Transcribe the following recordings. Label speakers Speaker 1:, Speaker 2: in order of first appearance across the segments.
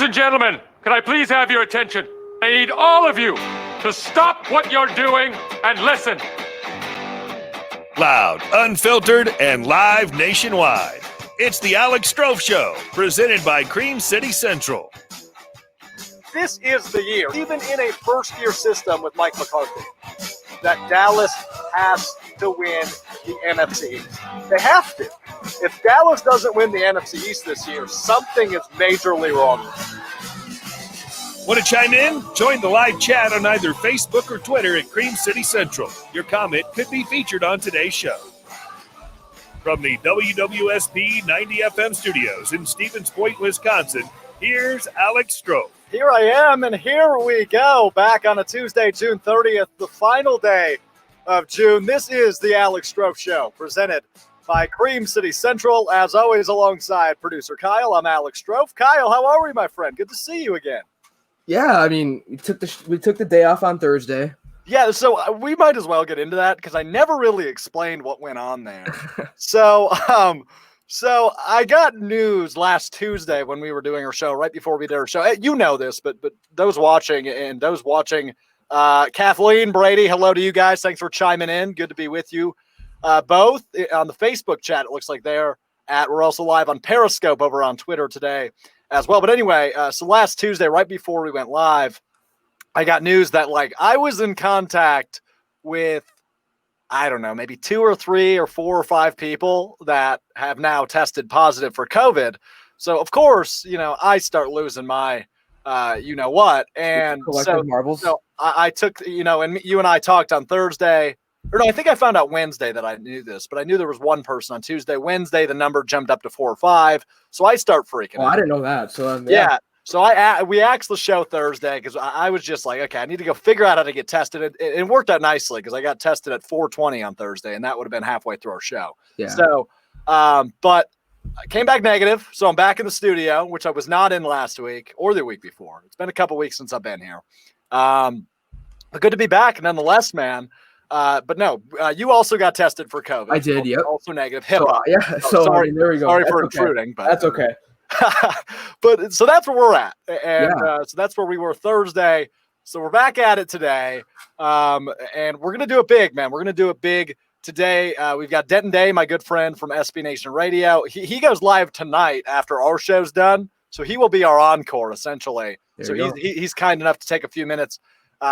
Speaker 1: Ladies and gentlemen, can I please have your attention? I need all of you to stop what you're doing and listen.
Speaker 2: Loud, unfiltered, and live nationwide. It's the Alex Strouf Show, presented by Cream City Central.
Speaker 3: This is the year, even in a first-year system with Mike McCarthy, that Dallas has to win the NFC East. They have to. If Dallas doesn't win the NFC East this year, something is majorly wrong.
Speaker 2: Want to chime in? Join the live chat on either Facebook or Twitter at Cream City Central. Your comment could be featured on today's show. From the WWSP 90 FM studios in Stevens Point, Wisconsin, here's Alex Strouf.
Speaker 3: Here I am, and here we go. Back on a Tuesday, June 30th, the final day of June. This is the Alex Strouf Show, presented by Cream City Central. As always, alongside producer Kyle, I'm Alex Strouf. Kyle, how are we, my friend? Good to see you again.
Speaker 4: Yeah, I mean, we took the day off on Thursday.
Speaker 3: Yeah, so we might as well get into that because I never really explained what went on there. So I got news last Tuesday when we were doing our show, right before we did our show. You know this, but those watching, Kathleen, Brady, hello to you guys. Thanks for chiming in. Good to be with you both on the Facebook chat. It looks like we're also live on Periscope over on Twitter today as well. But anyway, so last Tuesday, right before we went live, I got news that I was in contact with, I don't know, maybe 2 or 3 or 4 or 5 people that have now tested positive for COVID. So of course, I start losing my, what. And so,
Speaker 4: marbles.
Speaker 3: So I took, and you and I talked on Thursday. Or no, I think I found out Wednesday that I knew this, but I knew there was one person on Tuesday. Wednesday, the number jumped up to 4 or 5. So I start freaking out.
Speaker 4: I didn't know that. So
Speaker 3: yeah. So we axed the show Thursday because I was just like, okay, I need to go figure out how to get tested. It worked out nicely because I got tested at 4:20 on Thursday, and that would have been halfway through our show.
Speaker 4: Yeah.
Speaker 3: So, but I came back negative, so I'm back in the studio, which I was not in last week or the week before. It's been a couple weeks since I've been here. But good to be back nonetheless, man. But no, you also got tested for COVID.
Speaker 4: I did, yep.
Speaker 3: Also negative. HIPAA.
Speaker 4: So
Speaker 3: sorry,
Speaker 4: I mean, there we go.
Speaker 3: Sorry
Speaker 4: That's
Speaker 3: for
Speaker 4: okay.
Speaker 3: intruding. But
Speaker 4: that's okay.
Speaker 3: But so that's where we're at. And so that's where we were Thursday. So we're back at it today. And we're going to do it big, man. We're going to do it big today. We've got Denton Day, my good friend from SB Nation Radio. He goes live tonight after our show's done. So he will be our encore, essentially. So he's kind enough to take a few minutes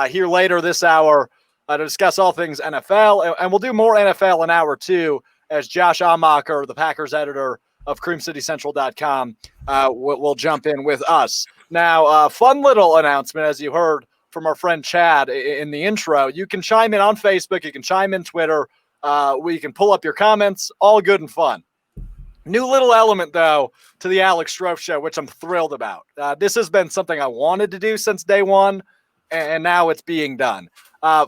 Speaker 3: here later this hour to discuss all things NFL. And we'll do more NFL in hour 2 as Josh Amacher, the Packers editor of creamcitycentral.com, will jump in with us. Now, fun little announcement, as you heard from our friend Chad in the intro. You can chime in on Facebook. You can chime in Twitter. We can pull up your comments. All good and fun. New little element, though, to the Alex Strouf Show, which I'm thrilled about. This has been something I wanted to do since day one, and now it's being done.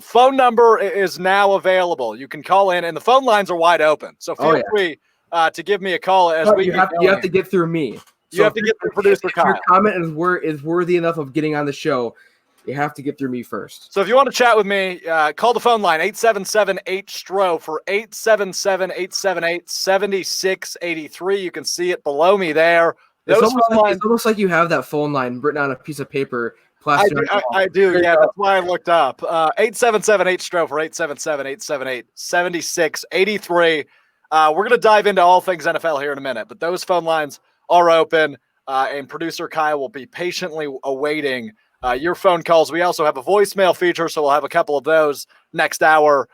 Speaker 3: Phone number is now available. You can call in, and the phone lines are wide open. So feel free to give me a call.
Speaker 4: You have to get through me.
Speaker 3: You have to get through producer Kyle.
Speaker 4: Your comment is worthy enough of getting on the show. You have to get through me first.
Speaker 3: So if you want to chat with me, call the phone line, 877-8-STRO for 877-878-7683. You can see it below me there.
Speaker 4: It's almost like you have that phone line written on a piece of paper.
Speaker 3: I do, yeah. That's why I looked up. 877-8-STRO for 877-878-7683. We're going to dive into all things NFL here in a minute, but those phone lines are open, and producer Kyle will be patiently awaiting your phone calls. We also have a voicemail feature, so we'll have a couple of those next hour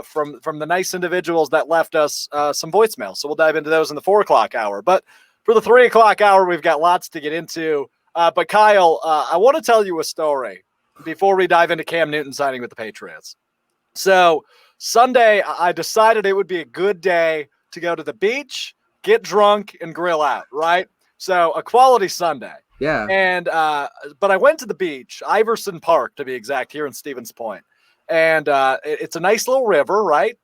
Speaker 3: from the nice individuals that left us some voicemails. So we'll dive into those in the 4 o'clock hour. But for the 3 o'clock hour, we've got lots to get into. But Kyle, I want to tell you a story before we dive into Cam Newton signing with the Patriots. So Sunday, I decided it would be a good day to go to the beach, get drunk, and grill out, right? So a quality Sunday.
Speaker 4: Yeah.
Speaker 3: And but I went to the beach, Iverson Park to be exact, here in Stevens Point. And it's a nice little river, right?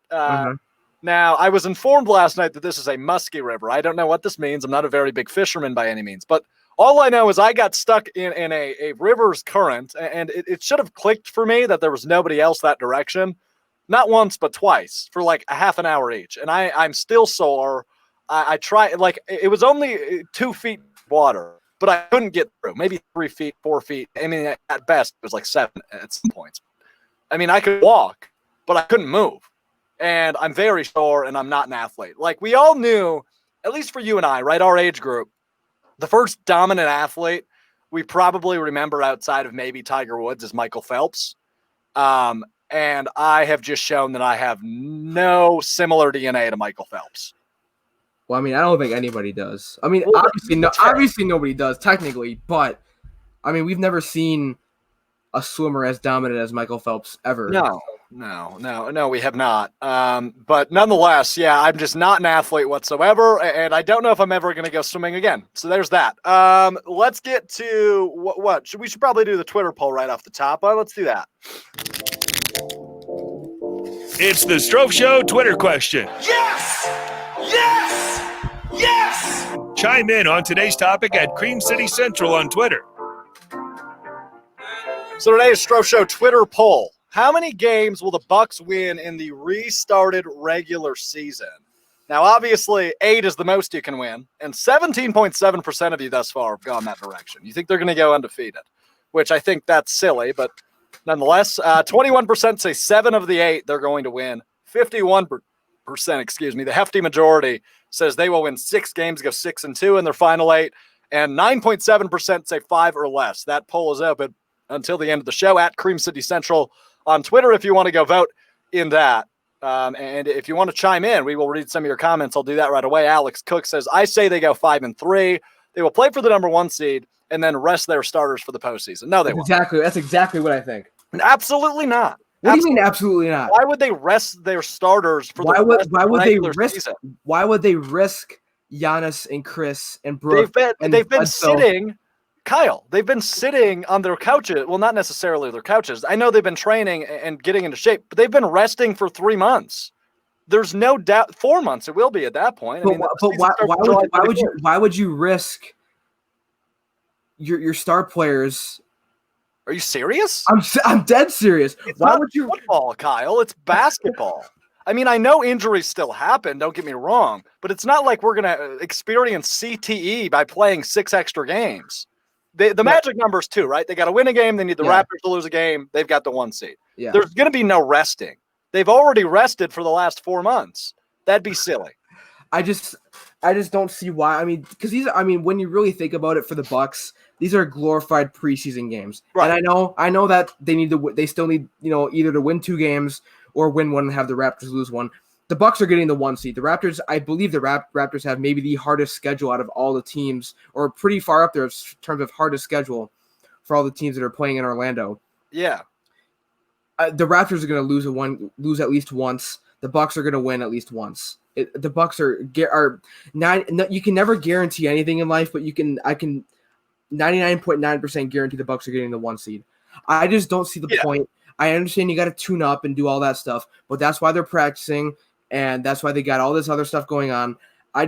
Speaker 3: Now, I was informed last night that this is a musky river. I don't know what this means. I'm not a very big fisherman by any means. But all I know is I got stuck in a river's current, and it should have clicked for me that there was nobody else that direction. Not once, but twice for like a half an hour each. And I'm still sore. I tried, like, it was only 2 feet water. but I couldn't get through. Maybe 3 feet, 4 feet. I mean, at best, it was like 7 at some points. I mean, I could walk, but I couldn't move. And I'm very sure, and I'm not an athlete. Like, we all knew, at least for you and I, right, our age group, the first dominant athlete we probably remember outside of maybe Tiger Woods is Michael Phelps. And I have just shown that I have no similar DNA to Michael Phelps.
Speaker 4: Well, I mean, I don't think anybody does. I mean,
Speaker 3: Well,
Speaker 4: obviously nobody does technically, but I mean, we've never seen a swimmer as dominant as Michael Phelps ever.
Speaker 3: No, we have not. But nonetheless, yeah, I'm just not an athlete whatsoever, and I don't know if I'm ever going to go swimming again. So there's that. Let's get to what we should probably do the Twitter poll right off the top. Let's do that.
Speaker 2: It's the Strouf Show Twitter question.
Speaker 5: Yes! Yes! Yes!
Speaker 2: Chime in on today's topic at Cream City Central on Twitter.
Speaker 3: So today's Strouf Show Twitter poll. How many games will the Bucs win in the restarted regular season? Now, obviously, 8 is the most you can win, and 17.7% of you thus far have gone that direction. You think they're going to go undefeated, which I think that's silly, but nonetheless, 21% say 7 of the 8 they're going to win. 51%, the hefty majority says they will win 6 games, go 6-2 in their final 8, and 9.7% say 5 or less. That poll is open until the end of the show at Cream City Central on Twitter if you want to go vote in that. And if you want to chime in, we will read some of your comments. I'll do that right away. Alex Cook says, I say they go 5-3. They will play for the number 1 seed and then rest their starters for the postseason. No, they won't.
Speaker 4: That's exactly what I think.
Speaker 3: Absolutely not.
Speaker 4: What do you mean absolutely not?
Speaker 3: Why would they rest their starters for
Speaker 4: why
Speaker 3: the
Speaker 4: would they risk
Speaker 3: season?
Speaker 4: Why would they risk Giannis and Chris and Brooke?
Speaker 3: They've been sitting, Kyle. They've been sitting on their couches. Well, not necessarily their couches. I know they've been training and getting into shape, but they've been resting for 3 months. There's no doubt 4 months it will be at that point.
Speaker 4: Why would you risk your star players?
Speaker 3: Are you serious?
Speaker 4: I'm dead serious.
Speaker 3: Why would you football, Kyle? It's basketball. I mean, I know injuries still happen, don't get me wrong, but it's not like we're going to experience CTE by playing 6 extra games. The magic number is 2, right? They got to win a game. They need the Raptors to lose a game. They've got the 1 seed. Yeah. There's going to be no resting. They've already rested for the last 4 months. That'd be silly.
Speaker 4: I just don't see why. I mean, because when you really think about it for the Bucs, these are glorified preseason games. Right. And I know that they still need, either to win 2 games or win 1 and have the Raptors lose 1. The Bucs are getting the 1 seed. The Raptors, I believe the Raptors have maybe the hardest schedule out of all the teams, or pretty far up there in terms of hardest schedule for all the teams that are playing in Orlando.
Speaker 3: Yeah.
Speaker 4: The Raptors are going to lose at least once. The Bucs are going to win at least once. The Bucs are not. You can never guarantee anything in life, but I can 99.9% guarantee the Bucs are getting the 1 seed. I just don't see the point. I understand you got to tune up and do all that stuff, but that's why they're practicing, and that's why they got all this other stuff going on. I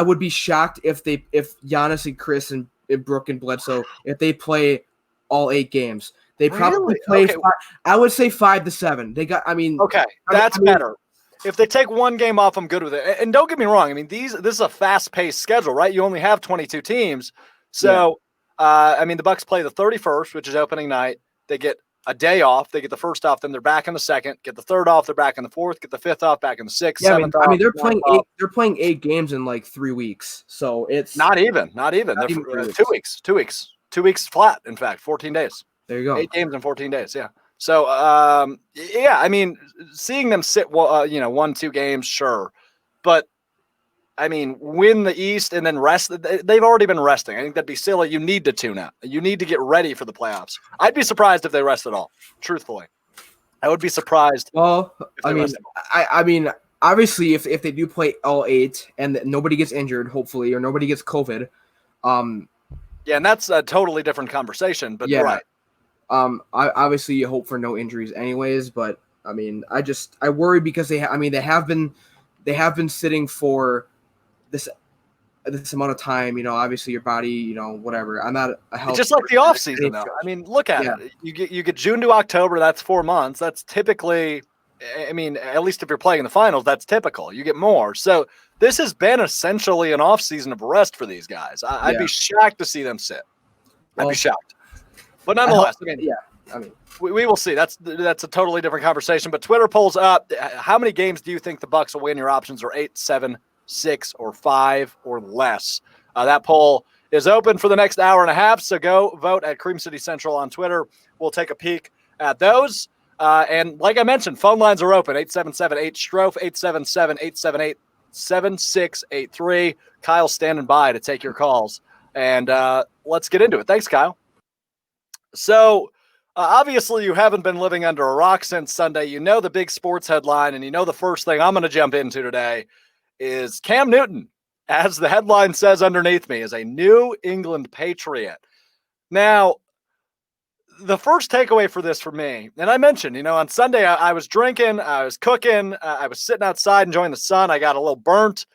Speaker 4: would be shocked if Giannis and Chris and Brooke and Bledsoe, if they play all 8 games. They probably play. Okay. I would say 5-7. They got.
Speaker 3: Okay, that's better. If they take 1 game off, I'm good with it. And don't get me wrong. I mean, this is a fast-paced schedule, right? You only have 22 teams, so the Bucs play the 31st, which is opening night. They get a day off. They get the first off, then they're back in the second. Get the third off, they're back in the fourth. Get the 5th off, back in the 6th.
Speaker 4: Yeah,
Speaker 3: 7th off,
Speaker 4: they're playing 8. They're playing 8 games in like 3 weeks, so it's
Speaker 3: not even. They're 2 weeks. 2 weeks. 2 weeks flat. In fact, 14 days.
Speaker 4: There you go.
Speaker 3: 8 games in 14 days. Yeah. So, seeing them sit, 1-2 games, sure. But, win the East and then rest. They've already been resting. I think that'd be silly. You need to tune out. You need to get ready for the playoffs. I'd be surprised if they rest at all, truthfully. I would be surprised.
Speaker 4: Well, obviously, if they do play all 8 and nobody gets injured, hopefully, or nobody gets COVID.
Speaker 3: And that's a totally different conversation, but right.
Speaker 4: Obviously you hope for no injuries anyways, but I worry because they have been sitting for this amount of time, obviously your body, whatever. I'm not a health.
Speaker 3: It's just like the offseason though. Look at it. You get June to October, that's 4 months. That's typically I mean, at least if you're playing in the finals, that's typical. You get more. So this has been essentially an offseason of rest for these guys. I'd be shocked to see them sit. I'd be shocked. But nonetheless, we will see. That's a totally different conversation. But Twitter polls up. How many games do you think the Bucs will win? Your options are 8, 7, 6, or 5 or less. That poll is open for the next hour and a half. So go vote at Cream City Central on Twitter. We'll take a peek at those. And like I mentioned, phone lines are open. 877-8-STROUF, 877-878-7683. Kyle's standing by to take your calls. And let's get into it. Thanks, Kyle. So obviously you haven't been living under a rock since Sunday. You know the big sports headline, and you know the first thing I'm going to jump into today is Cam Newton, as the headline says underneath me, is a New England Patriot. Now, the first takeaway for this for me, and I mentioned, on Sunday I was drinking, I was cooking, I was sitting outside enjoying the sun. I got a little burnt.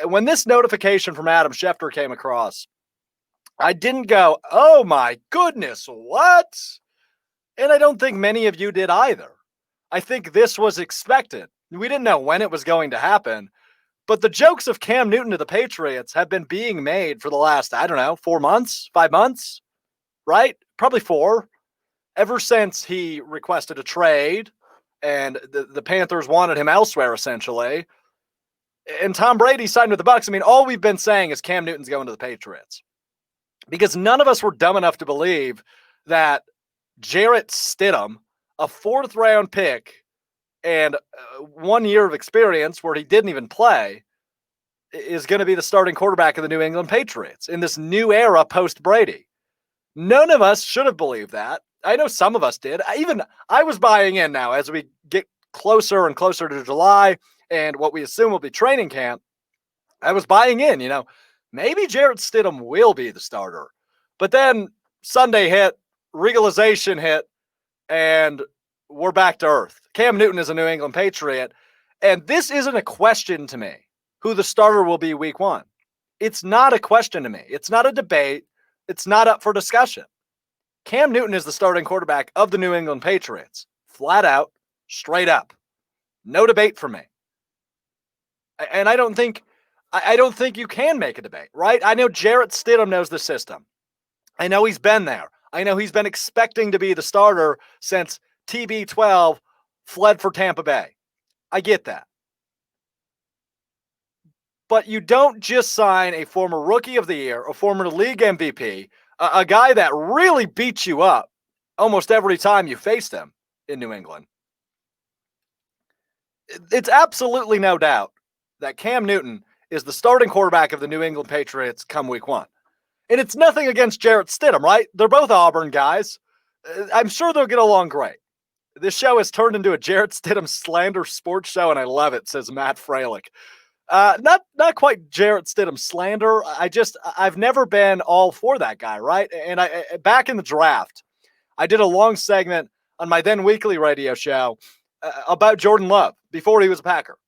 Speaker 3: When this notification from Adam Schefter came across, I didn't go, oh my goodness, what? And I don't think many of you did either. I think this was expected. We didn't know when it was going to happen, but the jokes of Cam Newton to the Patriots have been being made for the last, 4 months, 5 months, right? Probably 4. Ever since he requested a trade and the Panthers wanted him elsewhere, essentially, and Tom Brady signed with the Bucs. I mean, all we've been saying is Cam Newton's going to the Patriots because none of us were dumb enough to believe that Jarrett Stidham, a 4th-round pick and 1 year of experience where he didn't even play, is going to be the starting quarterback of the New England Patriots in this new era post-Brady. None of us should have believed that. I know some of us did. I was buying in now as we get closer and closer to July and what we assume will be training camp. I was buying in, maybe Jarrett Stidham will be the starter. But then Sunday hit, legalization hit, and we're back to earth. Cam Newton is a New England Patriot, and this isn't a question to me, who the starter will be week 1. It's not a question to me. It's not a debate. It's not up for discussion. Cam Newton is the starting quarterback of the New England Patriots. Flat out, straight up. No debate for me. And I don't think you can make a debate, right? I know Jarrett Stidham knows the system. I know he's been there. I know he's been expecting to be the starter since TB12 fled for Tampa Bay. I get that. But you don't just sign a former Rookie of the Year, a former league MVP, a guy that really beats you up almost every time you face them in New England. It's absolutely no doubt that Cam Newton is the starting quarterback of the New England Patriots come week 1. And it's nothing against Jarrett Stidham, right? They're both Auburn guys. I'm sure they'll get along great. This show has turned into a Jarrett Stidham slander sports show, and I love it, says Matt Freilich. Not quite Jarrett Stidham slander. I've never been all for that guy, right? And back in the draft, I did a long segment on my then weekly radio show about Jordan Love before he was a Packer.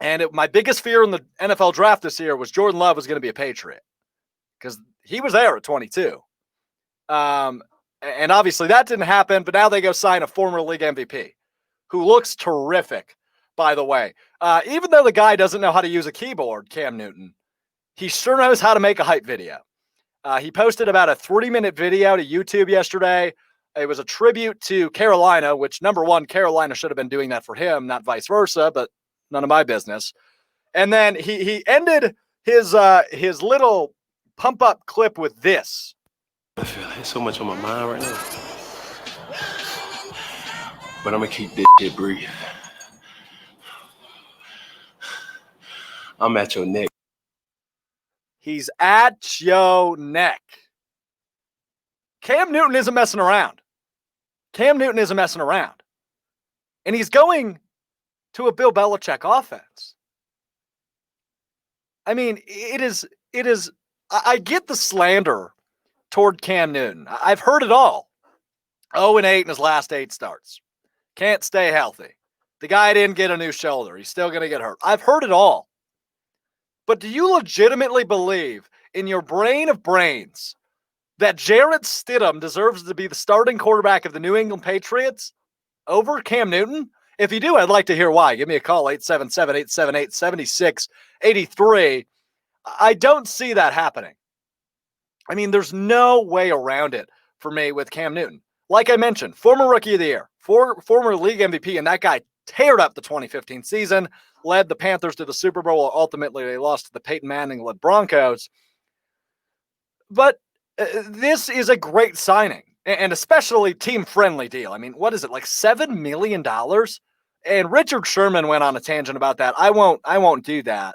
Speaker 3: And my biggest fear in the NFL draft this year was Jordan Love was going to be a Patriot because he was there at 22. And obviously that didn't happen, but now they go sign a former league MVP who looks terrific, by the way. Even though the guy doesn't know how to use a keyboard, Cam Newton, he sure knows how to make a hype video. He posted about a 3-minute video to YouTube yesterday. It was a tribute to Carolina, which, number one, Carolina should have been doing that for him, not vice versa, but none of my business. And then he ended his little pump-up clip with this.
Speaker 6: I feel like so much on my mind right now. But I'm going to keep this shit brief. I'm at your neck.
Speaker 3: He's at your neck. Cam Newton isn't messing around. Cam Newton isn't messing around. And he's going to a Bill Belichick offense. I mean, it is. I get the slander toward Cam Newton. I've heard it all. 0-8 in his last 8 starts. Can't stay healthy. The guy didn't get a new shoulder. He's still going to get hurt. I've heard it all. But do you legitimately believe in your brain of brains that Jarrett Stidham deserves to be the starting quarterback of the New England Patriots over Cam Newton? If you do, I'd like to hear why. Give me a call, 877-878-7683. I don't see that happening. I mean, there's no way around it for me with Cam Newton. Like I mentioned, former Rookie of the Year, former league MVP, and that guy teared up the 2015 season, led the Panthers to the Super Bowl. Ultimately, they lost to the Peyton Manning-led Broncos. But this is a great signing, and especially team-friendly deal. I mean, what is it, like $7 million? And Richard Sherman went on a tangent about that. I won't do that,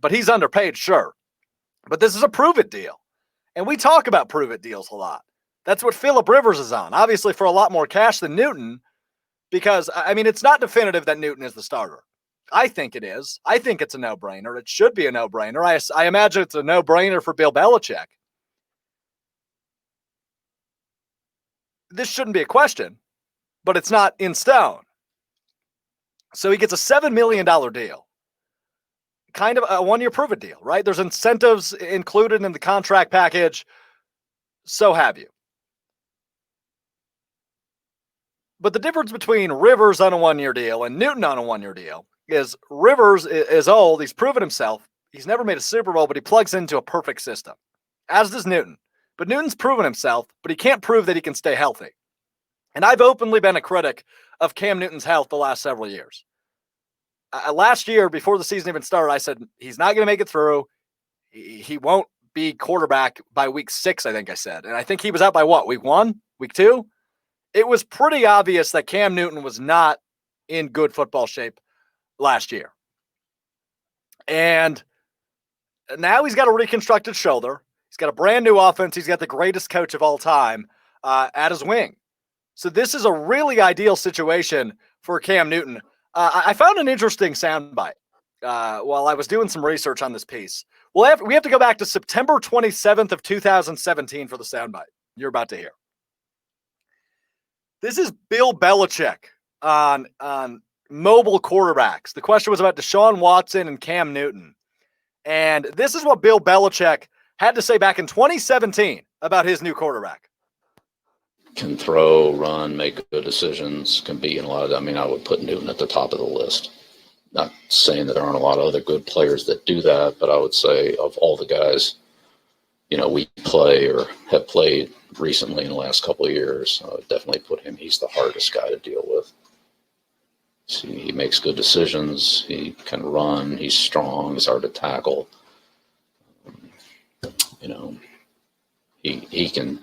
Speaker 3: but he's underpaid, sure. But this is a prove-it deal, and we talk about prove-it deals a lot. That's what Phillip Rivers is on, obviously for a lot more cash than Newton, because, I mean, it's not definitive that Newton is the starter. I think it is. I think it's a no-brainer. It should be a no-brainer. I imagine it's a no-brainer for Bill Belichick. This shouldn't be a question, but it's not in stone. So he gets a $7 million deal. Kind of a one-year prove-it deal, right? There's incentives included in the contract package. So have you. But the difference between Rivers on a one-year deal and Newton on a one-year deal is Rivers is old. He's proven himself. He's never made a Super Bowl, but he plugs into a perfect system, as does Newton. But Newton's proven himself, but he can't prove that he can stay healthy. And I've openly been a critic of Cam Newton's health the last several years. Last year, before the season even started, I said he's not going to make it through. He won't be quarterback by week 6, I think I said. And I think he was out by what, week 1, week 2? It was pretty obvious that Cam Newton was not in good football shape last year. And now he's got a reconstructed shoulder. He's got a brand new offense. He's got the greatest coach of all time at his wing. So this is a really ideal situation for Cam Newton. I found an interesting soundbite while I was doing some research on this piece. We have to go back to September 27th of 2017 for the soundbite you're about to hear. This is Bill Belichick on mobile quarterbacks. The question was about Deshaun Watson and Cam Newton. And this is what Bill Belichick had to say back in 2017 about his new quarterback.
Speaker 7: Can throw, run, make good decisions, can be in a lot of, I mean, I would put Newton at the top of the list. Not saying that there aren't a lot of other good players that do that, but I would say of all the guys, you know, we play or have played recently in the last couple of years, I would definitely put him. He's the hardest guy to deal with. He makes good decisions. He can run. He's strong. He's hard to tackle. You know, he can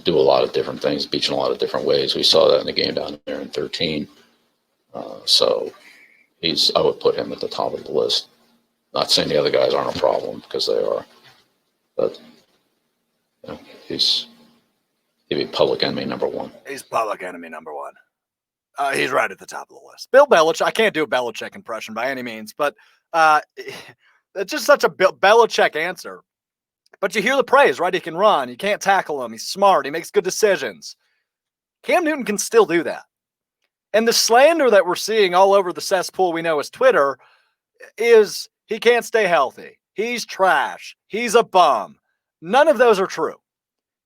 Speaker 7: do a lot of different things, beat in a lot of different ways. We saw that in the game down there in 13. So I would put him at the top of the list. Not saying the other guys aren't a problem, because they are, but you know, he'd be public enemy number 1.
Speaker 3: He's public enemy number 1. He's right at the top of the list. Bill Belichick. I can't do a Belichick impression by any means, but it's just such a Belichick answer. But you hear the praise, right? He can run. You can't tackle him. He's smart. He makes good decisions. Cam Newton can still do that. And the slander that we're seeing all over the cesspool we know as Twitter is he can't stay healthy. He's trash. He's a bum. None of those are true.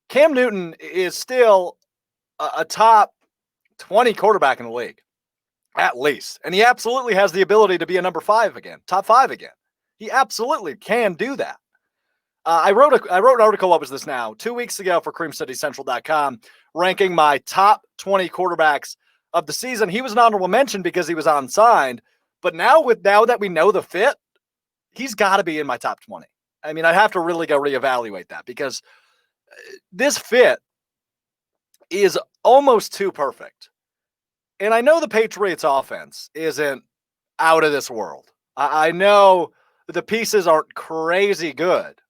Speaker 3: Cam Newton is still a top 20 quarterback in the league, at least. And he absolutely has the ability to be a number 5 again, top 5 again. He absolutely can do that. I wrote an article, what was this now, 2 weeks ago for CreamCityCentral.com, ranking my top 20 quarterbacks of the season. He was an honorable mention because he was unsigned, but now that we know the fit, he's got to be in my top 20. I mean, I'd have to really go reevaluate that, because this fit is almost too perfect. And I know the Patriots offense isn't out of this world. I know the pieces aren't crazy good.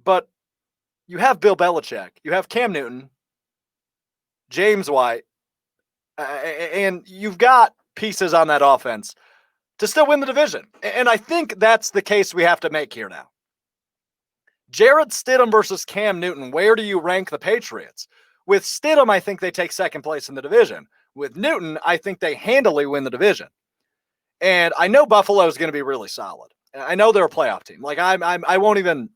Speaker 3: But you have Bill Belichick, you have Cam Newton, James White, and you've got pieces on that offense to still win the division. And I think that's the case we have to make here now. Jarrett Stidham versus Cam Newton, where do you rank the Patriots? With Stidham, I think they take second place in the division. With Newton, I think they handily win the division. And I know Buffalo is going to be really solid. I know they're a playoff team. Like I won't even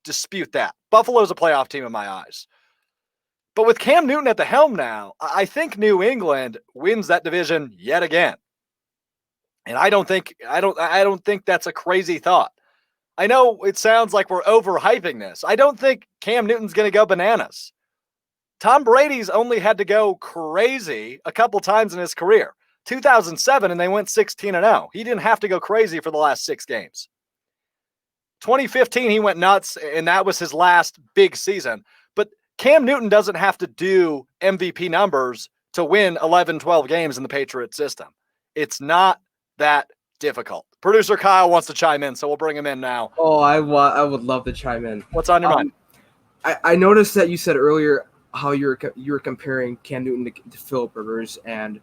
Speaker 3: dispute that. Buffalo's a playoff team in my eyes. But with Cam Newton at the helm now, I think New England wins that division yet again. And I don't think that's a crazy thought. I know it sounds like we're overhyping this. I don't think Cam Newton's going to go bananas. Tom Brady's only had to go crazy a couple times in his career. 2007, and they went 16-0. He didn't have to go crazy for the last 6 games. 2015, he went nuts, and that was his last big season. But Cam Newton doesn't have to do MVP numbers to win 11, 12 games in the Patriot system. It's not that difficult. Producer Kyle wants to chime in, so we'll bring him in now.
Speaker 4: Oh, I would love to chime in.
Speaker 3: What's on your mind?
Speaker 4: I noticed that you said earlier how you were comparing Cam Newton to Philip Rivers, and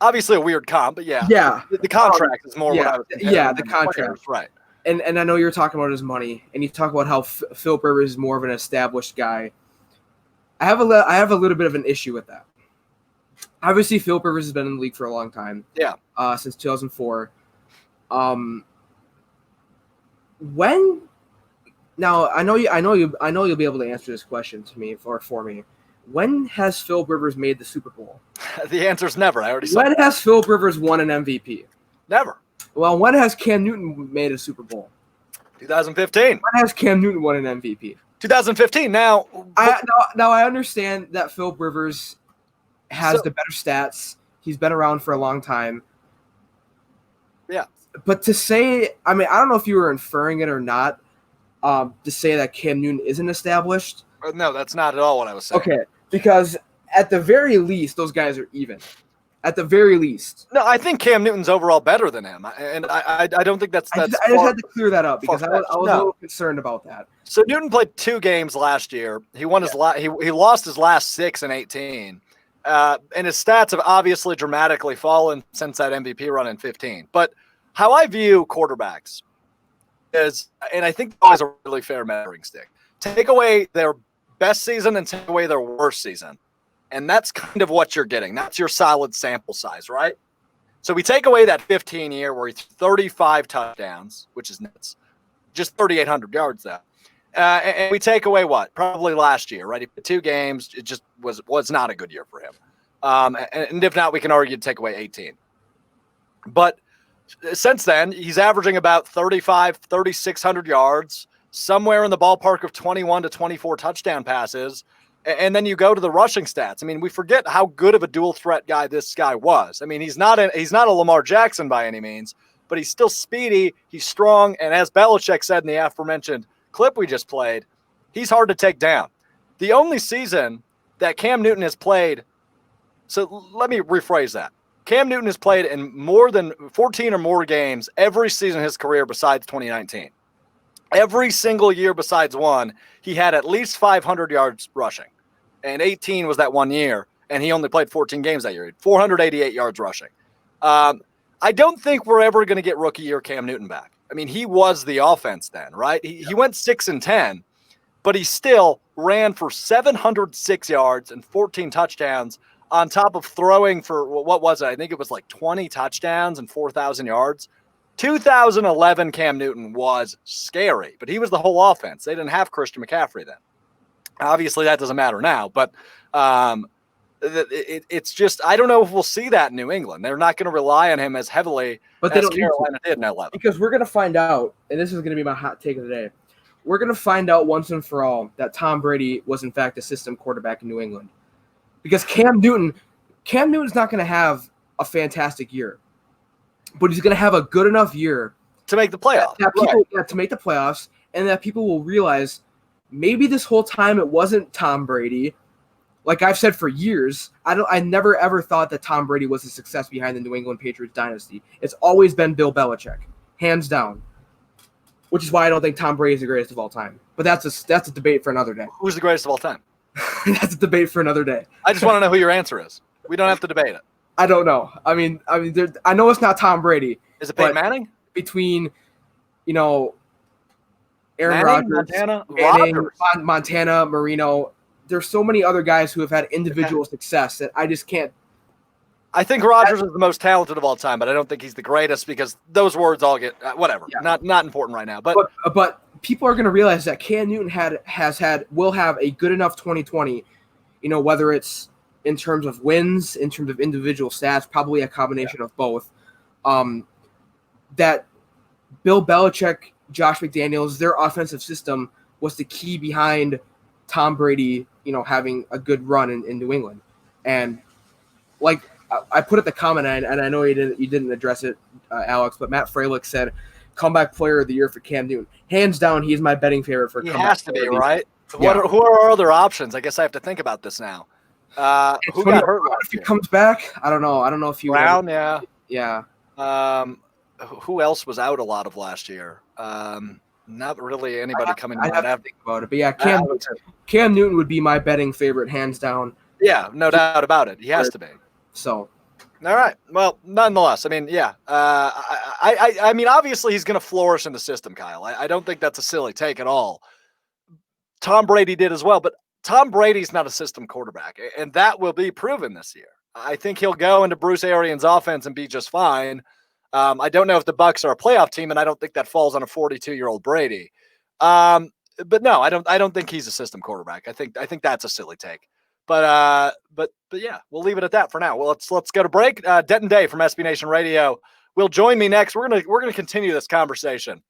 Speaker 3: obviously a weird comp, but yeah. The contract is more.
Speaker 4: Yeah, the contract,
Speaker 3: players, right?
Speaker 4: And I know you're talking about his money, and you talk about how Philip Rivers is more of an established guy. I have a little bit of an issue with that. Obviously, Philip Rivers has been in the league for a long time.
Speaker 3: Yeah.
Speaker 4: Since 2004. When? Now I know you'll be able to answer this question to me or for me. When has Philip Rivers made the Super Bowl?
Speaker 3: The answer's never. I already said.
Speaker 4: When has Philip Rivers won an MVP?
Speaker 3: Never.
Speaker 4: Well, when has Cam Newton made a Super Bowl?
Speaker 3: 2015.
Speaker 4: When has Cam Newton won an MVP?
Speaker 3: 2015. Now
Speaker 4: I understand that Philip Rivers has the better stats. He's been around for a long time.
Speaker 3: Yeah.
Speaker 4: But to say, I mean, I don't know if you were inferring it or not, to say that Cam Newton isn't established.
Speaker 3: No, that's not at all what I was saying.
Speaker 4: Okay, because at the very least, those guys are even. At the very least.
Speaker 3: No, I think Cam Newton's overall better than him, and I don't think that's.
Speaker 4: I just had to clear that up because I was a little concerned about that.
Speaker 3: So Newton played 2 games last year. He won his he lost his last 6 in 18, and his stats have obviously dramatically fallen since that MVP run in 15. But how I view quarterbacks is, and I think that was a really fair measuring stick. Take away their best season and take away their worst season. And that's kind of what you're getting. That's your solid sample size, right? So we take away that 15 year where he threw 35 touchdowns, which is nuts. Just 3,800 yards, though. And we take away what? Probably last year, right? He played 2 games. It just was not a good year for him. And if not, we can argue to take away 18. But since then, he's averaging about 3,600 yards, somewhere in the ballpark of 21 to 24 touchdown passes. And then you go to the rushing stats. I mean, we forget how good of a dual threat guy this guy was. I mean, he's not a Lamar Jackson by any means, but he's still speedy. He's strong. And as Belichick said in the aforementioned clip we just played, he's hard to take down. The only season that Cam Newton has played, so let me rephrase that. Cam Newton has played in more than 14 or more games every season of his career besides 2019. Every single year besides one, he had at least 500 yards rushing. And 18 was that one year, and he only played 14 games that year. He had 488 yards rushing. I don't think we're ever going to get rookie year Cam Newton back. I mean, he was the offense then, right? He went 6-10, but he still ran for 706 yards and 14 touchdowns on top of throwing for, what was it? I think it was like 20 touchdowns and 4,000 yards. 2011 Cam Newton was scary, but he was the whole offense. They didn't have Christian McCaffrey then. Obviously, that doesn't matter now, but it's just, I don't know if we'll see that in New England. They're not going to rely on him as heavily as Carolina did in 11.
Speaker 4: Because we're going to find out, and this is going to be my hot take of the day, we're going to find out once and for all that Tom Brady was, in fact, a system quarterback in New England. Because Cam Newton's not going to have a fantastic year, but he's going to have a good enough year
Speaker 3: to make the playoffs.
Speaker 4: To make the playoffs, and that people will realize maybe this whole time it wasn't Tom Brady. Like I've said for years, I never ever thought that Tom Brady was a success behind the New England Patriots dynasty. It's always been Bill Belichick, hands down. Which is why I don't think Tom Brady is the greatest of all time. But that's a debate for another day.
Speaker 3: Who's the greatest of all time?
Speaker 4: That's a debate for another day.
Speaker 3: I just want to know who your answer is. We don't have to debate it.
Speaker 4: I don't know. I mean, I know it's not Tom Brady.
Speaker 3: Is it Peyton Manning?
Speaker 4: Between, Aaron
Speaker 3: Manning,
Speaker 4: Rodgers, Montana, Marino. There's so many other guys who have had individual success that I just can't.
Speaker 3: I think Rodgers is the most talented of all time, but I don't think he's the greatest because those words all get whatever. Yeah. Not important right now. But
Speaker 4: people are going to realize that Cam Newton will have a good enough 2020, whether it's in terms of wins, in terms of individual stats, probably a combination of both. That Bill Belichick, Josh McDaniels, their offensive system was the key behind Tom Brady, having a good run in New England. And like I put at the comment, and I know you didn't address it, Alex, but Matt Freilich said, comeback player of the year for Cam Newton. Hands down, he's my betting favorite for comeback.
Speaker 3: He has to be, right? Who are our other options? I guess I have to think about this now. Who got hurt last
Speaker 4: if he
Speaker 3: year?
Speaker 4: comes back? I don't know. I don't know if he
Speaker 3: Brown,
Speaker 4: would. Yeah.
Speaker 3: Who else was out a lot of last year? Not really anybody coming to
Speaker 4: I
Speaker 3: mind.
Speaker 4: have to think about it. But yeah, Cam Newton would be my betting favorite, hands down.
Speaker 3: Yeah, no doubt about it. He has to be.
Speaker 4: So.
Speaker 3: All right. Well, nonetheless, I mean, yeah. I mean, obviously he's going to flourish in the system, Kyle. I don't think that's a silly take at all. Tom Brady did as well, but Tom Brady's not a system quarterback, and that will be proven this year. I think he'll go into Bruce Arians' offense and be just fine. I don't know if the Bucs are a playoff team, and I don't think that falls on a 42-year-old Brady. But no, I don't think he's a system quarterback. I think that's a silly take. But yeah, we'll leave it at that for now. Well, let's go to break. Denton Day from SB Nation Radio will join me next. We're gonna continue this conversation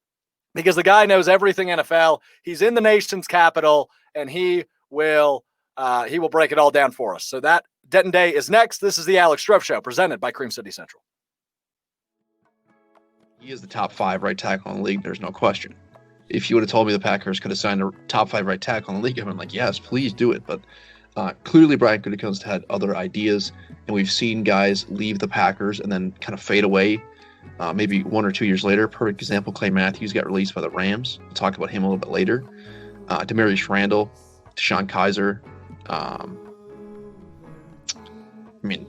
Speaker 3: because the guy knows everything NFL. He's in the nation's capital, and he will break it all down for us. So that Denton Day is next. This is the Alex Strouf Show, presented by Cream City Central.
Speaker 8: He is the top 5 right tackle in the league. There's no question. If you would have told me the Packers could have signed a top 5 right tackle in the league, I'd been like, yes, please do it. But clearly Brian Gutekunst had other ideas, and we've seen guys leave the Packers and then kind of fade away. Maybe 1 or 2 years later. Perfect example, Clay Matthews got released by the Rams. We'll talk about him a little bit later. Demarius Randall, Deshaun Kaiser. I mean,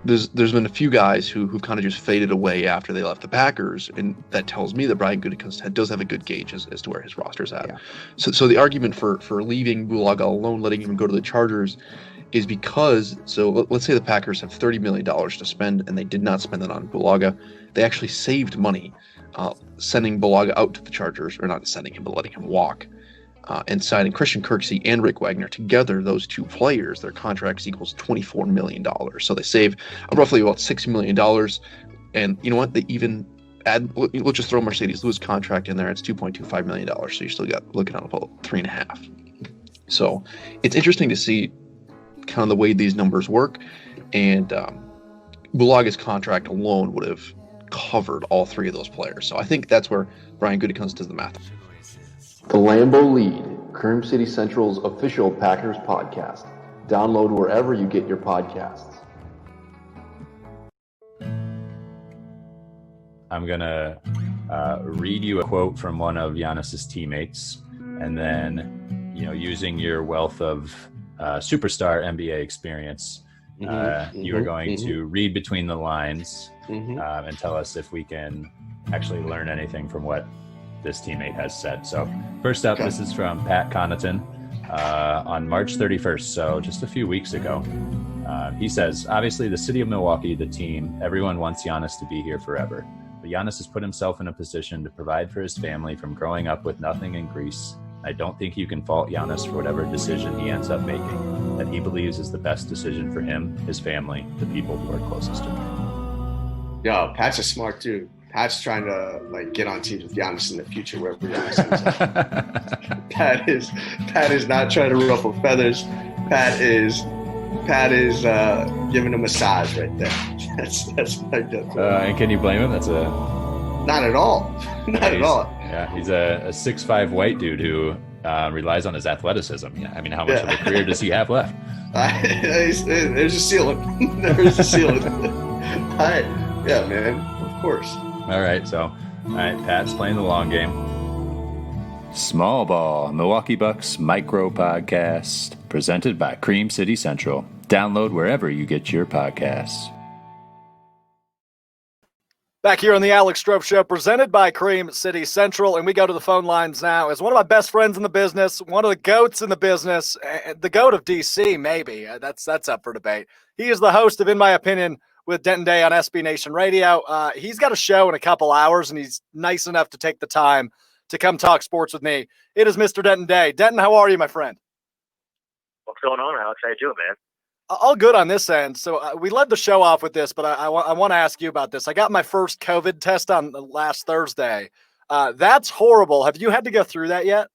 Speaker 8: there's been a few guys who've kind of just faded away after they left the Packers, and that tells me that Brian Gutekunst does have a good gauge as to where his roster's at. Yeah. So the argument for leaving Bulaga alone, letting him go to the Chargers, is because, so let's say the Packers have $30 million to spend, and they did not spend it on Bulaga. They actually saved money sending Bulaga out to the Chargers, or not sending him, but letting him walk. And signing Christian Kirksey and Rick Wagner together, those two players, their contracts equals $24 million. So they save roughly about $6 million. And you know what? They even add, let's just throw Mercedes Lewis contract in there. It's $2.25 million. So you still got looking at about 3.5. So it's interesting to see kind of the way these numbers work. And Bulaga's contract alone would have covered all 3 of those players. So I think that's where Brian Gutekunst does the math.
Speaker 9: The Lambeau Lead, Cream City Central's official Packers podcast. Download wherever you get your podcasts.
Speaker 10: I'm going to read you a quote from one of Giannis's teammates, and then, using your wealth of superstar NBA experience, you are going to read between the lines and tell us if we can actually learn anything from what this teammate has said. So first up, This is from Pat Connaughton on March 31st, so just a few weeks ago. He says, obviously the city of Milwaukee, the team, everyone wants Giannis to be here forever. But Giannis has put himself in a position to provide for his family from growing up with nothing in Greece. I don't think you can fault Giannis for whatever decision he ends up making, that he believes is the best decision for him, his family, the people who are closest to him.
Speaker 11: Yo, Pat's a smart dude. Pat's trying to get on teams with Giannis in the future, wherever Giannis ends up. Pat is not trying to ruffle feathers. Pat is giving a massage right there. That's my gut.
Speaker 10: And can you blame him?
Speaker 11: Not at all. Not at all.
Speaker 10: Yeah, he's a 6'5" white dude who relies on his athleticism. Yeah, I mean, how much of a career does he have left?
Speaker 11: There's a ceiling. There's a ceiling. Yeah, man. Of course.
Speaker 10: All right, Pat's playing the long game.
Speaker 12: Small Ball, Milwaukee Bucks Micro Podcast, presented by Cream City Central. Download wherever you get your podcasts.
Speaker 3: Back here on the Alex Strouf Show, presented by Cream City Central, and we go to the phone lines now. As one of my best friends in the business, one of the GOATs in the business, the GOAT of DC, maybe. That's up for debate. He is the host of, in my opinion, with Denton Day on SB Nation Radio. He's got a show in a couple hours, and he's nice enough to take the time to come talk sports with me. It is Mr. Denton Day. Denton, how are you, my friend?
Speaker 13: What's going on, Alex? How you doing, man?
Speaker 3: All good on this end. So we led the show off with this, but I want to ask you about this. I got my first COVID test on last Thursday. That's horrible. Have you had to go through that yet?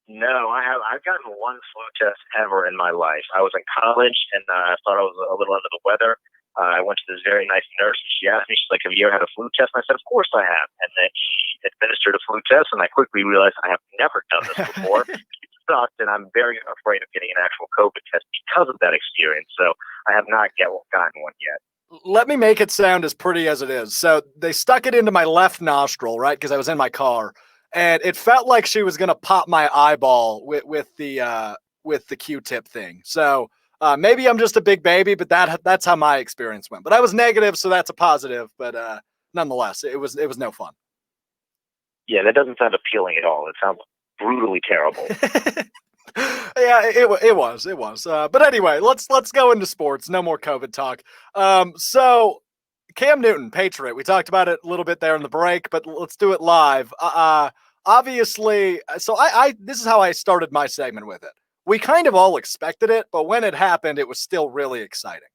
Speaker 13: No, I've gotten one flu test ever in my life. I was in college, and I thought I was a little under the weather. I went to this very nice nurse, and she asked me, she's like, have you ever had a flu test? And I said, of course I have. And then she administered a flu test, and I quickly realized I have never done this before. It sucked, and I'm very afraid of getting an actual COVID test because of that experience. So I have not gotten one yet.
Speaker 3: Let me make it sound as pretty as it is. So they stuck it into my left nostril, right? Because I was in my car, and it felt like she was going to pop my eyeball with the Q-tip thing. So maybe I'm just a big baby, but that's how my experience went. But I was negative, so that's a positive. But nonetheless, it was no fun.
Speaker 13: Yeah, that doesn't sound appealing at all. It sounds brutally terrible.
Speaker 3: Yeah, it was. But anyway, let's go into sports. No more COVID talk. So Cam Newton, Patriot. We talked about it a little bit there in the break, but let's do it live. Obviously, so I this is how I started my segment with it. We kind of all expected it, but when it happened, it was still really exciting.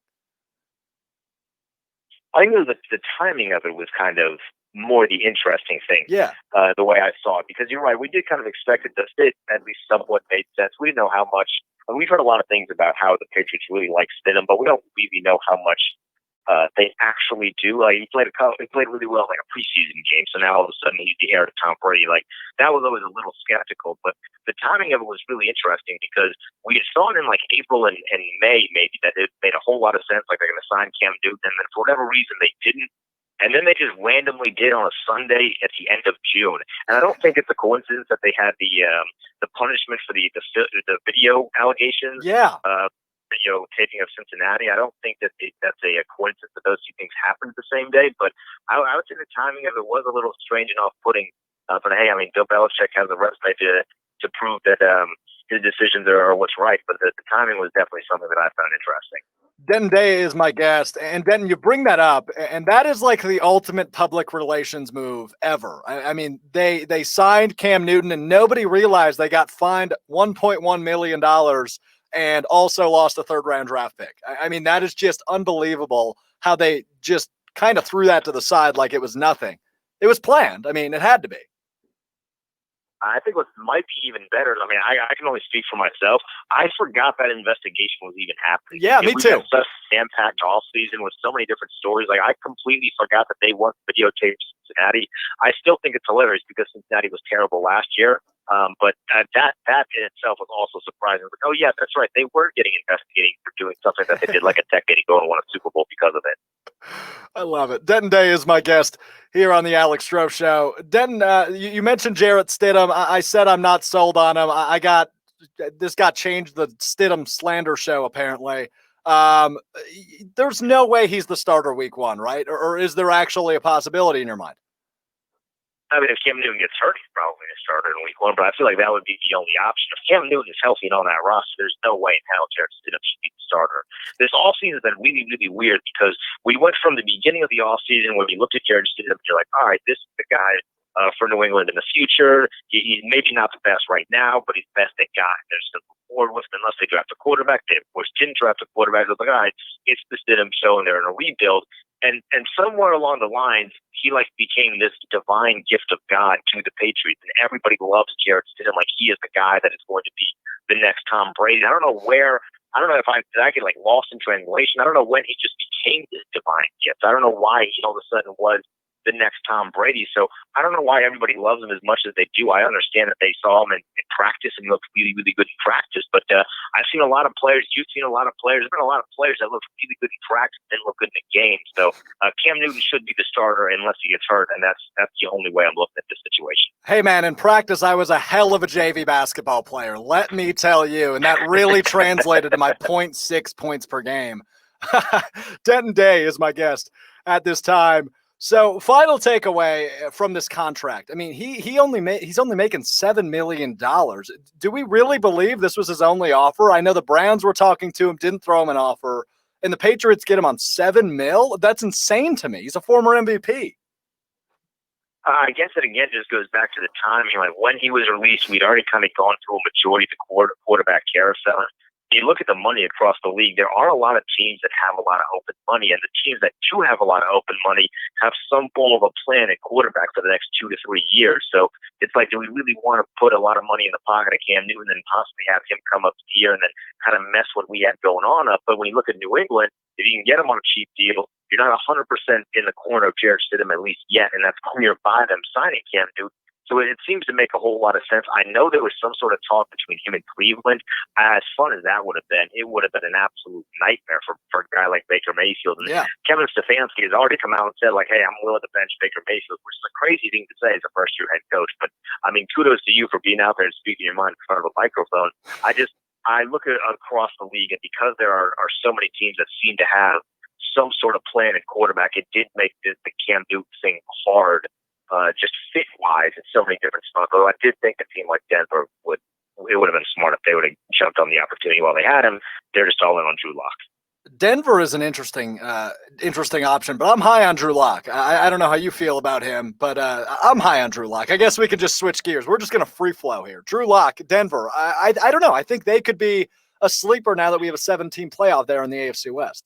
Speaker 13: I think the timing of it was kind of more the interesting thing.
Speaker 3: Yeah.
Speaker 13: The way I saw it, because you're right, we did kind of expect it to fit, at least somewhat made sense. We didn't know how much, and we've heard a lot of things about how the Patriots really like Stidham, but we don't really know how much they actually do. Like he played really well in like a preseason game, so now all of a sudden he's the heir to Tom Brady. Like that was always a little skeptical, but the timing of it was really interesting because we had thought in like April and May maybe that it made a whole lot of sense, like they're going to sign Cam Newton, and then for whatever reason they didn't. And then they just randomly did on a Sunday at the end of June. And I don't think it's a coincidence that they had the punishment for the video allegations.
Speaker 3: Yeah.
Speaker 13: Video taping of Cincinnati. I don't think that that's a coincidence that those two things happened the same day. But I would say the timing of it was a little strange and off-putting. But hey, I mean, Bill Belichick has a resume to prove that his decisions are what's right. But the timing was definitely something that I found interesting.
Speaker 3: Denton Day is my guest, and Denton, you bring that up, and that is like the ultimate public relations move ever. I mean, they signed Cam Newton, and nobody realized they got fined $1.1 million and also lost a third-round draft pick. I mean, that is just unbelievable how they just kind of threw that to the side like it was nothing. It was planned. I mean, it had to be.
Speaker 13: I think what might be even better, I mean, I can only speak for myself. I forgot that investigation was even happening.
Speaker 3: Yeah, me too.
Speaker 13: Such an impact off season with so many different stories. Like I completely forgot that they once videotaped Cincinnati. I still think it's hilarious because Cincinnati was terrible last year. But that in itself was also surprising. Like, oh yeah, that's right. They were getting investigated for doing something that they did like a decade ago and won a Super Bowl because of it.
Speaker 3: I love it. Denton Day is my guest here on the Alex Strouf Show. Denton, you mentioned Jarrett Stidham. I said I'm not sold on him. This got changed, the Stidham slander show, apparently. There's no way he's the starter week one, right? Or is there actually a possibility in your mind?
Speaker 13: I mean, if Cam Newton gets hurt, he's probably a starter in week one, but I feel like that would be the only option. If Cam Newton is healthy and on that roster, there's no way in hell Jarrett Stidham should be the starter. This offseason has been really, really weird because we went from the beginning of the offseason when we looked at Jarrett Stidham, you're like, all right, this is the guy for New England in the future. He's maybe not the best right now, but he's the best they got. There's some forward with unless they draft a quarterback. They, of course, didn't draft a quarterback. It was like, all right, it's the Stidham show, and they're in a rebuild. And somewhere along the lines, he like became this divine gift of God to the Patriots, and everybody loves Jarrett Stidham. Like he is the guy that is going to be the next Tom Brady. I don't know if I get like lost in translation. I don't know when he just became this divine gift. I don't know why he all of a sudden was the next Tom Brady. So I don't know why everybody loves him as much as they do. I understand that they saw him in practice and he looked really, really good in practice. But I've seen a lot of players. You've seen a lot of players. There's been a lot of players that look really good in practice and look good in the game. So Cam Newton should be the starter unless he gets hurt, and that's the only way I'm looking at this situation.
Speaker 3: Hey, man, in practice, I was a hell of a JV basketball player. Let me tell you, and that really translated to my 0.6 points per game. Denton Day is my guest at this time. So, final takeaway from this contract. I mean, he's only making $7 million. Do we really believe this was his only offer? I know the Browns were talking to him, didn't throw him an offer, and the Patriots get him on $7 million. That's insane to me. He's a former MVP.
Speaker 13: I guess it again just goes back to the timing. Like when he was released, we'd already kind of gone through a majority of the quarterback carousel. You look at the money across the league, there are a lot of teams that have a lot of open money, and the teams that do have a lot of open money have some form of a plan at quarterback for the next 2 to 3 years. So it's like, do we really want to put a lot of money in the pocket of Cam Newton and possibly have him come up here and then kind of mess what we had going on up? But when you look at New England, if you can get him on a cheap deal, you're not 100% in the corner of Jarrett Stidham at least yet, and that's clear by them signing Cam Newton. So it seems to make a whole lot of sense. I know there was some sort of talk between him and Cleveland. As fun as that would have been, it would have been an absolute nightmare for a guy like Baker Mayfield. And Kevin Stefanski has already come out and said, like, hey, I'm willing to bench Baker Mayfield, which is a crazy thing to say as a first-year head coach. But, I mean, kudos to you for being out there and speaking your mind in front of a microphone. I look at across the league, and because there are so many teams that seem to have some sort of plan at quarterback, it did make the Cam Newton thing hard. Just fit-wise in so many different spots. Although I did think a team like Denver would have been smart if they would have jumped on the opportunity while they had him. They're just all in on Drew Lock.
Speaker 3: Denver is an interesting option, but I'm high on Drew Lock. I don't know how you feel about him, but I'm high on Drew Lock. I guess we could just switch gears. We're just going to free flow here. Drew Lock, Denver. I don't know. I think they could be a sleeper now that we have a 7-team playoff there in the AFC West.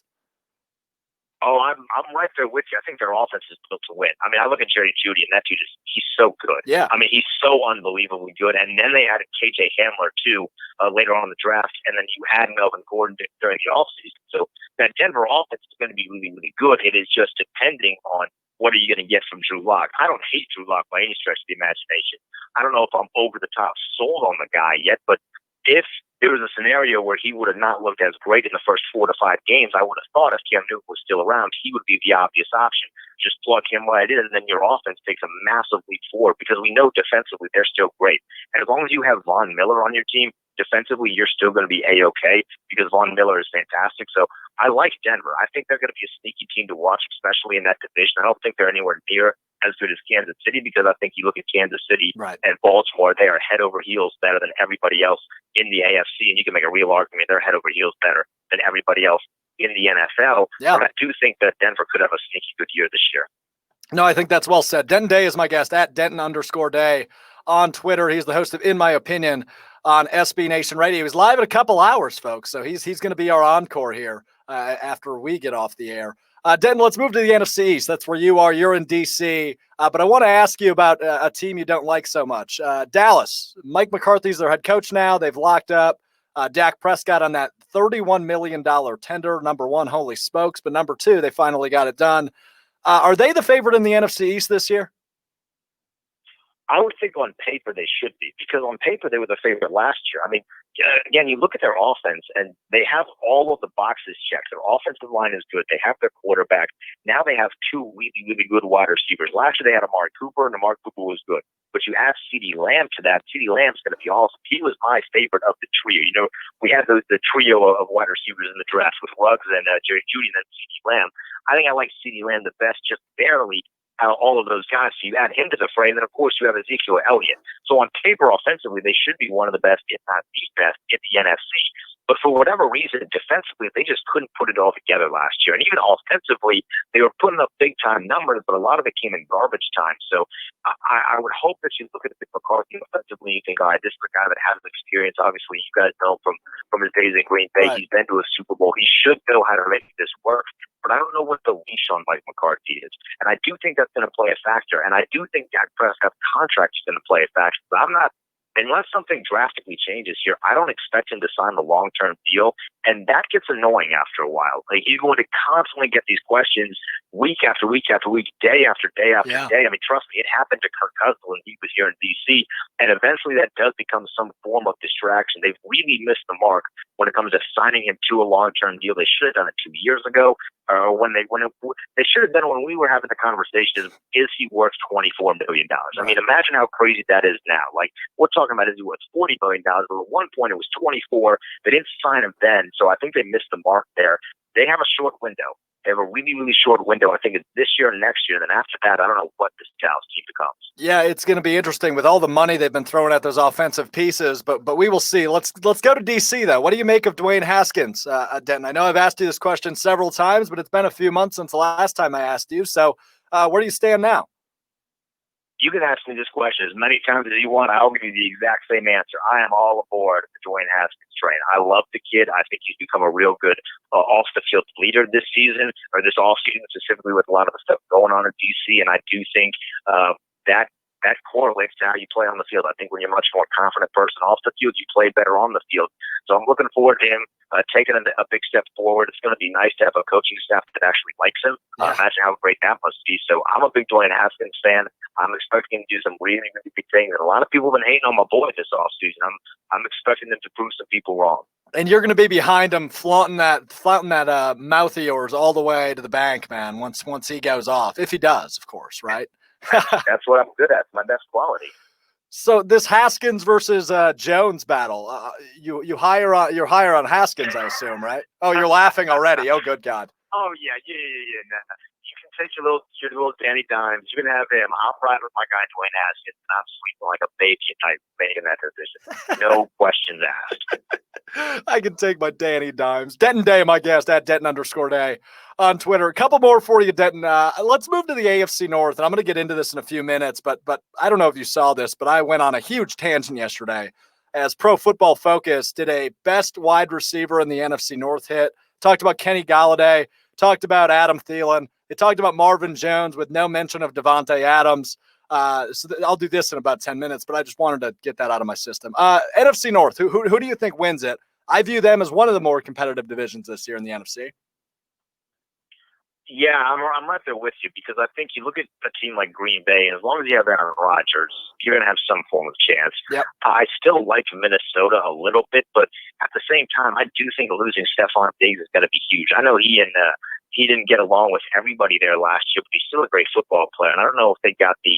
Speaker 13: Oh, I'm right there with you. I think their offense is built to win. I mean, I look at Jerry Jeudy, and that dude he's so good.
Speaker 3: Yeah.
Speaker 13: I mean, he's so unbelievably good. And then they added KJ Hamler, too, later on in the draft. And then you had Melvin Gordon during the offseason. So that Denver offense is going to be really, really good. It is just depending on what are you going to get from Drew Lock. I don't hate Drew Lock by any stretch of the imagination. I don't know if I'm over the top sold on the guy yet, but if there was a scenario where he would have not looked as great in the first 4 to 5 games, I would have thought if Cam Newton was still around, he would be the obvious option. Just plug him right in, and then your offense takes a massive leap forward because we know defensively they're still great. And as long as you have Von Miller on your team, defensively you're still going to be A-okay because Von Miller is fantastic. So I like Denver. I think they're going to be a sneaky team to watch, especially in that division. I don't think they're anywhere near as good as Kansas City because I think you look at Kansas City and Baltimore, they are head over heels better than everybody else in the AFC, and you can make a real argument they're head over heels better than everybody else in the NFL.
Speaker 3: Yeah.
Speaker 13: But I do think that Denver could have a sneaky good year this year.
Speaker 3: No, I think that's well said. Denton Day is my guest at Denton_Day on Twitter. He's the host of In My Opinion on SB Nation Radio. He was live in a couple hours, folks, so he's going to be our encore here after we get off the air. Denton, let's move to the NFC East. That's where you are. You're in D.C., but I want to ask you about a team you don't like so much. Dallas. Mike McCarthy's their head coach now. They've locked up Dak Prescott on that $31 million tender. Number one, holy smokes. But number two, they finally got it done. Are they the favorite in the NFC East this year?
Speaker 13: I would think on paper they should be, because on paper they were the favorite last year. I mean, again, you look at their offense, and they have all of the boxes checked. Their offensive line is good. They have their quarterback. Now they have 2 really, really good wide receivers. Last year they had Amari Cooper, and Amari Cooper was good. But you add CeeDee Lamb to that. CeeDee Lamb's going to be awesome. He was my favorite of the trio. You know, we had the trio of wide receivers in the draft with Ruggs and Jerry Jeudy and then CeeDee Lamb. I think I like CeeDee Lamb the best, just barely, out of all of those guys. So you add him to the fray, and then, of course, you have Ezekiel Elliott. So on paper, offensively, they should be one of the best, if not the best, in the NFC. But for whatever reason, defensively, they just couldn't put it all together last year. And even offensively, they were putting up big-time numbers, but a lot of it came in garbage time. So I would hope that you look at McCarthy offensively, you think, all right, this is a guy that has experience. Obviously, you guys know from his days in Green Bay, he's been to a Super Bowl. He should know how to make this work. But I don't know what the leash on Mike McCarthy is. And I do think that's going to play a factor. And I do think Dak Prescott's contract is going to play a factor. But unless something drastically changes here, I don't expect him to sign the long-term deal. And that gets annoying after a while. Like, he's going to constantly get these questions week after week after week, day after day after day. I mean, trust me, it happened to Kirk Cousins when he was here in D.C., and eventually that does become some form of distraction. They've really missed the mark when it comes to signing him to a long-term deal. They should have done it 2 years ago, or when they should have done it when we were having the conversation, is he worth $24 million? I mean, imagine how crazy that is now. Like, we're talking about, is he worth $40 million? But at one point it was 24. They didn't sign him then, so I think they missed the mark there. They have a short window. They have a really, really short window. I think it's this year and next year. Then after that, I don't know what this Dallas team becomes.
Speaker 3: Yeah, it's going to be interesting with all the money they've been throwing at those offensive pieces, but we will see. Let's go to DC, though. What do you make of Dwayne Haskins, Denton? I know I've asked you this question several times, but it's been a few months since the last time I asked you. So where do you stand now?
Speaker 13: You can ask me this question as many times as you want. I'll give you the exact same answer. I am all aboard the Dwayne Haskins train. I love the kid. I think he's become a real good off-the-field leader this season, or this offseason specifically, with a lot of the stuff going on in D.C., and I do think that correlates to how you play on the field. I think when you're a much more confident person off the field, you play better on the field. So I'm looking forward to him taking a big step forward. It's going to be nice to have a coaching staff that actually likes him. Imagine how great that must be. So I'm a big Dwayne Haskins fan. I'm expecting him to do some really, really big things. And a lot of people have been hating on my boy this offseason. I'm expecting them to prove some people wrong.
Speaker 3: And you're going to be behind him, flaunting that mouth of yours all the way to the bank, man. Once he goes off, if he does, of course, right?
Speaker 13: That's what I'm good at. It's my best quality.
Speaker 3: So this Haskins versus Jones battle, you're higher on Haskins, I assume, right? Oh, you're laughing already. Oh, good God.
Speaker 13: Oh yeah. Nah. You can take your little Danny Dimes. You can have him. I'm riding with my guy Dwayne Haskins, and I'm sleeping like a baby at night making that decision. No questions asked.
Speaker 3: I can take my Danny Dimes. Denton Day, my guest, at Denton_Day on Twitter. A couple more for you, Denton. Let's move to the AFC North, and I'm going to get into this in a few minutes, but I don't know if you saw this, but I went on a huge tangent yesterday as Pro Football Focus did a best wide receiver in the NFC North hit. Talked about Kenny Galladay, talked about Adam Thielen. They talked about Marvin Jones with no mention of Davante Adams. I'll do this in about 10 minutes, but I just wanted to get that out of my system. NFC North, who do you think wins it? I view them as one of the more competitive divisions this year in the NFC.
Speaker 13: Yeah, I'm right there with you, because I think you look at a team like Green Bay, and as long as you have Aaron Rodgers, you're going to have some form of chance.
Speaker 3: Yep.
Speaker 13: I still like Minnesota a little bit, but at the same time, I do think losing Stephon Diggs is going to be huge. I know he didn't get along with everybody there last year, but he's still a great football player, and I don't know if they got the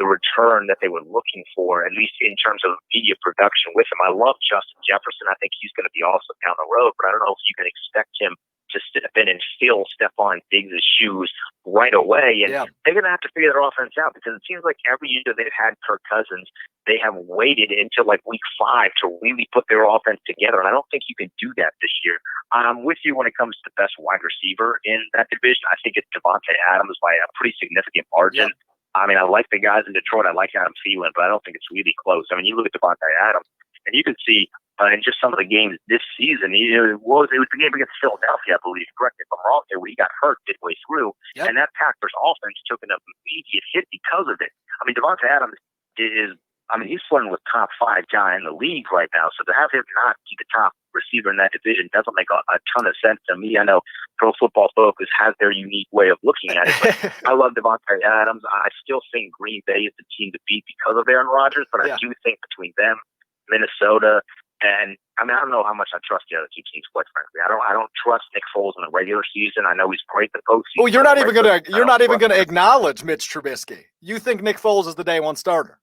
Speaker 13: return that they were looking for, at least in terms of media production with him. I love Justin Jefferson. I think he's going to be awesome down the road, but I don't know if you can expect him to step in and fill Stephon Diggs' shoes right away. And they're going to have to figure their offense out, because it seems like every year they've had Kirk Cousins, they have waited until like week 5 to really put their offense together. And I don't think you can do that this year. I'm with you when it comes to the best wide receiver in that division. I think it's Davante Adams by a pretty significant margin.
Speaker 3: Yep.
Speaker 13: I mean, I like the guys in Detroit. I like Adam Thielen, but I don't think it's really close. I mean, you look at Davante Adams, and you can see in just some of the games this season, it was the game against Philadelphia, I believe. Correct me if I'm wrong there, where he got hurt midway through, and that Packers offense took an immediate hit because of it. I mean, Davante Adams he's flirting with top 5 guy in the league right now. So to have him not be the top receiver in that division doesn't make a ton of sense to me. I know Pro Football Focus has their unique way of looking at it, but I love Davante Adams. I still think Green Bay is the team to beat because of Aaron Rodgers, but I do think between them, Minnesota, and I mean, I don't know how much I trust the other two teams, quite frankly. I don't trust Nick Foles in the regular season. I know he's great in the postseason.
Speaker 3: Well, you're not even gonna acknowledge Mitch Trubisky. You think Nick Foles is the day one starter?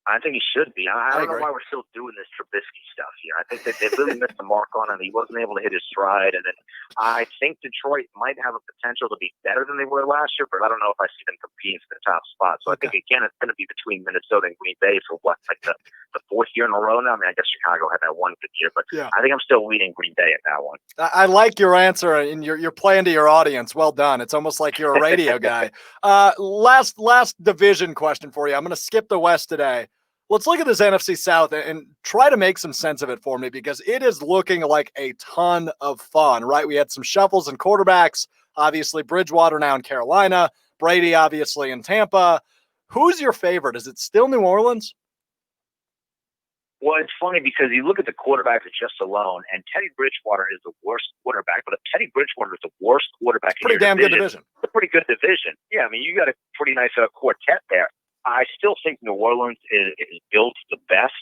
Speaker 13: I think he should be. I don't know why we're still doing this Trubisky stuff here. I think that they really missed the mark on him. He wasn't able to hit his stride. And then I think Detroit might have a potential to be better than they were last year, but I don't know if I see them competing for the top spot. So I think, again, it's going to be between Minnesota and Green Bay for the 4th year in a row now. I mean, I guess Chicago had that one good year, but I think I'm still leading Green Bay at that one.
Speaker 3: I like your answer, and you're playing to your audience. Well done. It's almost like you're a radio guy. Last division question for you. I'm going to skip the West today. Let's look at this NFC South and try to make some sense of it for me, because it is looking like a ton of fun, right? We had some shuffles in quarterbacks, obviously Bridgewater now in Carolina, Brady obviously in Tampa. Who's your favorite? Is it still New Orleans?
Speaker 13: Well, it's funny because you look at the quarterbacks just alone, and Teddy Bridgewater is the worst quarterback, but if Teddy Bridgewater is the worst quarterback in your division,
Speaker 3: good division.
Speaker 13: It's a pretty good division. Yeah, I mean, you got a pretty nice quartet there. I still think New Orleans is built the best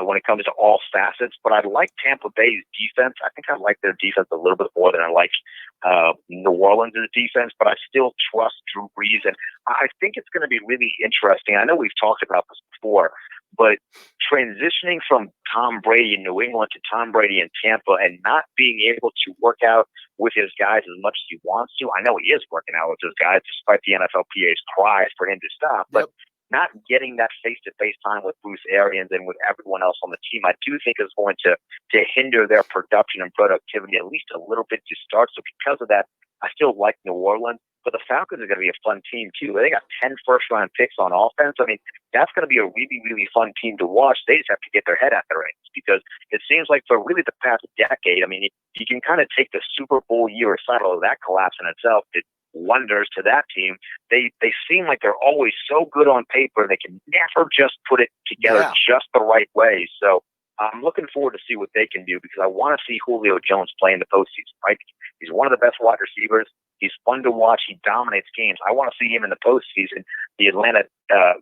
Speaker 13: when it comes to all facets, but I like Tampa Bay's defense. I think I like their defense a little bit more than I like New Orleans' defense, but I still trust Drew Brees, and I think it's going to be really interesting. I know we've talked about this before, but transitioning from Tom Brady in New England to Tom Brady in Tampa and not being able to work out with his guys as much as he wants to. I know he is working out with his guys despite the NFLPA's cries for him to stop, but not getting that face-to-face time with Bruce Arians and with everyone else on the team, I do think is going to hinder their production and productivity at least a little bit to start. So because of that, I still like New Orleans. but the Falcons are going to be a fun team too. They got 10 first-round picks on offense. I mean, that's going to be a really, really fun team to watch. They just have to get their head out the reins because it seems like for really the past decade, I mean, you can kind of take the Super Bowl year aside, although that collapse in itself did wonders to that team. They seem like they're always so good on paper. They can never just put it together just the right way. So I'm looking forward to see what they can do because I want to see Julio Jones play in the postseason, right? He's one of the best wide receivers. He's fun to watch. He dominates games. I want to see him in the postseason. The Atlanta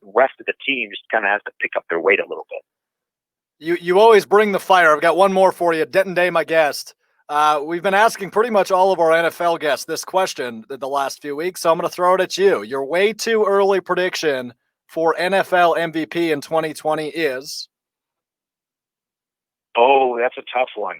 Speaker 13: rest of the team just kind of has to pick up their weight a little bit.
Speaker 3: You always bring the fire. I've got one more for you. Denton Day, my guest. We've been asking pretty much all of our NFL guests this question the last few weeks, so I'm going to throw it at you. Your way too early prediction for NFL MVP in 2020 is?
Speaker 13: Oh, that's a tough one.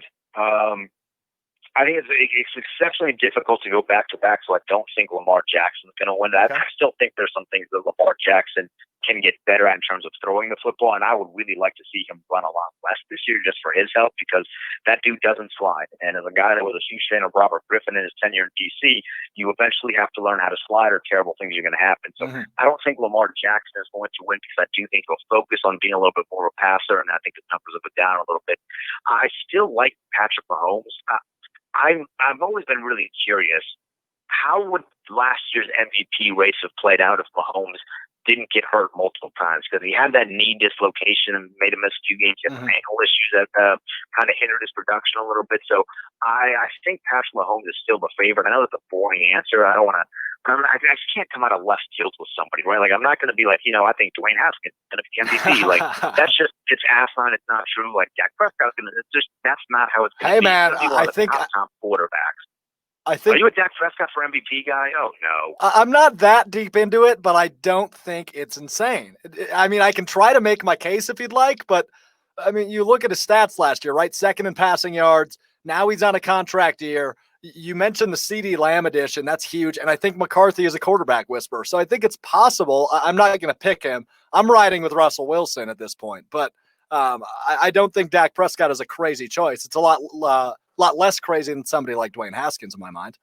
Speaker 13: I think it's exceptionally difficult to go back-to-back, so I don't think Lamar Jackson's going to win that. I still think there's some things that Lamar Jackson can get better at in terms of throwing the football, and I would really like to see him run a lot less this year just for his health because that dude doesn't slide. And as a guy that was a huge fan of Robert Griffin in his tenure in D.C., you eventually have to learn how to slide or terrible things are going to happen. So I don't think Lamar Jackson is going to win because I do think he'll focus on being a little bit more of a passer, and I think the numbers will go down a little bit. I still like Patrick Mahomes. I've always been really curious, how would last year's MVP race have played out if Mahomes didn't get hurt multiple times? Because he had that knee dislocation and made him miss a few games. He had some ankle issues that kind of hindered his production a little bit. So I think Patrick Mahomes is still the favorite. I know that's a boring answer. I just can't come out of left field with somebody, right? Like, I'm not going to be like, I think Dwayne Haskins is going to be MVP. Like, it's asinine. It's not true. Like, Dak Prescott's going to, that's not how it's going to be.
Speaker 3: Hey, man, I think
Speaker 13: top quarterbacks.
Speaker 3: Are you
Speaker 13: a Dak Prescott for MVP guy? Oh, no.
Speaker 3: I'm not that deep into it, but I don't think it's insane. I mean, I can try to make my case if you'd like, but, I mean, you look at his stats last year, right? Second in passing yards. Now he's on a contract year. You mentioned the CeeDee Lamb edition. That's huge. And I think McCarthy is a quarterback whisperer. So I think it's possible. I'm not going to pick him. I'm riding with Russell Wilson at this point. But I don't think Dak Prescott is a crazy choice. It's a lot less crazy than somebody like Dwayne Haskins in my mind.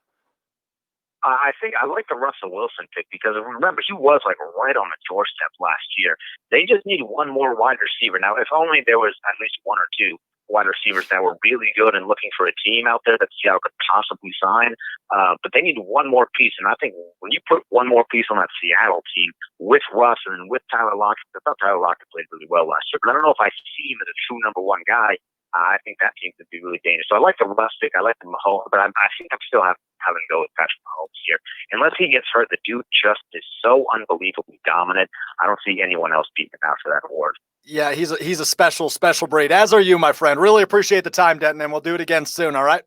Speaker 13: I think I like the Russell Wilson pick because remember, he was like right on the doorstep last year. They just need one more wide receiver. Now, if only there was at least one or two wide receivers that were really good and looking for a team out there that Seattle could possibly sign. But they need one more piece. And I think when you put one more piece on that Seattle team with Russ and with Tyler Lockett, I thought Tyler Lockett played really well last year, but I don't know if I see him as a true number one guy. I think that team could be really dangerous. So I like the Russ pick. I like the Mahomes, but I think I'm still having to go with Patrick Mahomes here. Unless he gets hurt, the dude just is so unbelievably dominant. I don't see anyone else beating him out for that award.
Speaker 3: Yeah, he's a special breed, as are you, my friend. Really appreciate the time, Denton, and we'll do it again soon, all right?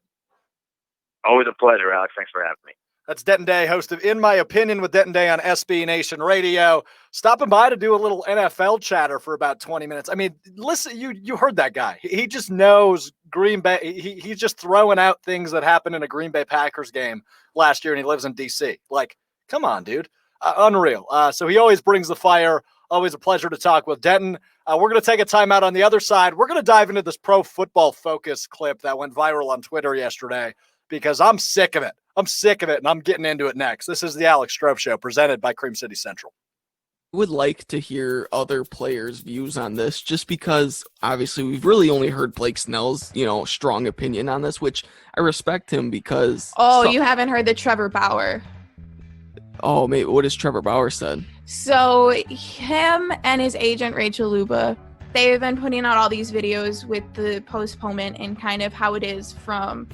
Speaker 13: Always a pleasure, Alex. Thanks for having me.
Speaker 3: That's Denton Day, host of In My Opinion with Denton Day on SB Nation Radio. Stopping by to do a little NFL chatter for about 20 minutes. I mean, listen, you heard that guy. He just knows Green Bay. He's just throwing out things that happened in a Green Bay Packers game last year, and he lives in D.C. Like, come on, dude. Unreal. So he always brings the fire. Always a pleasure to talk with Denton. We're going to take a timeout on the other side. We're going to dive into this Pro Football Focus clip that went viral on Twitter yesterday because I'm sick of it. And I'm getting into it next. This is the Alex Strouf Show presented by Cream City Central.
Speaker 14: I would like to hear other players' views on this just because obviously we've really only heard Blake Snell's, strong opinion on this, which I respect him because...
Speaker 15: You haven't heard the Trevor Bauer.
Speaker 14: Oh, maybe what has Trevor Bauer said?
Speaker 15: So him and his agent, Rachel Luba, they've been putting out all these videos with the postponement and kind of how it is from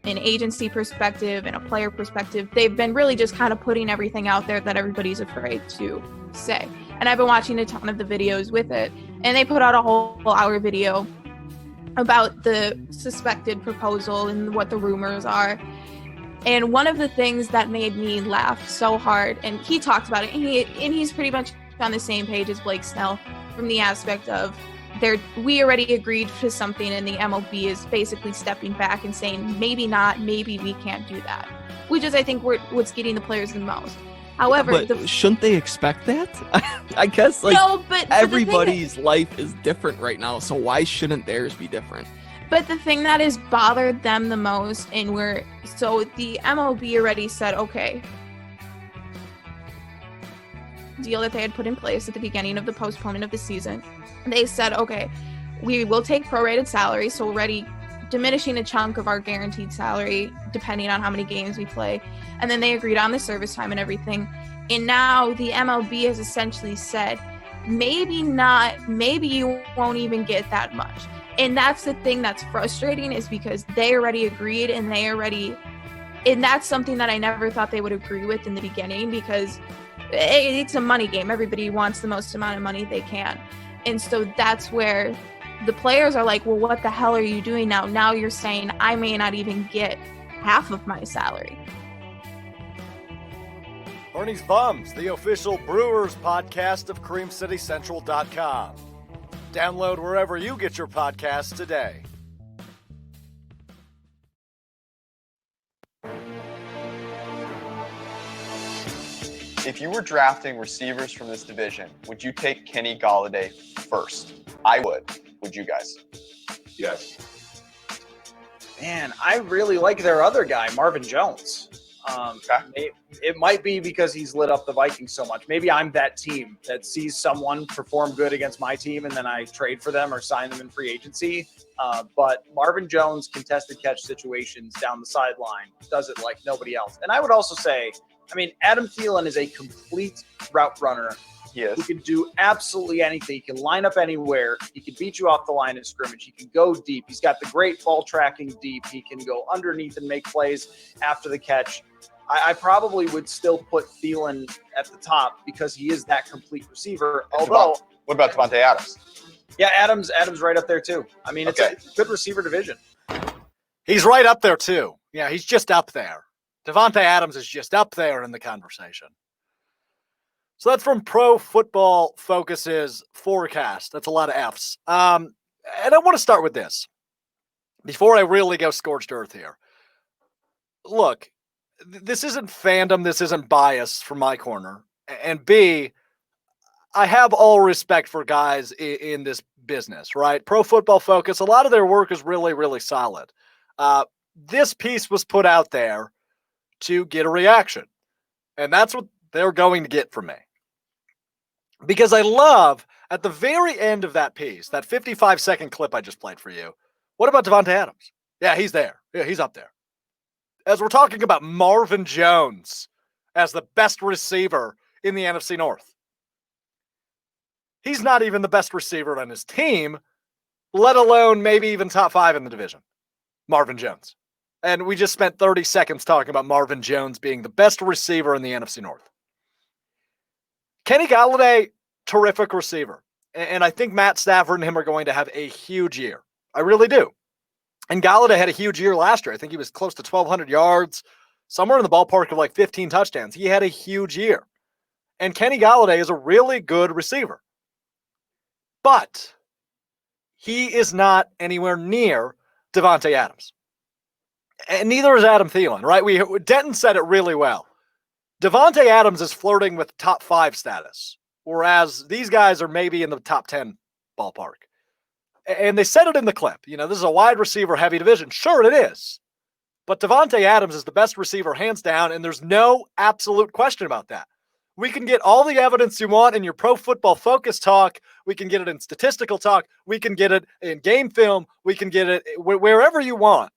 Speaker 15: an agency perspective and a player perspective. They've been really just kind of putting everything out there that everybody's afraid to say. And I've been watching a ton of the videos with it. And they put out a whole hour video about the suspected proposal and what the rumors are. And one of the things that made me laugh so hard, and he talked about it, and he's pretty much on the same page as Blake Snell from the aspect of we already agreed to something, and the MLB is basically stepping back and saying, maybe not, maybe we can't do that, which is, I think, what's getting the players the most. However,
Speaker 14: shouldn't they expect that? I guess but everybody's life is different right now, so why shouldn't theirs be different?
Speaker 15: But the thing that has bothered them the most, so the MLB already said, okay, deal that they had put in place at the beginning of the postponement of the season. They said, okay, we will take prorated salary, so already diminishing a chunk of our guaranteed salary depending on how many games we play. And then they agreed on the service time and everything. And now the MLB has essentially said, maybe not, maybe you won't even get that much. And that's the thing that's frustrating, is because they already agreed and that's something that I never thought they would agree with in the beginning, because it's a money game. Everybody wants the most amount of money they can. And so that's where the players are like, well, what the hell are you doing now? Now you're saying I may not even get half of my salary.
Speaker 3: Bernie's Bums, the official Brewers podcast of CreamCityCentral.com. Download wherever you get your podcasts today.
Speaker 16: If you were drafting receivers from this division, would you take Kenny Golladay first? I would. Would you guys?
Speaker 6: Yes.
Speaker 17: Man, I really like their other guy, Marvin Jones. It might be because he's lit up the Vikings so much. Maybe I'm that team that sees someone perform good against my team and then I trade for them or sign them in free agency. But Marvin Jones, contested catch situations down the sideline, does it like nobody else. And I would also say, I mean, Adam Thielen is a complete route runner.
Speaker 16: Yes.
Speaker 17: He can do absolutely anything. He can line up anywhere. He can beat you off the line of scrimmage. He can go deep. He's got the great ball tracking deep. He can go underneath and make plays after the catch. I probably would still put Thielen at the top because he is that complete receiver. Although,
Speaker 16: what about Davante Adams?
Speaker 17: Yeah, Adams right up there too. I mean, it's a good receiver division.
Speaker 3: He's right up there too. Yeah, he's just up there. Davante Adams is just up there in the conversation. So that's from Pro Football Focus's forecast. That's a lot of Fs. And I want to start with this before I really go scorched earth here. Look, this isn't fandom. This isn't bias from my corner. And B, I have all respect for guys in this business, right? Pro Football Focus, a lot of their work is really, really solid. This piece was put out there to get a reaction. And that's what they're going to get from me. Because I love, at the very end of that piece, that 55-second clip I just played for you, what about Davante Adams? Yeah, he's there. Yeah, he's up there. As we're talking about Marvin Jones as the best receiver in the NFC North. He's not even the best receiver on his team, let alone maybe even top 5 in the division. Marvin Jones. And we just spent 30 seconds talking about Marvin Jones being the best receiver in the NFC North. Kenny Golladay, terrific receiver. And I think Matt Stafford and him are going to have a huge year. I really do. And Golladay had a huge year last year. I think he was close to 1,200 yards, somewhere in the ballpark of like 15 touchdowns. He had a huge year. And Kenny Golladay is a really good receiver. But he is not anywhere near Davante Adams. And neither is Adam Thielen, right? Denton said it really well. Davante Adams is flirting with top 5 status, whereas these guys are maybe in the top 10 ballpark. And they said it in the clip. You know, this is a wide receiver heavy division. Sure, it is. But Davante Adams is the best receiver hands down, and there's no absolute question about that. We can get all the evidence you want in your Pro Football Focus talk. We can get it in statistical talk. We can get it in game film. We can get it wherever you want.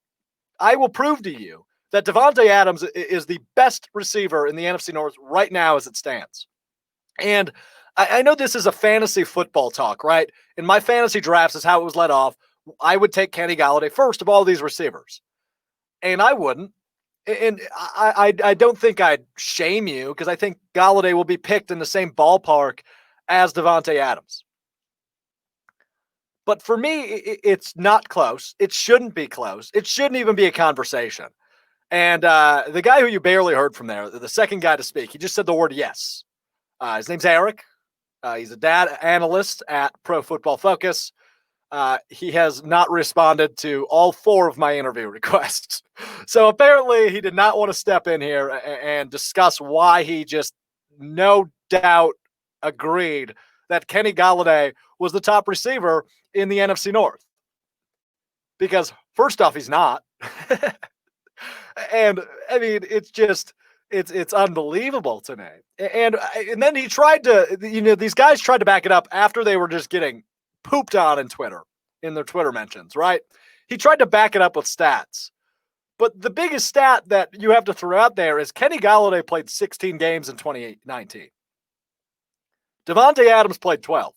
Speaker 3: I will prove to you that Davante Adams is the best receiver in the NFC North right now as it stands. And I know this is a fantasy football talk, right? In my fantasy drafts is how it was led off. I would take Kenny Golladay first of all these receivers. And I wouldn't. And I don't think I'd shame you because I think Golladay will be picked in the same ballpark as Davante Adams. But for me, it's not close. It shouldn't be close. It shouldn't even be a conversation. And the guy who you barely heard from there, the second guy to speak, he just said the word yes. His name's Eric. He's a data analyst at Pro Football Focus. He has not responded to all 4 of my interview requests. So apparently he did not want to step in here and discuss why he just no doubt agreed that Kenny Golladay was the top receiver in the NFC North. Because first off, he's not. And I mean, it's just, It's unbelievable to me. And then he tried to, these guys tried to back it up after they were just getting pooped on in their Twitter mentions, right? He tried to back it up with stats. But the biggest stat that you have to throw out there is Kenny Golladay played 16 games in 2019. Davante Adams played 12.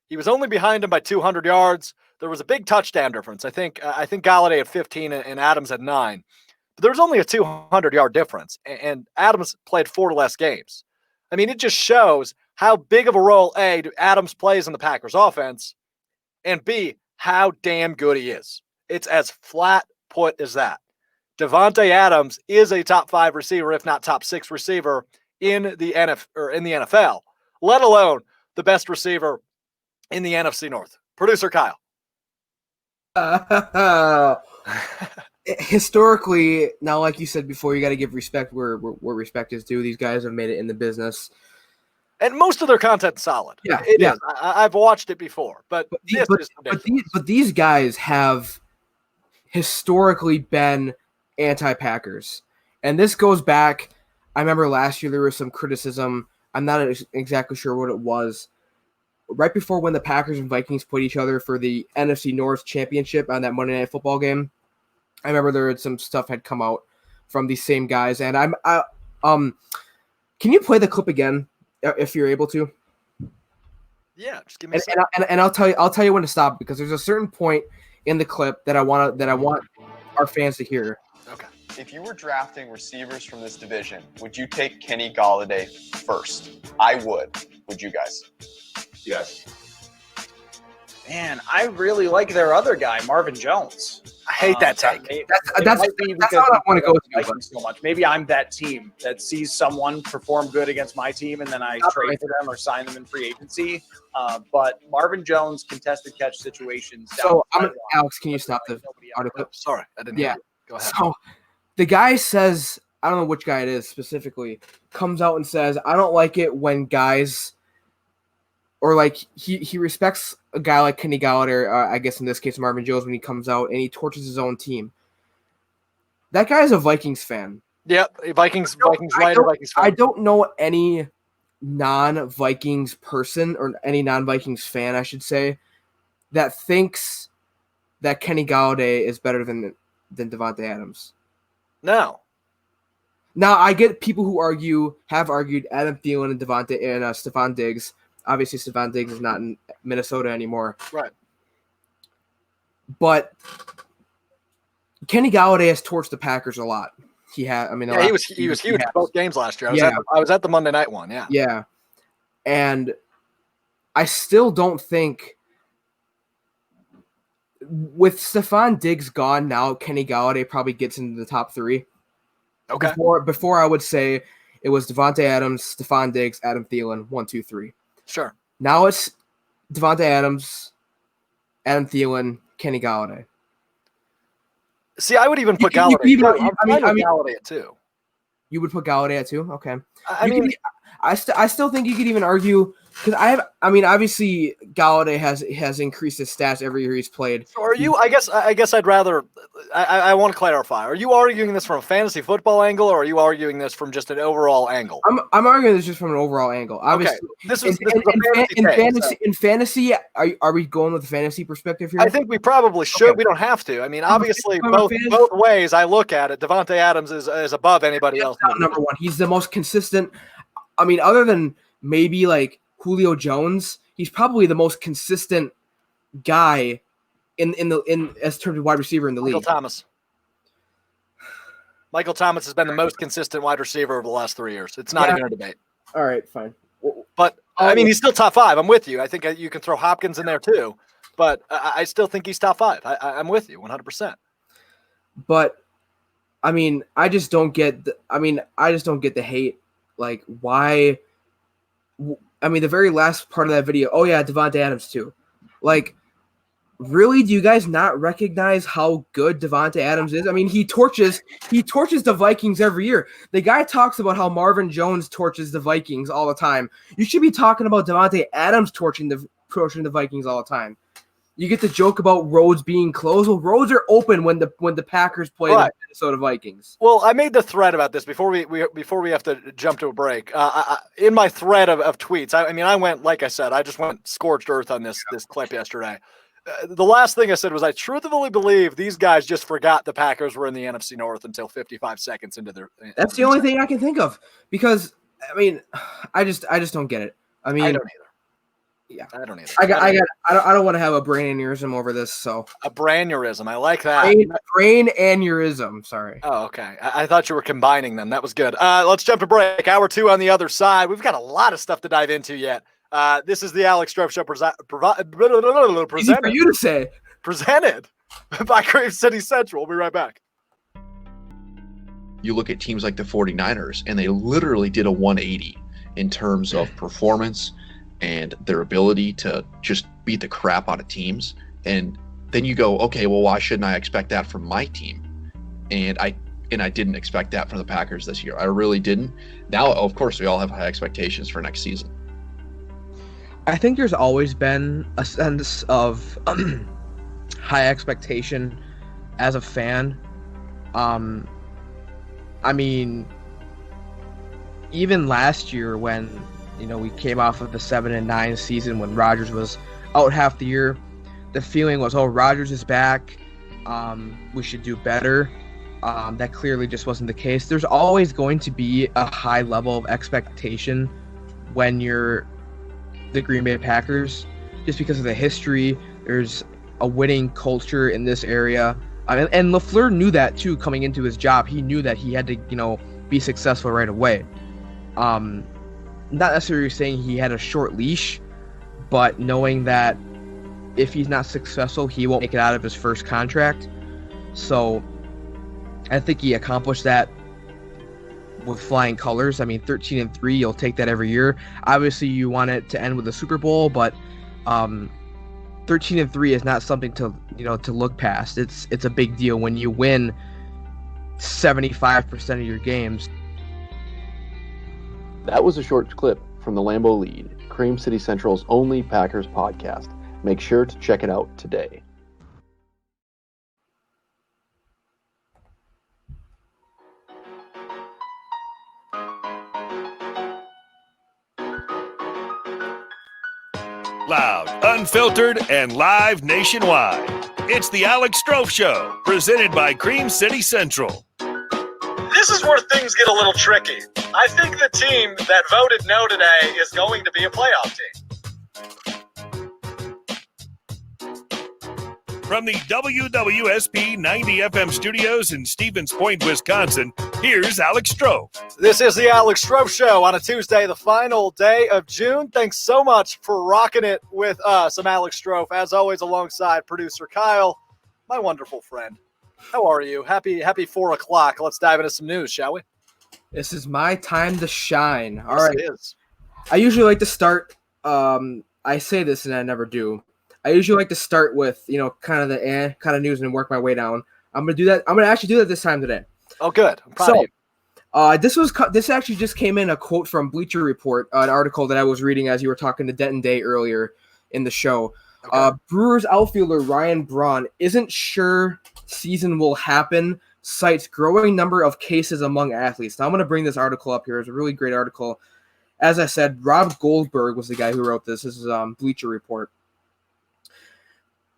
Speaker 3: He was only behind him by 200 yards. There was a big touchdown difference. I think Golladay had 15 and Adams had 9. But there was only a 200-yard difference, and Adams played 4 less games. I mean, it just shows how big of a role, A, Adams plays in the Packers offense, and B, how damn good he is. It's as flat put as that. Davante Adams is a top 5 receiver, if not top 6 receiver in the NFL, let alone the best receiver in the NFC North. Producer Kyle.
Speaker 4: Historically, now, like you said before, you got to give respect where respect is due. These guys have made it in the business.
Speaker 3: And most of their content's solid.
Speaker 4: Yeah,
Speaker 3: it is. I've watched it before, but
Speaker 4: these guys have historically been anti-Packers. And this goes back, I remember last year there was some criticism. I'm not exactly sure what it was. Right before when the Packers and Vikings played each other for the NFC North championship on that Monday Night Football game, I remember there was some stuff had come out from these same guys. And can you play the clip again if you're able to?
Speaker 3: Yeah, just give me
Speaker 4: and I'll tell you when to stop, because there's a certain point in the clip that I want our fans to hear.
Speaker 3: Okay.
Speaker 16: If you were drafting receivers from this division, would you take Kenny Golladay first? I would. Would you guys?
Speaker 11: Yes.
Speaker 17: Man, I really like their other guy, Marvin Jones.
Speaker 3: I hate that take.
Speaker 4: That's how I want to go with you.
Speaker 17: So much. Maybe I'm that team that sees someone perform good against my team, and then I trade for them or sign them in free agency. But Marvin Jones, contested catch situations.
Speaker 4: So Alex, can you stop the article?
Speaker 3: Sorry, I didn't.
Speaker 4: Yeah.
Speaker 3: Hear you. Go ahead.
Speaker 4: So the guy says, I don't know which guy it is specifically, comes out and says, I don't like it when guys, or like he respects a guy like Kenny Golladay, I guess in this case Marvin Jones, when he comes out and he torches his own team. That guy is a Vikings fan.
Speaker 3: Yep, Vikings fan.
Speaker 4: I don't know any non-Vikings person, or any non-Vikings fan, I should say, that thinks that Kenny Golladay is better than Davante Adams.
Speaker 3: No.
Speaker 4: Now, I get people who have argued Adam Thielen and Davante and Stephon Diggs. Obviously, Stephon Diggs is not in Minnesota anymore.
Speaker 3: Right.
Speaker 4: But Kenny Golladay has torched the Packers a lot. He was
Speaker 3: huge in both games last year. I was at the Monday night one. Yeah.
Speaker 4: Yeah. And I still don't think, with Stephon Diggs gone now, Kenny Golladay probably gets into the top 3.
Speaker 3: Okay.
Speaker 4: Before I would say it was Davante Adams, Stephon Diggs, Adam Thielen, 1, 2, 3.
Speaker 3: Sure.
Speaker 4: Now it's Davante Adams, Adam Thielen, Kenny Golladay.
Speaker 3: See, I would even put Golladay. Golladay at 2.
Speaker 4: You would put Golladay at 2? Okay.
Speaker 3: I
Speaker 4: still think you could even argue, because obviously Golladay has increased his stats every year he's played.
Speaker 3: So are you? I guess I'd rather. I want to clarify. Are you arguing this from a fantasy football angle, or are you arguing this from just an overall angle?
Speaker 4: I'm arguing this just from an overall angle. Obviously, in fantasy. Are we going with the fantasy perspective here?
Speaker 3: I think we probably should. Okay. We don't have to. I mean, obviously, both ways I look at it, Davante Adams is above anybody else.
Speaker 4: Number one, he's the most consistent. I mean, other than maybe like Julio Jones, he's probably the most consistent guy in as terms of wide receiver in the league.
Speaker 3: Michael Thomas has been the most consistent wide receiver over the last 3 years. It's not even a debate.
Speaker 4: All right, fine.
Speaker 3: But I mean, he's still top 5. I'm with you. I think you can throw Hopkins in there too, but I still think he's top 5. I'm with you 100%.
Speaker 4: But I mean, I just don't get the hate. Like, why? I mean, the very last part of that video, oh yeah, Davante Adams too. Like, really, do you guys not recognize how good Davante Adams is? I mean, he torches the Vikings every year. The guy talks about how Marvin Jones torches the Vikings all the time. You should be talking about Davante Adams torching the Vikings all the time. You get the joke about roads being closed. Well, roads are open when the Packers play the Minnesota Vikings.
Speaker 3: Well, I made the thread about this before we have to jump to a break. In my thread of tweets, I went, like I said, I just went scorched earth on this clip yesterday. The last thing I said was I truthfully believe these guys just forgot the Packers were in the NFC North until 55 seconds into their.
Speaker 4: That's the only thing I can think of because I just don't get it.
Speaker 3: I don't either.
Speaker 4: Yeah,
Speaker 3: I don't either.
Speaker 4: I don't want to have a brain aneurysm over this. So
Speaker 3: a brainurism, I like that.
Speaker 4: Brain aneurysm. Sorry.
Speaker 3: Oh, okay. I thought you were combining them. That was good. Let's jump to break. Hour 2 on the other side. We've got a lot of stuff to dive into yet. This is the Alex Strouf Show presented.
Speaker 4: Easy for you to say.
Speaker 3: Presented by Cream City Central. We'll be right back.
Speaker 8: You look at teams like the 49ers, and they literally did a 180 in terms of performance and their ability to just beat the crap out of teams. And then you go, okay, well, why shouldn't I expect that from my team? And I didn't expect that from the Packers this year. I really didn't. Now, of course, we all have high expectations for next season.
Speaker 4: I think there's always been a sense of high expectation as a fan. Even last year when we came off of the 7-9 season when Rodgers was out half the year, the feeling was, oh, Rodgers is back. We should do better. That clearly just wasn't the case. There's always going to be a high level of expectation when you're the Green Bay Packers, just because of the history. There's a winning culture in this area. And LaFleur knew that too coming into his job. He knew that he had to, be successful right away. Not necessarily saying he had a short leash, but knowing that if he's not successful, he won't make it out of his first contract. So I think he accomplished that with flying colors. 13-3, you'll take that every year. Obviously, you want it to end with a Super Bowl, but 13-3 is not something to look past. It's a big deal when you win 75% of your games.
Speaker 9: That was a short clip from the Lambeau Lead, Cream City Central's only Packers podcast. Make sure to check it out today.
Speaker 2: Loud, unfiltered, and live nationwide. It's the Alex Strouf Show, presented by Cream City Central.
Speaker 3: This is where things get a little tricky. I think the team that voted no today is going to be a playoff team.
Speaker 2: From the WWSP 90 FM studios in Stevens Point, Wisconsin, here's Alex Strouf.
Speaker 3: This is the Alex Strouf Show on a Tuesday, the final day of June. Thanks so much for rocking it with us. I'm Alex Strouf, as always, alongside producer Kyle, my wonderful friend. How are you? Happy 4 o'clock. Let's dive into some news, shall we?
Speaker 4: This is my time to shine. All
Speaker 3: yes,
Speaker 4: right.
Speaker 3: It is.
Speaker 4: I usually like to start. I say this and I never do. I usually like to start with kind of the kind of news and work my way down. I'm gonna do that. I'm gonna actually do that this time today.
Speaker 3: Oh, good. I'm proud of you.
Speaker 4: This actually just came in, a quote from Bleacher Report, an article that I was reading as you were talking to Denton Day earlier in the show. Okay. Brewers outfielder Ryan Braun isn't sure season will happen, cites growing number of cases among athletes. Now I'm going to bring this article up here. It's a really great article. As I said, Rob Goldberg was the guy who wrote this. This is Bleacher Report.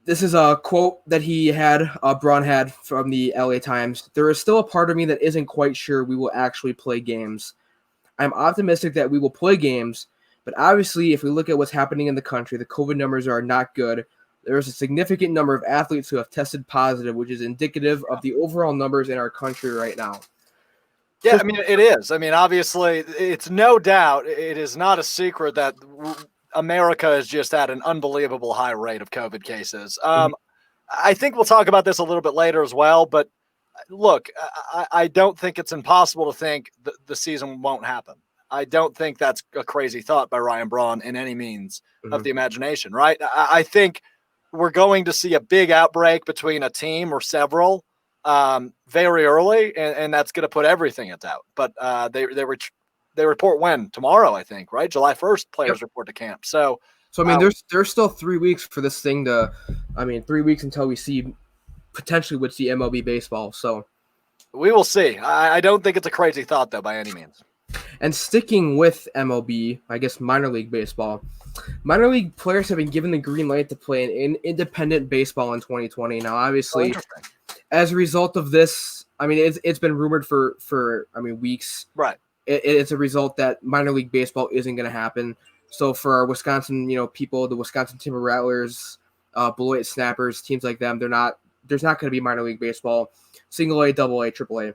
Speaker 4: This is a quote that he had, Braun had from the LA Times. There is still a part of me that isn't quite sure we will actually play games. I'm optimistic that we will play games, but obviously if we look at what's happening in the country, the COVID numbers are not good. There's a significant number of athletes who have tested positive, which is indicative of the overall numbers in our country right now.
Speaker 3: Yeah, it is. Obviously, it's no doubt. It is not a secret that America is just at an unbelievable high rate of COVID cases. I think we'll talk about this a little bit later as well. But look, I don't think it's impossible to think the season won't happen. I don't think that's a crazy thought by Ryan Braun in any means of the imagination, right? I think we're going to see a big outbreak between a team or several very early, and that's going to put everything at doubt. But they report when? Tomorrow, I think, right? July 1st, players report to camp. So
Speaker 4: So I mean, there's still 3 weeks for this thing to. I mean, 3 weeks until we see potentially would see MLB baseball. So
Speaker 3: we will see. I don't think it's a crazy thought though, by any means.
Speaker 4: And sticking with MLB, I guess minor league baseball, minor league players have been given the green light to play in independent baseball in 2020. Now, obviously, as a result of this, I mean, it's been rumored for weeks.
Speaker 3: Right.
Speaker 4: It's a result that minor league baseball isn't going to happen. So for our Wisconsin, people, the Wisconsin Timber Rattlers, Beloit Snappers, teams like them, there's not going to be minor league baseball, single A, double A, triple A,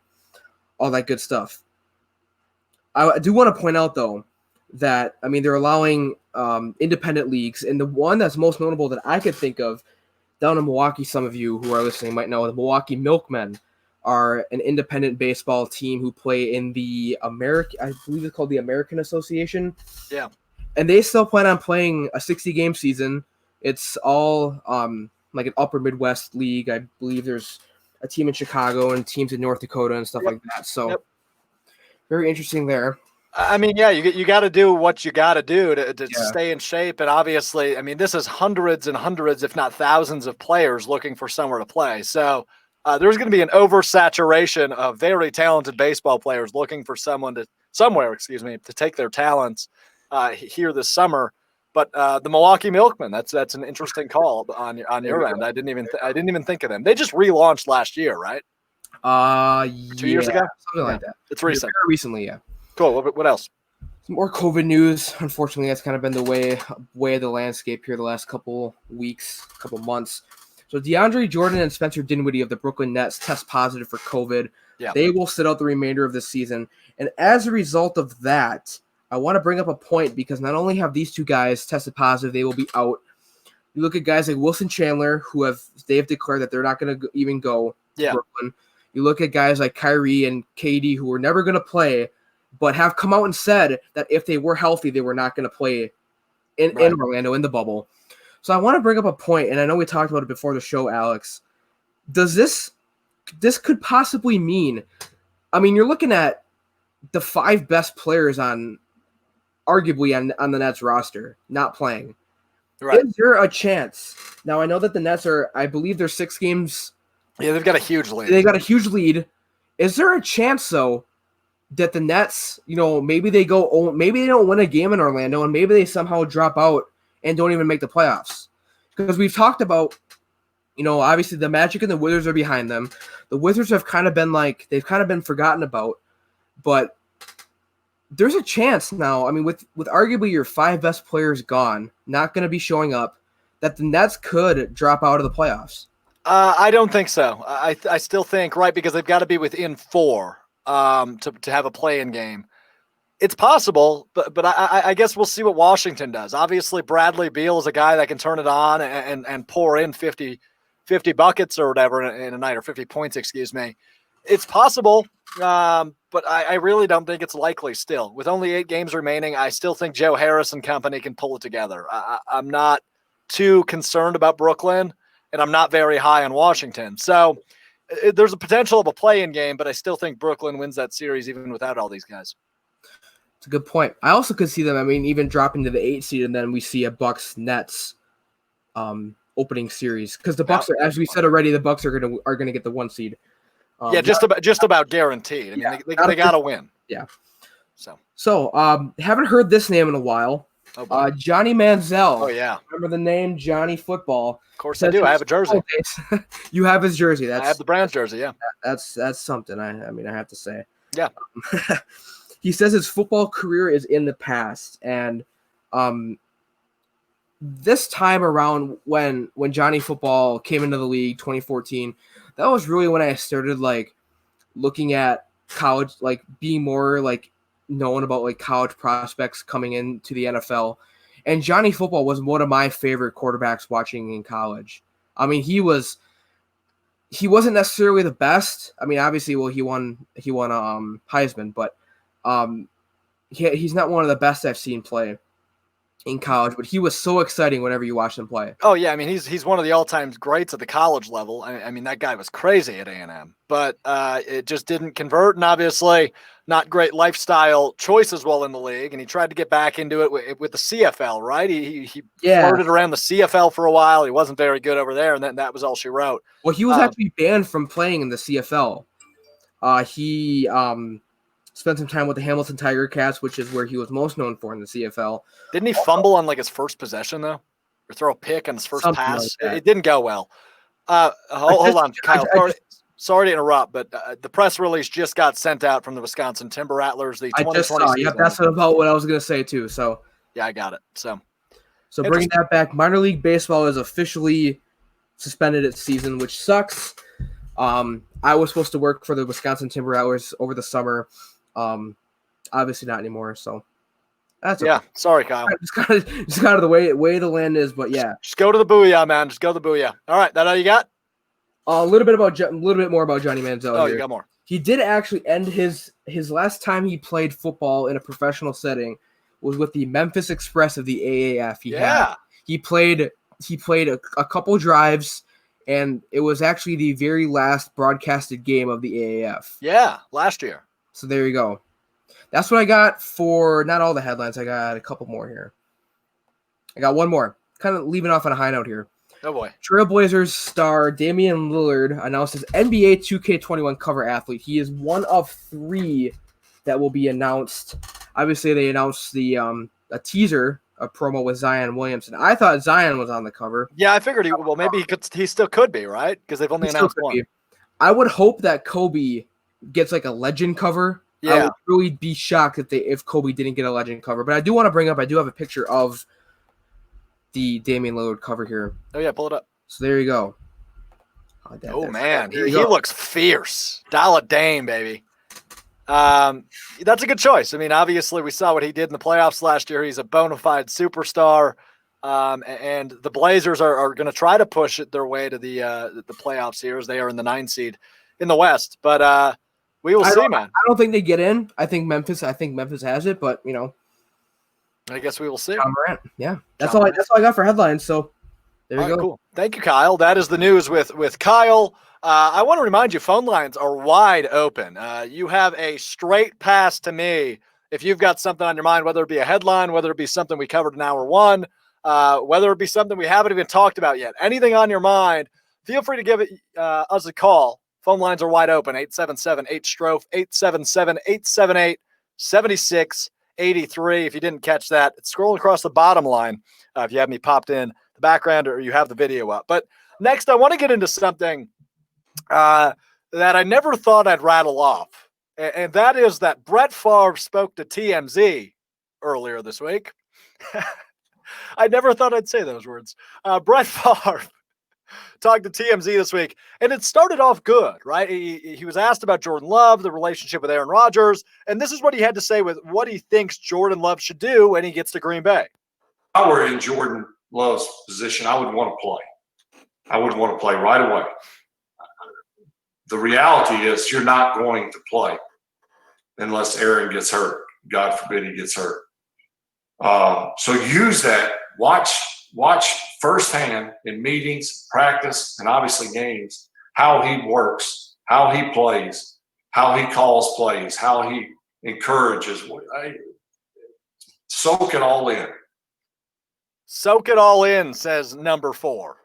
Speaker 4: all that good stuff. I do want to point out, though, that, I mean, they're allowing independent leagues, and the one that's most notable that I could think of down in Milwaukee, some of you who are listening might know, the Milwaukee Milkmen are an independent baseball team who play in the I believe it's called the American Association.
Speaker 3: Yeah.
Speaker 4: And they still plan on playing a 60-game season. It's all like an upper Midwest league. I believe there's a team in Chicago and teams in North Dakota and stuff like that. So very interesting there.
Speaker 3: I mean, yeah, you got to do what you got to do to stay in shape. And obviously, I mean, this is hundreds and hundreds, if not thousands of players looking for somewhere to play. So there's going to be an oversaturation of very talented baseball players looking for somewhere to take their talents here this summer. But the Milwaukee Milkmen, that's an interesting call on your end. I didn't even think of them. They just relaunched last year, right? 2 years ago,
Speaker 4: something like that.
Speaker 3: It's recent.
Speaker 4: Very recently, yeah.
Speaker 3: Cool. What else?
Speaker 4: Some more COVID news. Unfortunately, that's kind of been the way of the landscape here the last couple months. So DeAndre Jordan and Spencer Dinwiddie of the Brooklyn Nets test positive for COVID.
Speaker 3: Yeah.
Speaker 4: They will sit out the remainder of the season. And as a result of that, I want to bring up a point because not only have these two guys tested positive, they will be out. You look at guys like Wilson Chandler, who have declared that they're not going to even go to Brooklyn. You look at guys like Kyrie and KD, who were never going to play, but have come out and said that if they were healthy, they were not going to play in Orlando in the bubble. So I want to bring up a point, and I know we talked about it before the show, Alex. Does this could possibly mean, I mean, you're looking at the 5 best players arguably on the Nets roster not playing.
Speaker 3: Right.
Speaker 4: Is there a chance? Now, I know that the Nets I believe they're 6 games.
Speaker 3: Yeah, they've got a huge lead.
Speaker 4: They got a huge lead. Is there a chance, though, that the Nets, maybe they don't win a game in Orlando and maybe they somehow drop out and don't even make the playoffs? Because we've talked about, obviously the Magic and the Wizards are behind them. The Wizards have kind of been forgotten about, but there's a chance now. I mean, with arguably your 5 best players gone, not going to be showing up, that the Nets could drop out of the playoffs.
Speaker 3: I don't think so. I still think, right, because they've got to be within 4 to have a play-in game. It's possible, but I guess we'll see what Washington does. Obviously, Bradley Beal is a guy that can turn it on and pour in 50 buckets or whatever in a night, or 50 points, excuse me. It's possible, but I really don't think it's likely still. With only 8 games remaining, I still think Joe Harris and company can pull it together. I'm not too concerned about Brooklyn, and I'm not very high on Washington. So there's a potential of a play-in game, but I still think Brooklyn wins that series even without all these guys.
Speaker 4: It's a good point. I also could see them, even dropping to the 8 seed, and then we see a Bucks-Nets opening series. Because the Bucks, as we said already, the Bucks are gonna get the 1 seed.
Speaker 3: Just about guaranteed. They got to win.
Speaker 4: Yeah. So haven't heard this name in a while. Johnny Manziel.
Speaker 3: Oh, yeah.
Speaker 4: Remember the name Johnny Football?
Speaker 3: Of course I do. I have a jersey.
Speaker 4: You have his jersey.
Speaker 3: I have the Browns jersey, yeah.
Speaker 4: That's something, I have to say.
Speaker 3: Yeah.
Speaker 4: He says his football career is in the past. And this time around when Johnny Football came into the league, 2014, that was really when I started, looking at college, being more, known about college prospects coming into the NFL. And Johnny Football was one of my favorite quarterbacks watching in college. I mean, he wasn't necessarily the best. I mean, obviously, he won Heisman, but he's not one of the best I've seen play. in college, but he was so exciting whenever you watched him play.
Speaker 3: Oh yeah, I mean he's one of the all-time greats at the college level. I mean that guy was crazy at A&M, but it just didn't convert, and obviously not great lifestyle choices while in the league. And he tried to get back into it with the CFL, right? He flirted around the CFL for a while. He wasn't very good over there, and then that was all she wrote.
Speaker 4: Well, he was actually banned from playing in the CFL. He spent some time with the Hamilton Tiger Cats, which is where he was most known for in the CFL.
Speaker 3: Didn't he fumble on like his first possession though, or throw a pick on his first
Speaker 4: Something
Speaker 3: pass?
Speaker 4: like that.
Speaker 3: It didn't go well. Hold on, Kyle. Sorry to interrupt, but the press release just got sent out from the Wisconsin Timber Rattlers. The 2020
Speaker 4: I just saw.
Speaker 3: season.
Speaker 4: Yeah, that's about what I was going to say too. So
Speaker 3: yeah, I got it. So
Speaker 4: bringing that back, minor league baseball is officially suspended its season, which sucks. I was supposed to work for the Wisconsin Timber Rattlers over the summer. Obviously not anymore. So that's
Speaker 3: okay. Sorry, Kyle.
Speaker 4: Just got of the way the land is, but yeah.
Speaker 3: Just go to the booyah, man. Just go to the booyah. All right, that all you got?
Speaker 4: A little bit more about Johnny Manziel.
Speaker 3: Oh,
Speaker 4: here.
Speaker 3: You got more.
Speaker 4: He did actually end his last time he played football in a professional setting was with the Memphis Express of the AAF. He played a couple drives, and it was actually the very last broadcasted game of the AAF.
Speaker 3: Yeah, last year.
Speaker 4: So there you go. That's what I got for not all the headlines. I got a couple more here. I got one more. Kind of leaving off on a high note here.
Speaker 3: Oh boy.
Speaker 4: Trailblazers star Damian Lillard announced his NBA 2K21 cover athlete. He is one of 3 that will be announced. Obviously, they announced the a teaser, a promo with Zion Williamson. I thought Zion was on the cover.
Speaker 3: Yeah, I figured maybe he still could be, right? Because they've only announced one.
Speaker 4: I would hope that Kobe gets like a legend cover.
Speaker 3: Yeah.
Speaker 4: I would really be shocked if Kobe didn't get a legend cover. But I do want to bring up, I do have a picture of the Damian Lillard cover here.
Speaker 3: Oh yeah, pull it up.
Speaker 4: So there you go.
Speaker 3: Man, he looks fierce. Dollar Dame, baby. That's a good choice. I mean, obviously we saw what he did in the playoffs last year. He's a bona fide superstar. And the Blazers are going to try to push it their way to the playoffs here, as they are in the 9 seed in the West. But we will see, man.
Speaker 4: I don't think they get in. I think Memphis has it, but
Speaker 3: I guess we will see.
Speaker 4: John Morant. Yeah. That's all I got for headlines. So there you go.
Speaker 3: Cool. Thank you, Kyle. That is the news with Kyle. I want to remind you, phone lines are wide open. You have a straight pass to me if you've got something on your mind, whether it be a headline, whether it be something we covered in hour 1, whether it be something we haven't even talked about yet. Anything on your mind, feel free to give us a call. Phone lines are wide open, 877-8-STROFE, 877-878-7683. If you didn't catch that, it's scrolling across the bottom line if you have me popped in the background or you have the video up. But next, I want to get into something that I never thought I'd rattle off, and that is that Brett Favre spoke to TMZ earlier this week. I never thought I'd say those words. Brett Favre talked to TMZ this week, and it started off good, right? He was asked about Jordan Love, the relationship with Aaron Rodgers, and this is what he had to say with what he thinks Jordan Love should do when he gets to Green Bay.
Speaker 18: If I were in Jordan Love's position, I would want to play. I would want to play right away. The reality is you're not going to play unless Aaron gets hurt. God forbid he gets hurt. So use that. Watch firsthand in meetings, practice, and obviously games, how he works, how he plays, how he calls plays, how he encourages. Soak it all in.
Speaker 3: Soak it all in, says number 4.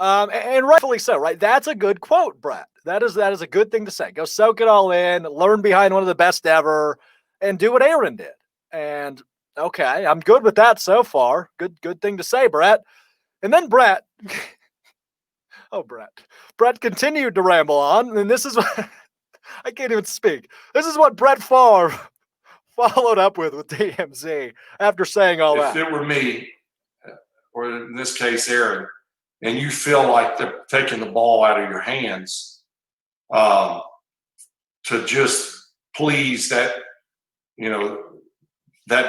Speaker 3: And rightfully so, right? That's a good quote, Brett. That is a good thing to say. Go soak it all in, learn behind one of the best ever, and do what Aaron did. And okay, I'm good with that so far. Good thing to say, Brett. And then Brett continued to ramble on, and this is what I can't even speak. This is what Brett Favre followed up with TMZ after saying all that.
Speaker 18: If it were me, or in this case Aaron, and you feel like they're taking the ball out of your hands, to just please that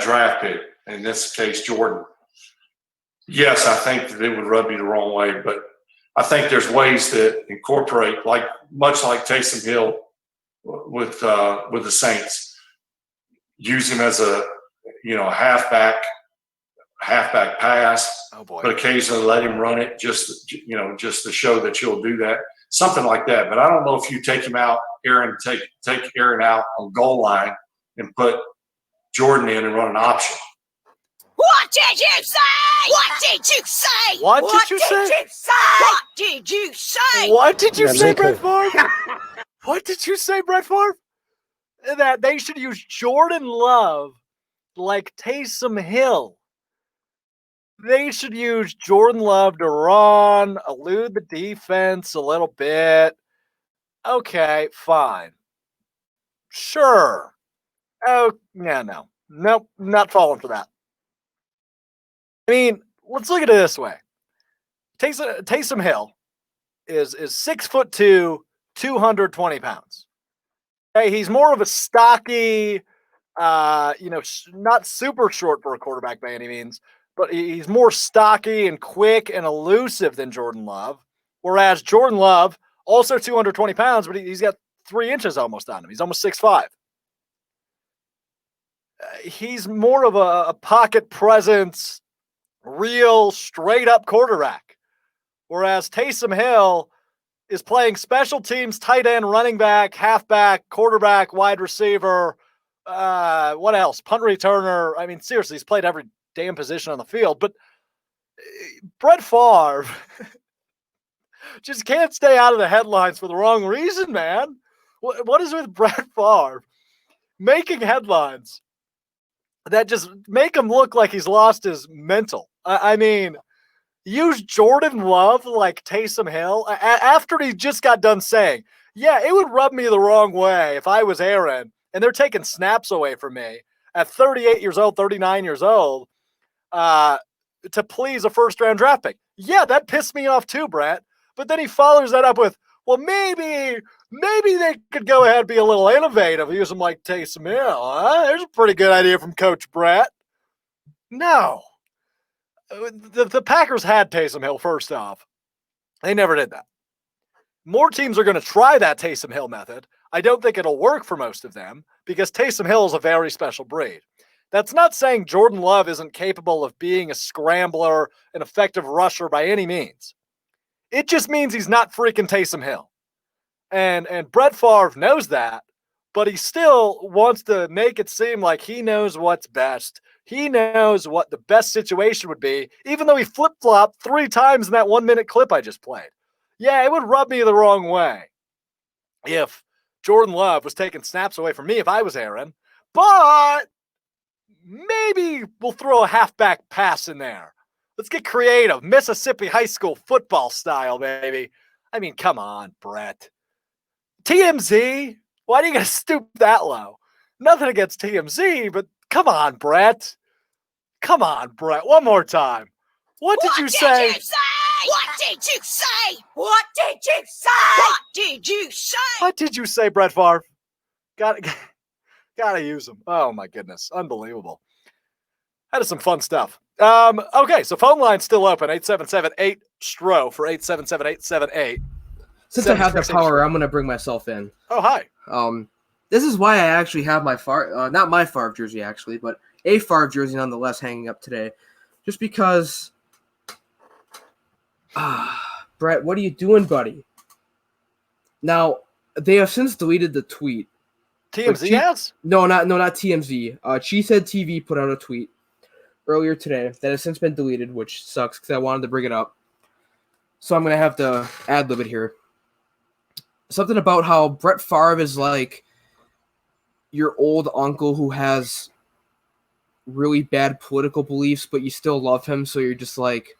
Speaker 18: draft pick, in this case Jordan. Yes, I think that it would rub you the wrong way, but I think there's ways to incorporate, much like Taysom Hill with the Saints, use him as a half halfback pass.
Speaker 3: Oh boy.
Speaker 18: But occasionally let him run it just to show that you'll do that. Something like that. But I don't know if you take him out, take Aaron out on goal line and put Jordan in and run an option.
Speaker 5: What did you say? What did you say?
Speaker 3: What did you say?
Speaker 5: What did you say?
Speaker 3: What did you say, Brett Favre? What did you say, Brett Favre? That they should use Jordan Love like Taysom Hill. They should use Jordan Love to run, elude the defense a little bit. Okay, fine. Sure. Oh, yeah, no. Nope, not falling for that. I mean, let's look at it this way. Taysom Hill is 6'2", 220 pounds. Hey, he's more of a stocky, not super short for a quarterback by any means, but he's more stocky and quick and elusive than Jordan Love. Whereas Jordan Love, also 220 pounds, but he's got 3 inches almost on him. He's almost 6'5". He's more of a pocket presence, real straight-up quarterback. Whereas Taysom Hill is playing special teams, tight end, running back, halfback, quarterback, wide receiver, what else? Punt returner. I mean, seriously, he's played every damn position on the field. But Brett Favre just can't stay out of the headlines for the wrong reason, man. What is with Brett Favre making headlines that just make him look like he's lost his mental? I mean, use Jordan Love like Taysom Hill after he just got done saying, yeah, it would rub me the wrong way if I was Aaron and they're taking snaps away from me at 38 years old, 39 years old, to please a first-round draft pick. Yeah, that pissed me off too, Brett. But then he follows that up with, well, maybe they could go ahead and be a little innovative, use them like Taysom Hill. Huh? There's a pretty good idea from Coach Brett. No. The Packers had Taysom Hill first off. They never did that. More teams are going to try that Taysom Hill method. I don't think it'll work for most of them because Taysom Hill is a very special breed. That's not saying Jordan Love isn't capable of being a scrambler, an effective rusher by any means. It just means he's not freaking Taysom Hill. And Brett Favre knows that, but he still wants to make it seem like he knows what's best. He knows what the best situation would be, even though he flip-flopped 3 times in that 1-minute clip I just played. Yeah, it would rub me the wrong way if Jordan Love was taking snaps away from me if I was Aaron, but maybe we'll throw a halfback pass in there. Let's get creative. Mississippi high school football style, baby. I mean, come on, Brett. TMZ? Why do you got to stoop that low? Nothing against TMZ, but come on, Brett. Come on, Brett. One more time. What did you say?
Speaker 5: What did you say? What did you say? What did you say?
Speaker 3: What did you say, Brett Favre? Gotta use them. Oh, my goodness. Unbelievable. That is some fun stuff. Okay, so phone line's still open. 877-8-STRO for 877-878.
Speaker 4: Since I have the power, I'm going to bring myself in.
Speaker 3: Oh, hi.
Speaker 4: This is why I actually have my not my Favre jersey, actually, but a Favre jersey nonetheless hanging up today. Just because, Brett, what are you doing, buddy? Now, they have since deleted the tweet.
Speaker 3: TMZ has?
Speaker 4: No, not TMZ. Cheesehead TV put out a tweet earlier today that has since been deleted, which sucks because I wanted to bring it up. So I'm going to have to ad-lib it here. Something about how Brett Favre is like your old uncle who has really bad political beliefs, but you still love him, so you're just like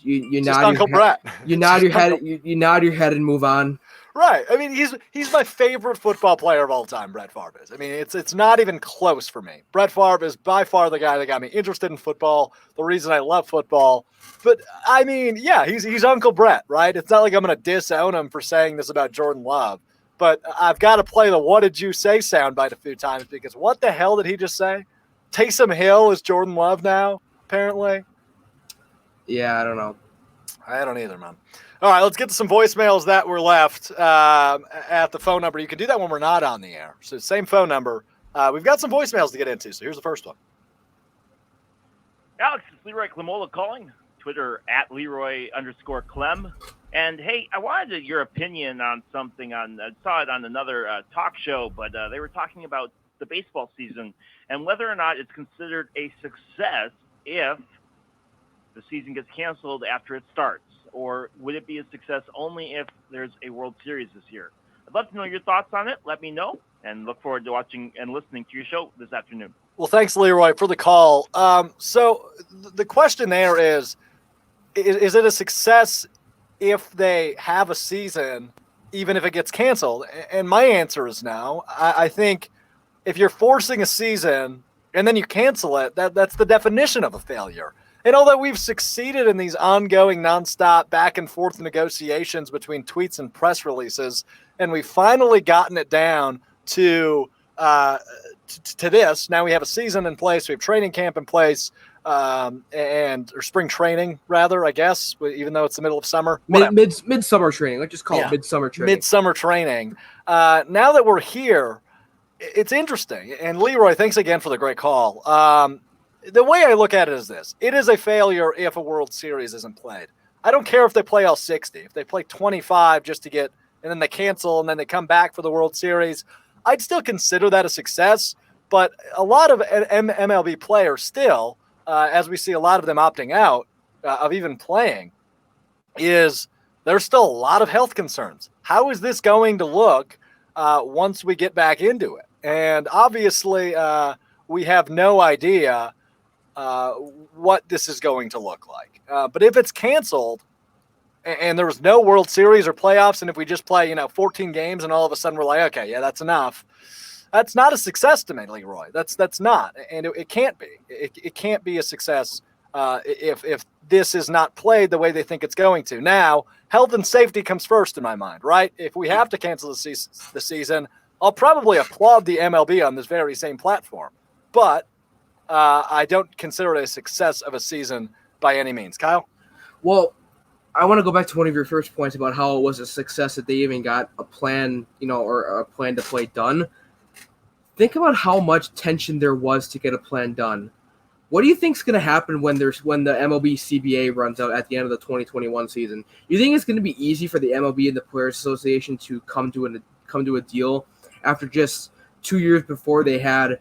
Speaker 4: you nod
Speaker 3: Uncle Brett.
Speaker 4: You nod your head. You nod your head and move on.
Speaker 3: Right. I mean, he's my favorite football player of all time, Brett Favre is. I mean, it's not even close for me. Brett Favre is by far the guy that got me interested in football, the reason I love football. But, I mean, yeah, he's Uncle Brett, right? It's not like I'm going to disown him for saying this about Jordan Love. But I've got to play the what did you say soundbite a few times because what the hell did he just say? Taysom Hill is Jordan Love now, apparently.
Speaker 4: Yeah, I don't know.
Speaker 3: I don't either, man. All right, let's get to some voicemails that were left at the phone number. You can do that when we're not on the air. So same phone number. We've got some voicemails to get into, so here's the first one.
Speaker 19: Alex, it's Leroy Clemola calling. Twitter at Leroy_Clem. And hey, I wanted your opinion on something. I saw it on another talk show, but they were talking about the baseball season and whether or not it's considered a success if the season gets canceled after it starts, or would it be a success only if there's a World Series this year? I'd love to know your thoughts on it. Let me know, and look forward to watching and listening to your show this afternoon.
Speaker 3: Well, thanks, Leroy, for the call. So the question there is it a success if they have a season, even if it gets canceled? And my answer is no. I think if you're forcing a season and then you cancel it, that's the definition of a failure. And although we've succeeded in these ongoing nonstop back and forth negotiations between tweets and press releases, and we've finally gotten it down to this, now we have a season in place, we have training camp in place, or spring training rather, I guess, even though it's the middle of summer.
Speaker 4: Midsummer training. Let's just call it midsummer training.
Speaker 3: Midsummer training. Now that we're here, it's interesting. And Leroy, thanks again for the great call. The way I look at it is this. It is a failure if a World Series isn't played. I don't care if they play all 60. If they play 25 just to get, and then they cancel, and then they come back for the World Series, I'd still consider that a success. But a lot of MLB players still, as we see a lot of them opting out of even playing, there's still a lot of health concerns. How is this going to look once we get back into it? And obviously, we have no idea what this is going to look like. But if it's canceled and there was no World Series or playoffs, and if we just play, 14 games and all of a sudden we're like, okay, yeah, that's enough. That's not a success to me, Leroy. That's not, and it can't be. It can't be a success if this is not played the way they think it's going to. Now, health and safety comes first in my mind, right? If we have to cancel the season, I'll probably applaud the MLB on this very same platform. But I don't consider it a success of a season by any means. Kyle?
Speaker 4: Well, I want to go back to one of your first points about how it was a success that they even got a plan, or a plan to play done. Think about how much tension there was to get a plan done. What do you think is going to happen when the MLB CBA runs out at the end of the 2021 season? You think it's going to be easy for the MLB and the Players Association to come to a deal after just 2 years before they had?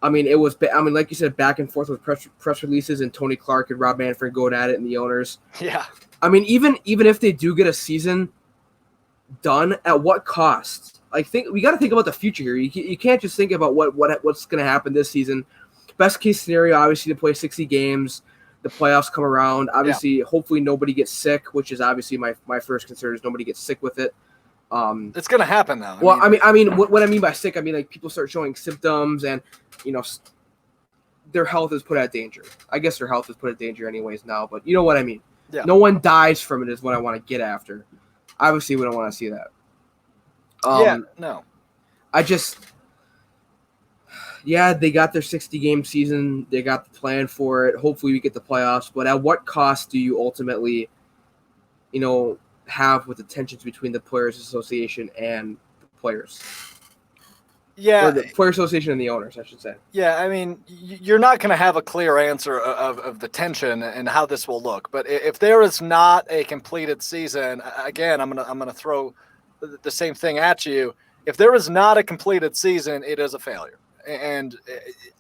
Speaker 4: Like you said, back and forth with press releases and Tony Clark and Rob Manfred going at it and the owners.
Speaker 3: Yeah.
Speaker 4: Even if they do get a season done, at what cost? We got to think about the future here. You can't just think about what's going to happen this season. Best case scenario, obviously, to play 60 games. The playoffs come around. Obviously, hopefully nobody gets sick, which is obviously my first concern is nobody gets sick with it.
Speaker 3: It's going to happen though.
Speaker 4: What I mean by sick, people start showing symptoms and their health is put at danger. I guess their health is put at danger anyways now, but you know what I mean.
Speaker 3: Yeah.
Speaker 4: No one dies from it is what I want to get after. Obviously, we don't want to see that.
Speaker 3: No.
Speaker 4: They got their 60-game season. They got the plan for it. Hopefully we get the playoffs. But at what cost do you ultimately, have with the tensions between the Players Association and the players?
Speaker 3: Yeah.
Speaker 4: Or the Players Association and the owners, I should say.
Speaker 3: Yeah, you're not going to have a clear answer of the tension and how this will look. But if there is not a completed season, again, I'm gonna throw the same thing at you. If there is not a completed season, it is a failure. And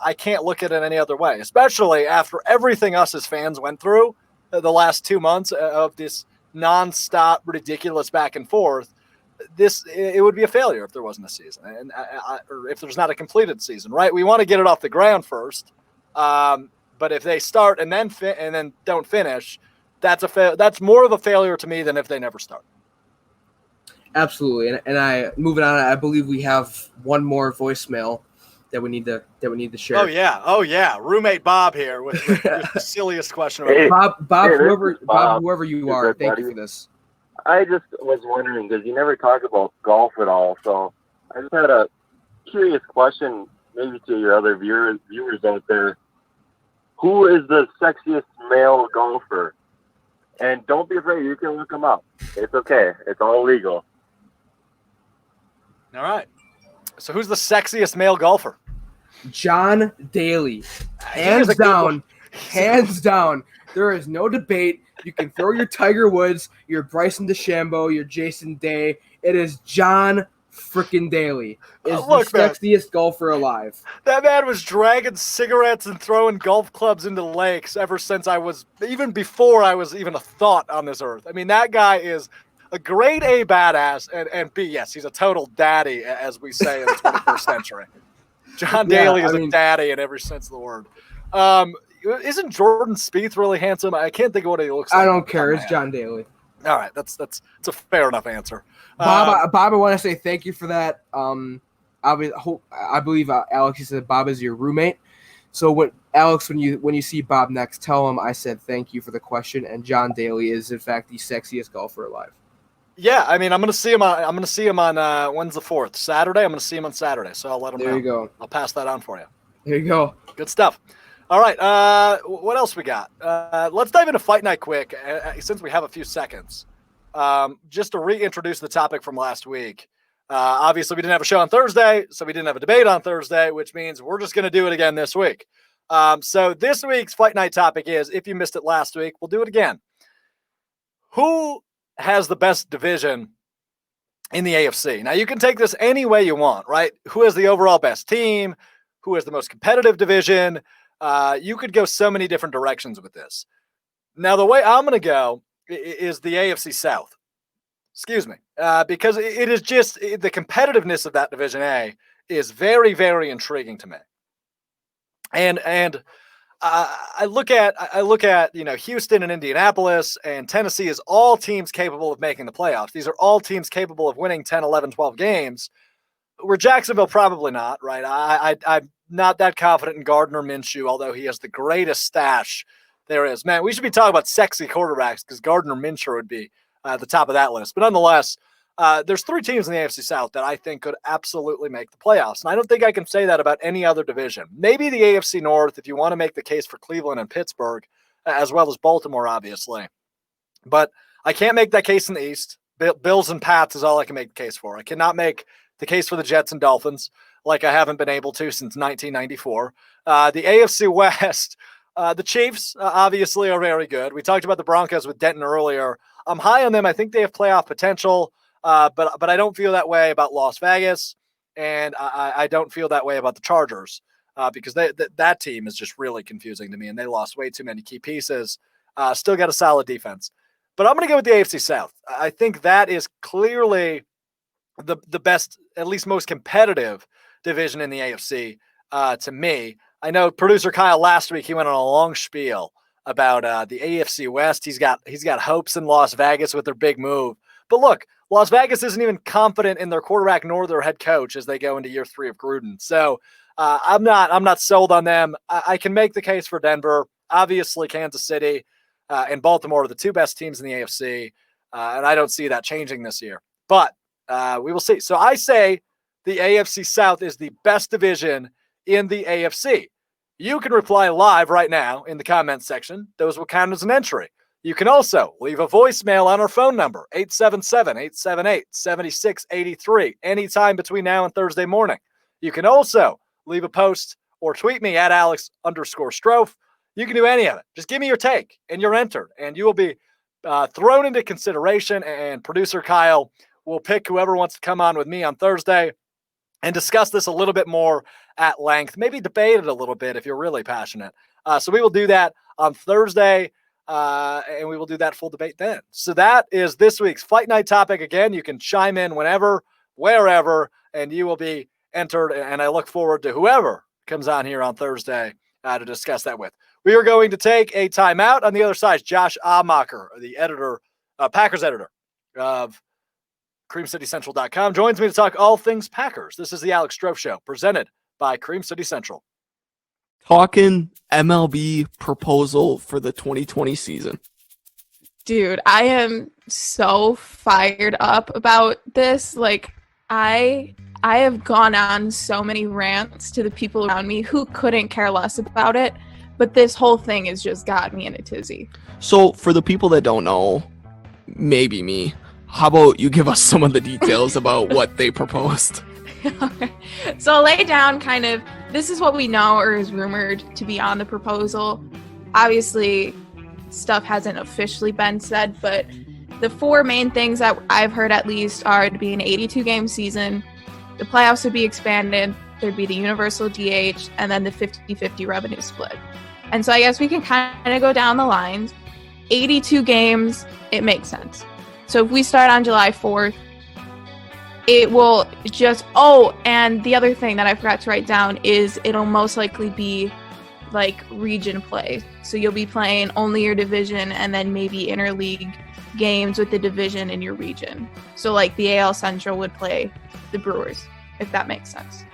Speaker 3: I can't look at it any other way, especially after everything us as fans went through the last 2 months of this nonstop, ridiculous back and forth. It would be a failure if there wasn't a season, and or if there's not a completed season, right? We want to get it off the ground first, but if they start and then don't finish, that's more of a failure to me than if they never start.
Speaker 4: Absolutely, and moving on. I believe we have one more voicemail that we need to share.
Speaker 3: Oh yeah, roommate Bob here with the silliest question.
Speaker 20: Hey,
Speaker 4: Bob,
Speaker 20: hey,
Speaker 4: whoever you are, thank you for this.
Speaker 20: I just was wondering, because you never talk about golf at all, so I just had a curious question, maybe to your other viewers out there. Who is the sexiest male golfer? And don't be afraid, you can look them up. It's okay. It's all legal.
Speaker 3: All right. So who's the sexiest male golfer?
Speaker 4: John Daly. Hands down. Hands down. There is no debate. You can throw your Tiger Woods, your Bryson DeChambeau, your Jason Day. It is John frickin' Daly. Is the sexiest golfer alive.
Speaker 3: That man was dragging cigarettes and throwing golf clubs into lakes ever since even before I was even a thought on this earth. I mean, that guy is a grade A badass, and B, yes, he's a total daddy, as we say in the 21st century. John Daly is a daddy in every sense of the word. Isn't Jordan Spieth really handsome? I can't think of what he looks like.
Speaker 4: I don't care. It's John Daly.
Speaker 3: All right, that's a fair enough answer.
Speaker 4: Bob, I want to say thank you for that. I believe Alex, you said Bob is your roommate. So Alex, when you see Bob next, tell him I said thank you for the question. And John Daly is in fact the sexiest golfer alive.
Speaker 3: Yeah, I mean, I'm gonna see him on when's the 4th? Saturday. I'm gonna see him on Saturday, so I'll let him know.
Speaker 4: There you go.
Speaker 3: I'll pass that on for you.
Speaker 4: There you go.
Speaker 3: Good stuff. All right, what else we got? Let's dive into Fight Night quick, since we have a few seconds. Just to reintroduce the topic from last week. Obviously, we didn't have a show on Thursday, so we didn't have a debate on Thursday, which means we're just going to do it again this week. So this week's Fight Night topic is, if you missed it last week, we'll do it again. Who has the best division in the AFC? Now, you can take this any way you want, right? Who has the overall best team? Who has the most competitive division? You could go so many different directions with this. Now, the way I'm going to go is the AFC South. Excuse me. Because it is just the competitiveness of that Division A is very, very intriguing to me. And I look at Houston and Indianapolis and Tennessee as all teams capable of making the playoffs. These are all teams capable of winning 10, 11, 12 games. Where Jacksonville probably not, right? I'm not that confident in Gardner Minshew, although he has the greatest stash there is. Man, we should be talking about sexy quarterbacks because Gardner Minshew would be the top of that list. But nonetheless, there's 3 teams in the AFC South that I think could absolutely make the playoffs. And I don't think I can say that about any other division. Maybe the AFC North, if you want to make the case for Cleveland and Pittsburgh, as well as Baltimore, obviously. But I can't make that case in the East. Bills and Pats is all I can make the case for. I cannot make the case for the Jets and Dolphins like I haven't been able to since 1994. The AFC West, the Chiefs obviously are very good. We talked about the Broncos with Denton earlier. I'm high on them. I think they have playoff potential, but I don't feel that way about Las Vegas, and I don't feel that way about the Chargers because that team is just really confusing to me, and they lost way too many key pieces. Still got a solid defense. But I'm going to go with the AFC South. I think that is clearly the best, at least most competitive division in the AFC to me. I know producer Kyle last week, he went on a long spiel about the AFC West. He's got hopes in Las Vegas with their big move. But look, Las Vegas isn't even confident in their quarterback nor their head coach as they go into year 3 of Gruden. So I'm not sold on them. I can make the case for Denver. Obviously, Kansas City and Baltimore are the 2 best teams in the AFC, and I don't see that changing this year. But we will see. So I say the AFC South is the best division in the AFC. You can reply live right now in the comments section. Those will count as an entry. You can also leave a voicemail on our phone number, 877-878-7683, anytime between now and Thursday morning. You can also leave a post or tweet me at Alex_Strouf. You can do any of it. Just give me your take, and you're entered, and you will be thrown into consideration, and producer Kyle will pick whoever wants to come on with me on Thursday and discuss this a little bit more at length, maybe debate it a little bit if you're really passionate. So we will do that on Thursday, and we will do that full debate then. So that is this week's Fight Night topic. Again, you can chime in whenever, wherever, and you will be entered, and I look forward to whoever comes on here on Thursday to discuss that with. We are going to take a timeout. On the other side is Josh Amacher, the editor, Packers editor of CreamCityCentral.com, joins me to talk all things Packers. This is the Alex Strouf Show, presented by Cream City Central.
Speaker 14: Talking MLB proposal for the 2020 season.
Speaker 15: Dude, I am so fired up about this. Like, I have gone on so many rants to the people around me who couldn't care less about it, but this whole thing has just got me in a tizzy.
Speaker 14: So for the people that don't know, maybe me, how about you give us some of the details about what they proposed?
Speaker 15: Okay. So I'll lay down kind of, this is what we know or is rumored to be on the proposal. obviously stuff hasn't officially been said, but the 4 main things that I've heard at least are to be an 82-game season, the playoffs would be expanded, there'd be the universal DH, and then the 50-50 revenue split. And so I guess we can kind of go down the lines. 82 games, it makes sense. So if we start on July 4th, it will just, and the other thing that I forgot to write down is it'll most likely be like region play. So you'll be playing only your division and then maybe interleague games with the division in your region. So like the AL Central would play the Brewers, if that makes sense.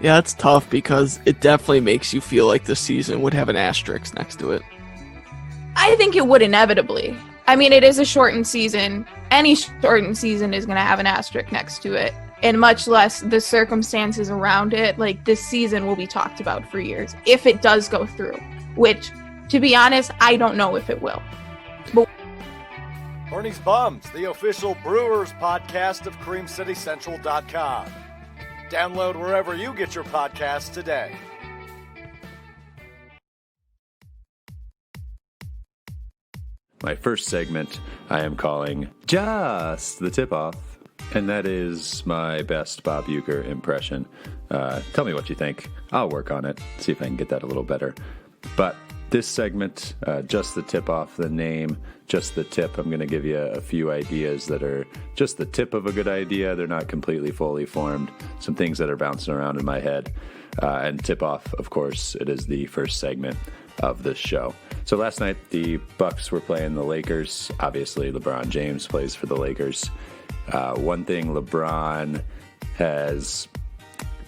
Speaker 14: Yeah, it's tough because it definitely makes you feel like the season would have an asterisk next to it.
Speaker 15: I think it would inevitably. I mean, it is a shortened season. Any shortened season is going to have an asterisk next to it, and much less the circumstances around it. Like, this season will be talked about for years if it does go through, which, to be honest, I don't know if it will. But
Speaker 3: Bernie's Bums, the official Brewers podcast of CreamCityCentral.com. Download wherever you get your podcasts today.
Speaker 12: My first segment I am calling Just the Tip-Off, and that is my best Bob Uecker impression. Tell me what you think. I'll work on it, see if I can get that a little better. But this segment, Just the Tip-Off, the name, Just the Tip, I'm going to give you a few ideas that are just the tip of a good idea. They're not completely fully formed. Some things that are bouncing around in my head. And Tip-Off, of course, it is the first segment of this show. So last night, the Bucks were playing the Lakers. Obviously, LeBron James plays for the Lakers. One thing LeBron has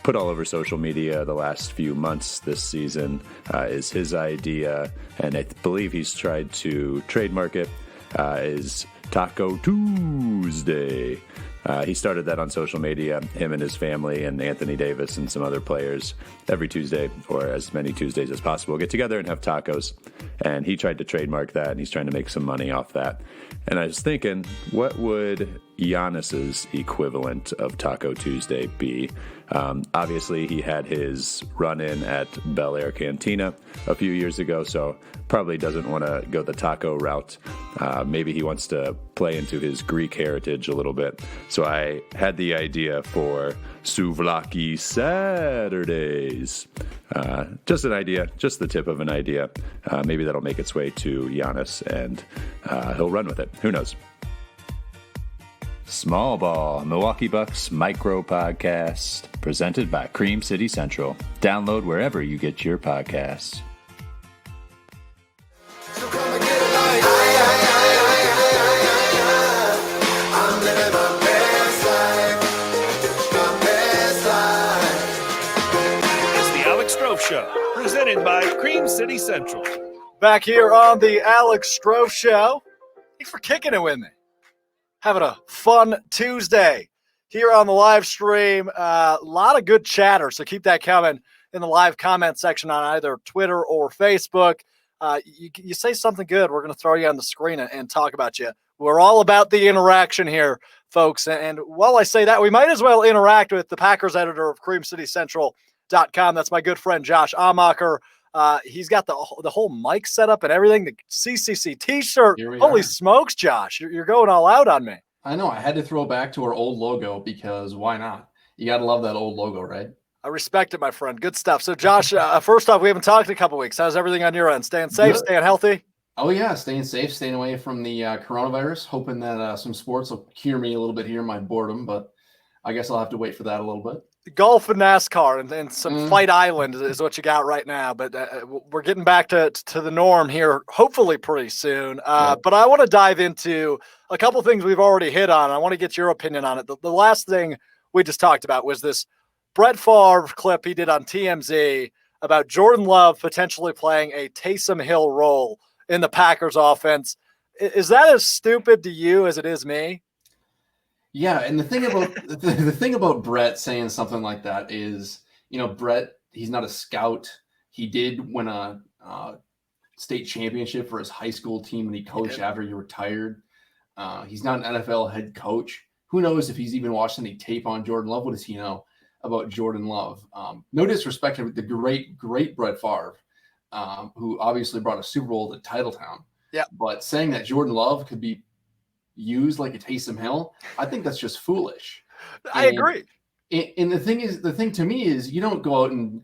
Speaker 12: put all over social media the last few months this season is his idea, and I believe he's tried to trademark it, is Taco Tuesday. He started that on social media, him and his family and Anthony Davis and some other players every Tuesday, or as many Tuesdays as possible, get together and have tacos. And he tried to trademark that, and he's trying to make some money off that. And I was thinking, what would Giannis's equivalent of Taco Tuesday be? Obviously, he had his run-in at Bel Air Cantina a few years ago, so probably doesn't want to go the taco route. Maybe he wants to play into his Greek heritage a little bit. So I had the idea for Souvlaki Saturdays. Just an idea, just the tip of an idea. Maybe that'll make its way to Giannis, and he'll run with it. Who knows? Small Ball, Milwaukee Bucks micro podcast, presented by Cream City Central. Download wherever you get your podcasts.
Speaker 2: It's the Alex Strouf Show, presented by Cream City Central.
Speaker 3: Back here on the Alex Strouf Show. Thanks for kicking it with me. Having a fun Tuesday here on the live stream. A lot of good chatter, so keep that coming in the live comment section on either Twitter or Facebook. You say something good, we're going to throw you on the screen and talk about you. We're all about the interaction here, folks. And while I say that, we might as well interact with the Packers editor of CreamCityCentral.com. That's my good friend Josh Amacher. He's got the whole mic set up and everything, the CCC t-shirt. Holy smokes, Josh. You're going all out on me.
Speaker 21: I know. I had to throw back to our old logo because why not? You got to love that old logo, right?
Speaker 3: I respect it, my friend. Good stuff. So, Josh, first off, we haven't talked in a couple weeks. How's everything on your end? Staying safe,
Speaker 21: Good.
Speaker 3: staying healthy?
Speaker 21: Oh, yeah. Staying safe, staying away from the coronavirus. Hoping that some sports will cure me a little bit here in my boredom, but I guess I'll have to wait for that a little bit.
Speaker 3: Golf and NASCAR and some Fight Island is what you got right now. But we're getting back to the norm here, hopefully pretty soon. But I want to dive into a couple things we've already hit on. I want to get your opinion on it. The last thing we just talked about was this Brett Favre clip he did on TMZ about Jordan Love potentially playing a Taysom Hill role in the Packers offense. Is that as stupid to you as it is me?
Speaker 21: Yeah, and the thing about Brett saying something like that is, Brett, he's not a scout. He did win a state championship for his high school team, and he coached after he retired. He's not an NFL head coach. Who knows if he's even watched any tape on Jordan Love? What does he know about Jordan Love? No disrespect to the great Brett Favre, who obviously brought a Super Bowl to Titletown.
Speaker 3: Yeah.
Speaker 21: But saying that Jordan Love could be used like a Taysom Hill, I think that's just foolish.
Speaker 3: I agree.
Speaker 21: And the thing to me is you don't go out and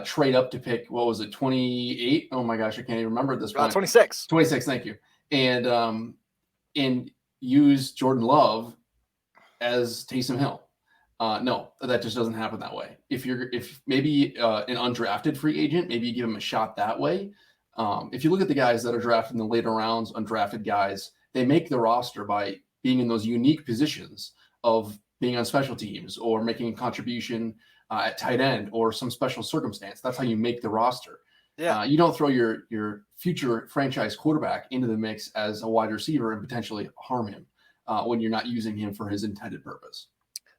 Speaker 21: trade up to pick, what was it, 28? Oh my gosh, I can't even remember at this point.
Speaker 3: 26.
Speaker 21: 26, thank you. And use Jordan Love as Taysom Hill. No, that just doesn't happen that way. If maybe an undrafted free agent, maybe you give him a shot that way. If you look at the guys that are drafted in the later rounds, undrafted guys, they make the roster by being in those unique positions of being on special teams or making a contribution at tight end or some special circumstance. That's how you make the roster.
Speaker 3: Yeah.
Speaker 21: You don't throw your future franchise quarterback into the mix as a wide receiver and potentially harm him when you're not using him for his intended purpose.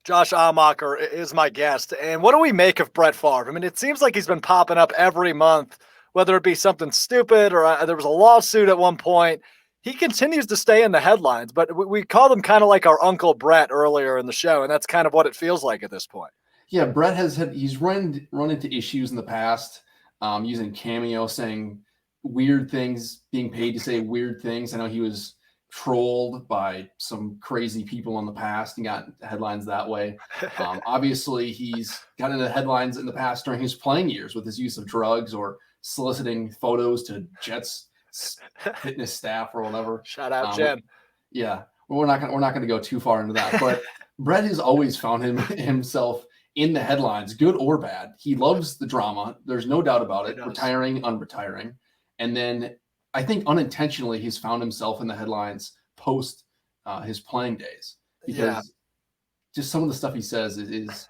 Speaker 3: Josh Amacher is my guest. And what do we make of Brett Favre? I mean, it seems like he's been popping up every month, whether it be something stupid or there was a lawsuit at one point. He continues to stay in the headlines, but we called him kind of like our Uncle Brett earlier in the show, and that's kind of what it feels like at this point.
Speaker 21: Yeah, Brett he's run into issues in the past using Cameo, saying weird things, being paid to say weird things. I know he was trolled by some crazy people in the past and got headlines that way. Obviously, he's gotten into headlines in the past during his playing years with his use of drugs or soliciting photos to Jets fitness staff or whatever.
Speaker 3: Shout out Jen.
Speaker 21: Yeah, we're not gonna go too far into that, but Brett has always found himself in the headlines, good or bad. He loves the drama. There's no doubt about it. Retiring, unretiring, and then I think unintentionally he's found himself in the headlines post his playing days because just some of the stuff he says is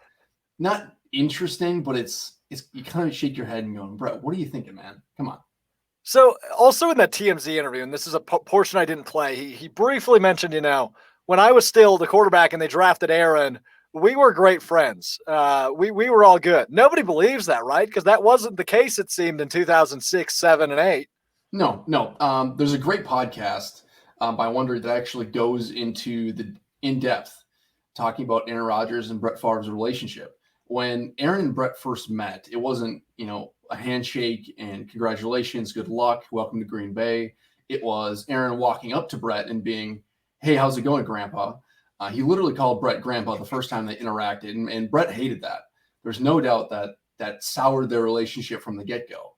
Speaker 21: not interesting, but it's you kind of shake your head and go, Brett, what are you thinking, man? Come on.
Speaker 3: So also in that TMZ interview, and this is a portion I didn't play, he briefly mentioned, when I was still the quarterback and they drafted Aaron, we were great friends. We were all good. Nobody believes that, right? Because that wasn't the case, it seemed, in 2006, 7, and 8.
Speaker 21: No. There's a great podcast by Wonder that actually goes into the in-depth talking about Aaron Rodgers and Brett Favre's relationship. When Aaron and Brett first met, it wasn't, a handshake and congratulations, good luck, welcome to Green Bay. It was Aaron walking up to Brett and being, hey, how's it going, Grandpa? He literally called Brett Grandpa the first time they interacted, and Brett hated that. There's no doubt that soured their relationship from the get-go.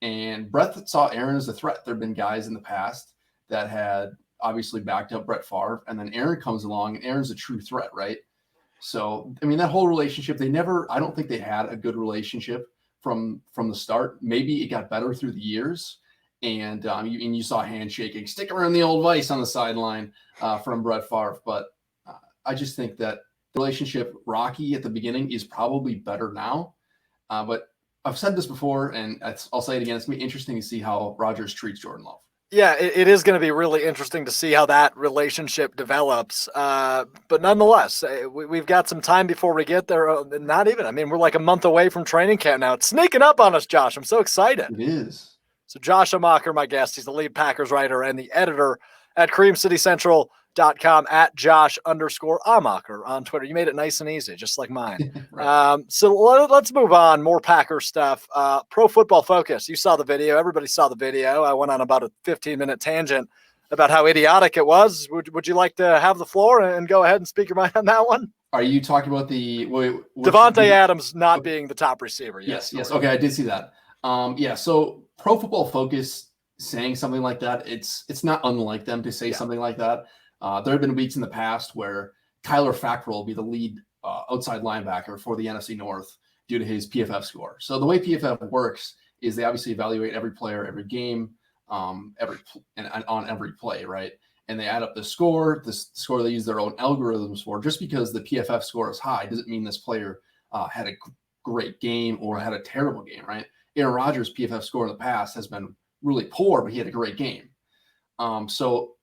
Speaker 21: And Brett saw Aaron as a threat. There have been guys in the past that had obviously backed up Brett Favre, and then Aaron comes along, and Aaron's a true threat, right? So, I mean, that whole relationship, I don't think they had a good relationship from the start. Maybe it got better through the years, and you saw handshaking, stick around the old vice on the sideline from Brett Favre. But I just think that the relationship, rocky at the beginning, is probably better now. But I've said this before, and I'll say it again. It's going to be interesting to see how Rodgers treats Jordan Love.
Speaker 3: Yeah, it is going to be really interesting to see how that relationship develops. But nonetheless, we've got some time before we get there. Not even. I mean, we're like a month away from training camp now. It's sneaking up on us, Josh. I'm so excited.
Speaker 21: It is.
Speaker 3: So Josh Amacher, my guest, he's the lead Packers writer and the editor at CreamCityCentral.com at Josh_Amacher on Twitter. You made it nice and easy, just like mine. Right. So let's move on. More Packer stuff. Pro Football Focus. You saw the video. Everybody saw the video. I went on about a 15-minute tangent about how idiotic it was. Would you like to have the floor and go ahead and speak your mind on that one?
Speaker 21: Are you talking about the
Speaker 3: Davante Adams not being the top receiver?
Speaker 21: Yes. Okay, I did see that. So Pro Football Focus saying something like that, it's not unlike them to say something like that. There have been weeks in the past where Kyler Fackrell will be the lead outside linebacker for the NFC North due to his PFF score. So the way PFF works is they obviously evaluate every player, every game, on every play, right? And they add up the score they use their own algorithms for. Just because the PFF score is high doesn't mean this player had a great game or had a terrible game, right? Aaron Rodgers' PFF score in the past has been really poor, but he had a great game. So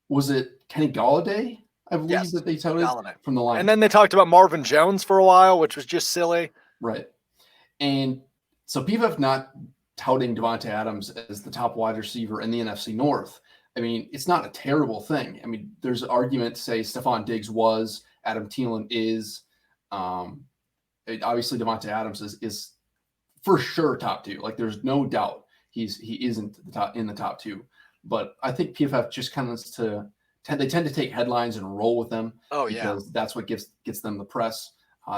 Speaker 21: was it Kenny Galladay, I believe, that they touted from the line?
Speaker 3: And then they talked about Marvin Jones for a while, which was just silly.
Speaker 21: Right. And so PFF not touting Davante Adams as the top wide receiver in the NFC North, I mean, it's not a terrible thing. I mean, there's an argument to say Stephon Diggs was, Adam Thielen is. Obviously, Davante Adams is for sure top two. Like, there's no doubt he isn't in the top 2. But I think PFF just kind of they tend to take headlines and roll with them.
Speaker 3: Oh, yeah.
Speaker 21: Because that's what gets them the press.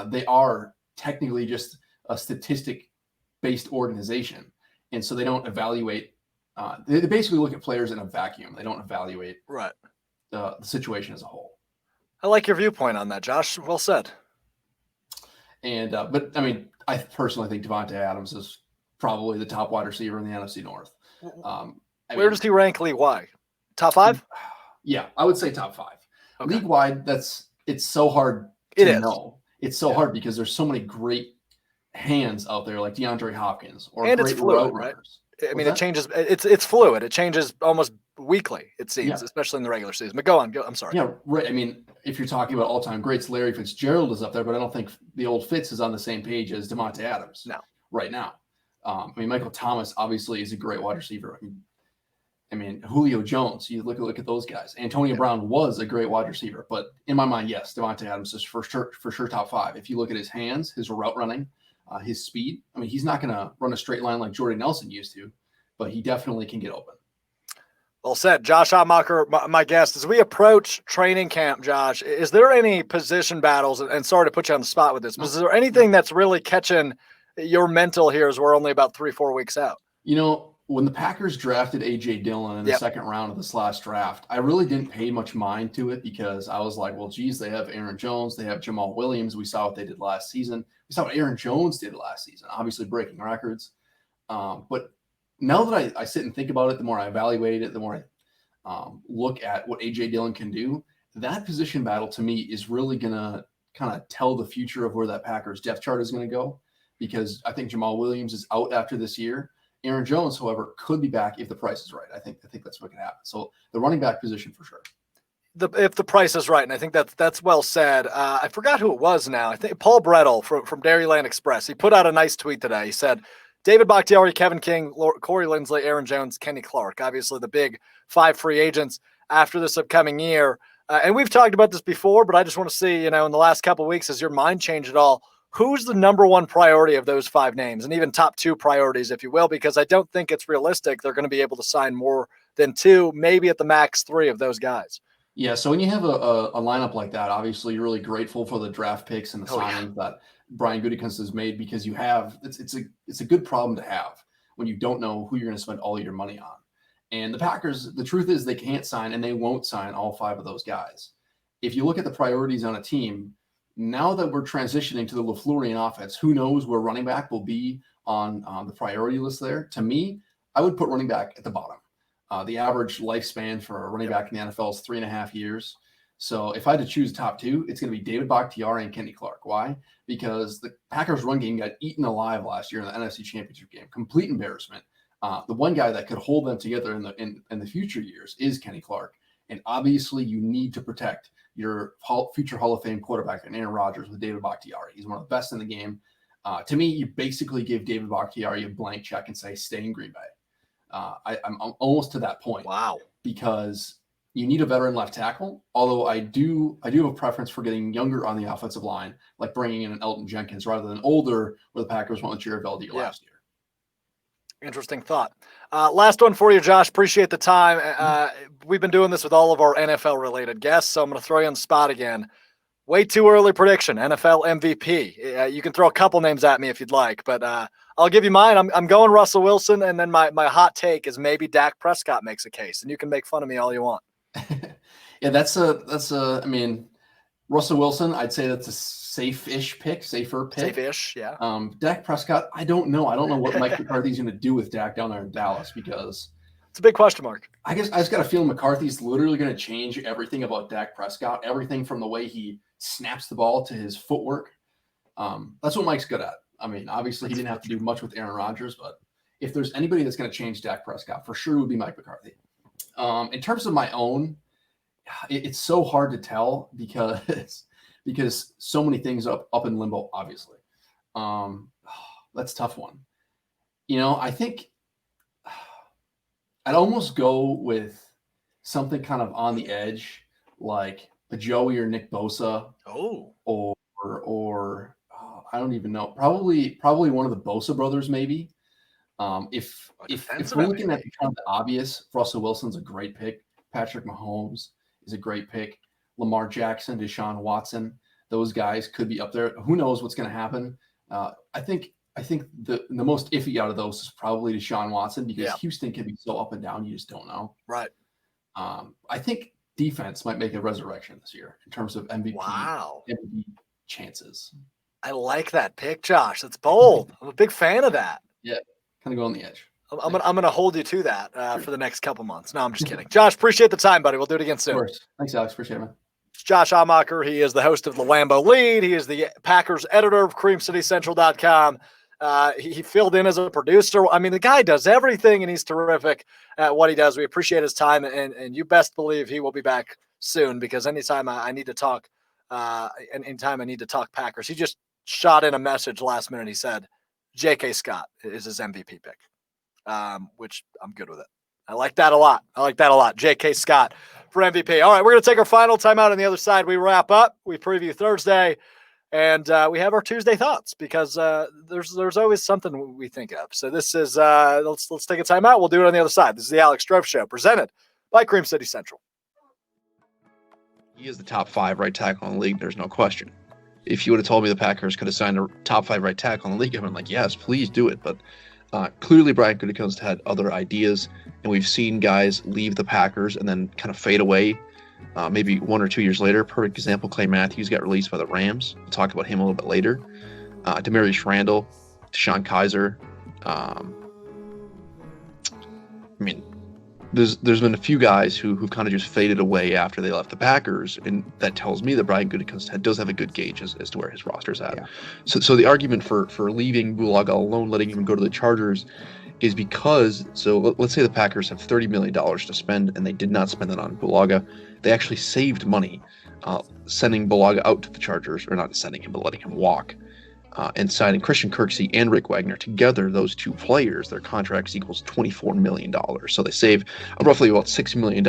Speaker 21: They are technically just a statistic-based organization, and so they don't evaluate. They basically look at players in a vacuum. They don't evaluate the situation as a whole.
Speaker 3: I like your viewpoint on that, Josh. Well said.
Speaker 21: And but I mean, I personally think Davante Adams is probably the top wide receiver in the NFC North.
Speaker 3: Where does he rank league-wide? Top 5?
Speaker 21: Yeah, I would say top 5.
Speaker 3: Okay.
Speaker 21: League-wide, it's so hard to know. It's so hard because there's so many great hands out there like DeAndre Hopkins or
Speaker 3: and
Speaker 21: great
Speaker 3: it's fluid,
Speaker 21: route
Speaker 3: right?
Speaker 21: runners.
Speaker 3: I mean, it changes. It's fluid. It changes almost weekly, it seems, especially in the regular season. But go on. I'm sorry.
Speaker 21: Yeah, right. I mean, if you're talking about all-time greats, Larry Fitzgerald is up there, but I don't think the old Fitz is on the same page as Davante Adams.
Speaker 3: No.
Speaker 21: Right now. I mean, Michael Thomas obviously is a great wide receiver. I mean, Julio Jones, you look at those guys. Antonio Brown was a great wide receiver, but in my mind, yes, Davante Adams is for sure top 5. If you look at his hands, his route running, his speed, I mean, he's not going to run a straight line like Jordy Nelson used to, but he definitely can get open.
Speaker 3: Well said. Josh Amacher, my guest. As we approach training camp, Josh, is there any position battles, and sorry to put you on the spot with this, but is there anything that's really catching your mental here as we're only about 3-4 weeks out?
Speaker 21: You know, when the Packers drafted A.J. Dillon in the second round of this last draft, I really didn't pay much mind to it because I was like, well, geez, they have Aaron Jones. They have Jamal Williams. We saw what they did last season. We saw what Aaron Jones did last season, obviously breaking records. But now that I sit and think about it, the more I evaluate it, the more I look at what A.J. Dillon can do, that position battle to me is really going to kind of tell the future of where that Packers depth chart is going to go, because I think Jamal Williams is out after this year. Aaron Jones, however, could be back if the price is right. I think that's what can happen. So the running back position for sure.
Speaker 3: If the price is right, and I think that's well said. I forgot who it was now. I think Paul Brettel from Dairyland Express. He put out a nice tweet today. He said, David Bakhtiari, Kevin King, Corey Linsley, Aaron Jones, Kenny Clark. Obviously the big 5 free agents after this upcoming year. And we've talked about this before, but I just want to see, in the last couple of weeks, has your mind changed at all? Who's the number 1 priority of those 5 names, and even top 2 priorities, if you will, because I don't think it's realistic they're going to be able to sign more than 2, maybe at the max 3 of those guys.
Speaker 21: Yeah, so when you have a lineup like that, obviously you're really grateful for the draft picks and the signings that Brian Gutekunst has made, because you have it's a good problem to have when you don't know who you're going to spend all your money on. And the Packers, the truth is they can't sign and they won't sign all 5 of those guys. If you look at the priorities on a team, now that we're transitioning to the LaFleurian offense, who knows where running back will be on the priority list there? To me, I would put running back at the bottom. The average lifespan for a running back in the NFL is 3.5 years. So if I had to choose top 2, it's going to be David Bakhtiari and Kenny Clark. Why? Because the Packers run game got eaten alive last year in the NFC Championship game. Complete embarrassment. The one guy that could hold them together in the future years is Kenny Clark. And obviously you need to protect your future Hall of Fame quarterback and Aaron Rodgers with David Bakhtiari. He's one of the best in the game. To me, you basically give David Bakhtiari a blank check and say, stay in Green Bay. I'm almost to that point.
Speaker 3: Wow.
Speaker 21: Because you need a veteran left tackle, although I do have a preference for getting younger on the offensive line, like bringing in an Elton Jenkins rather than older, where the Packers went with Jared Veldheer last year.
Speaker 3: Interesting thought. Last one for you, Josh. Appreciate the time. We've been doing this with all of our NFL-related guests, so I'm going to throw you on the spot again. Way too early prediction, NFL MVP. You can throw a couple names at me if you'd like, but I'll give you mine. I'm going Russell Wilson, and then my hot take is maybe Dak Prescott makes a case, and you can make fun of me all you want.
Speaker 21: Yeah, that's I mean, Russell Wilson, I'd say that's a safer pick.
Speaker 3: Safe-ish, yeah.
Speaker 21: Dak Prescott, I don't know. I don't know what Mike McCarthy's going to do with Dak down there in Dallas, because
Speaker 3: it's a big question mark.
Speaker 21: I guess I just got a feeling McCarthy's literally going to change everything about Dak Prescott, everything from the way he snaps the ball to his footwork. That's what Mike's good at. I mean, obviously he didn't have to do much with Aaron Rodgers, but if there's anybody that's going to change Dak Prescott, for sure it would be Mike McCarthy. In terms of my own, it's so hard to tell because so many things up in limbo, obviously. That's a tough one. I think I'd almost go with something kind of on the edge, like a Joey or Nick Bosa.
Speaker 3: Oh.
Speaker 21: Or I don't even know. Probably one of the Bosa brothers, maybe. If we're looking at kind of the obvious, Russell Wilson's a great pick. Patrick Mahomes is a great pick. Lamar Jackson, Deshaun Watson, those guys could be up there. Who knows what's going to happen? I think the most iffy out of those is probably Deshaun Watson because Houston can be so up and down. You just don't know.
Speaker 3: Right.
Speaker 21: I think defense might make a resurrection this year in terms of MVP chances.
Speaker 3: I like that pick, Josh. That's bold. I'm a big fan of that.
Speaker 21: Yeah, kind of go on the edge.
Speaker 3: I'm gonna hold you to that for the next couple months. No, I'm just kidding. Josh, appreciate the time, buddy. We'll do it again soon.
Speaker 21: Of course. Thanks, Alex. Appreciate it, man.
Speaker 3: It's Josh Amacher. He is the host of the Lambeau Lead. He is the Packers editor of CreamCityCentral.com. He filled in as a producer. I mean, the guy does everything, and he's terrific at what he does. We appreciate his time, and you best believe he will be back soon because anytime I need to talk, anytime I need to talk Packers, he just shot in a message last minute. He said, J.K. Scott is his MVP pick, which I'm good with it. I like that a lot. J.K. Scott for MVP. All right, we're going to take our final timeout. On the other side, we wrap up. We preview Thursday, and we have our Tuesday thoughts because there's always something we think of. So this is let's take a timeout. We'll do it on the other side. This is the Alex Strouf Show presented by Cream City Central.
Speaker 8: He is the top 5 right tackle in the league. There's no question. If you would have told me the Packers could have signed a top 5 right tackle in the league, I'd been like, yes, please do it. But clearly Brian Gutekunst had other ideas, and we've seen guys leave the Packers and then kind of fade away. Maybe 1 or 2 years later, perfect example, Clay Matthews got released by the Rams. We'll talk about him a little bit later. Demarius Randall, Deshaun Kaiser. There's been a few guys who kind of just faded away after they left the Packers, and that tells me that Brian Gutekunst does have a good gauge as to where his roster's at. Yeah. So the argument for leaving Bulaga alone, letting him go to the Chargers, is because, let's say the Packers have $30 million to spend, and they did not spend it on Bulaga. They actually saved money sending Bulaga out to the Chargers, or not sending him, but letting him walk, and signing Christian Kirksey and Rick Wagner. Together, those two players, their contracts equals $24 million. So they save roughly about $6 million.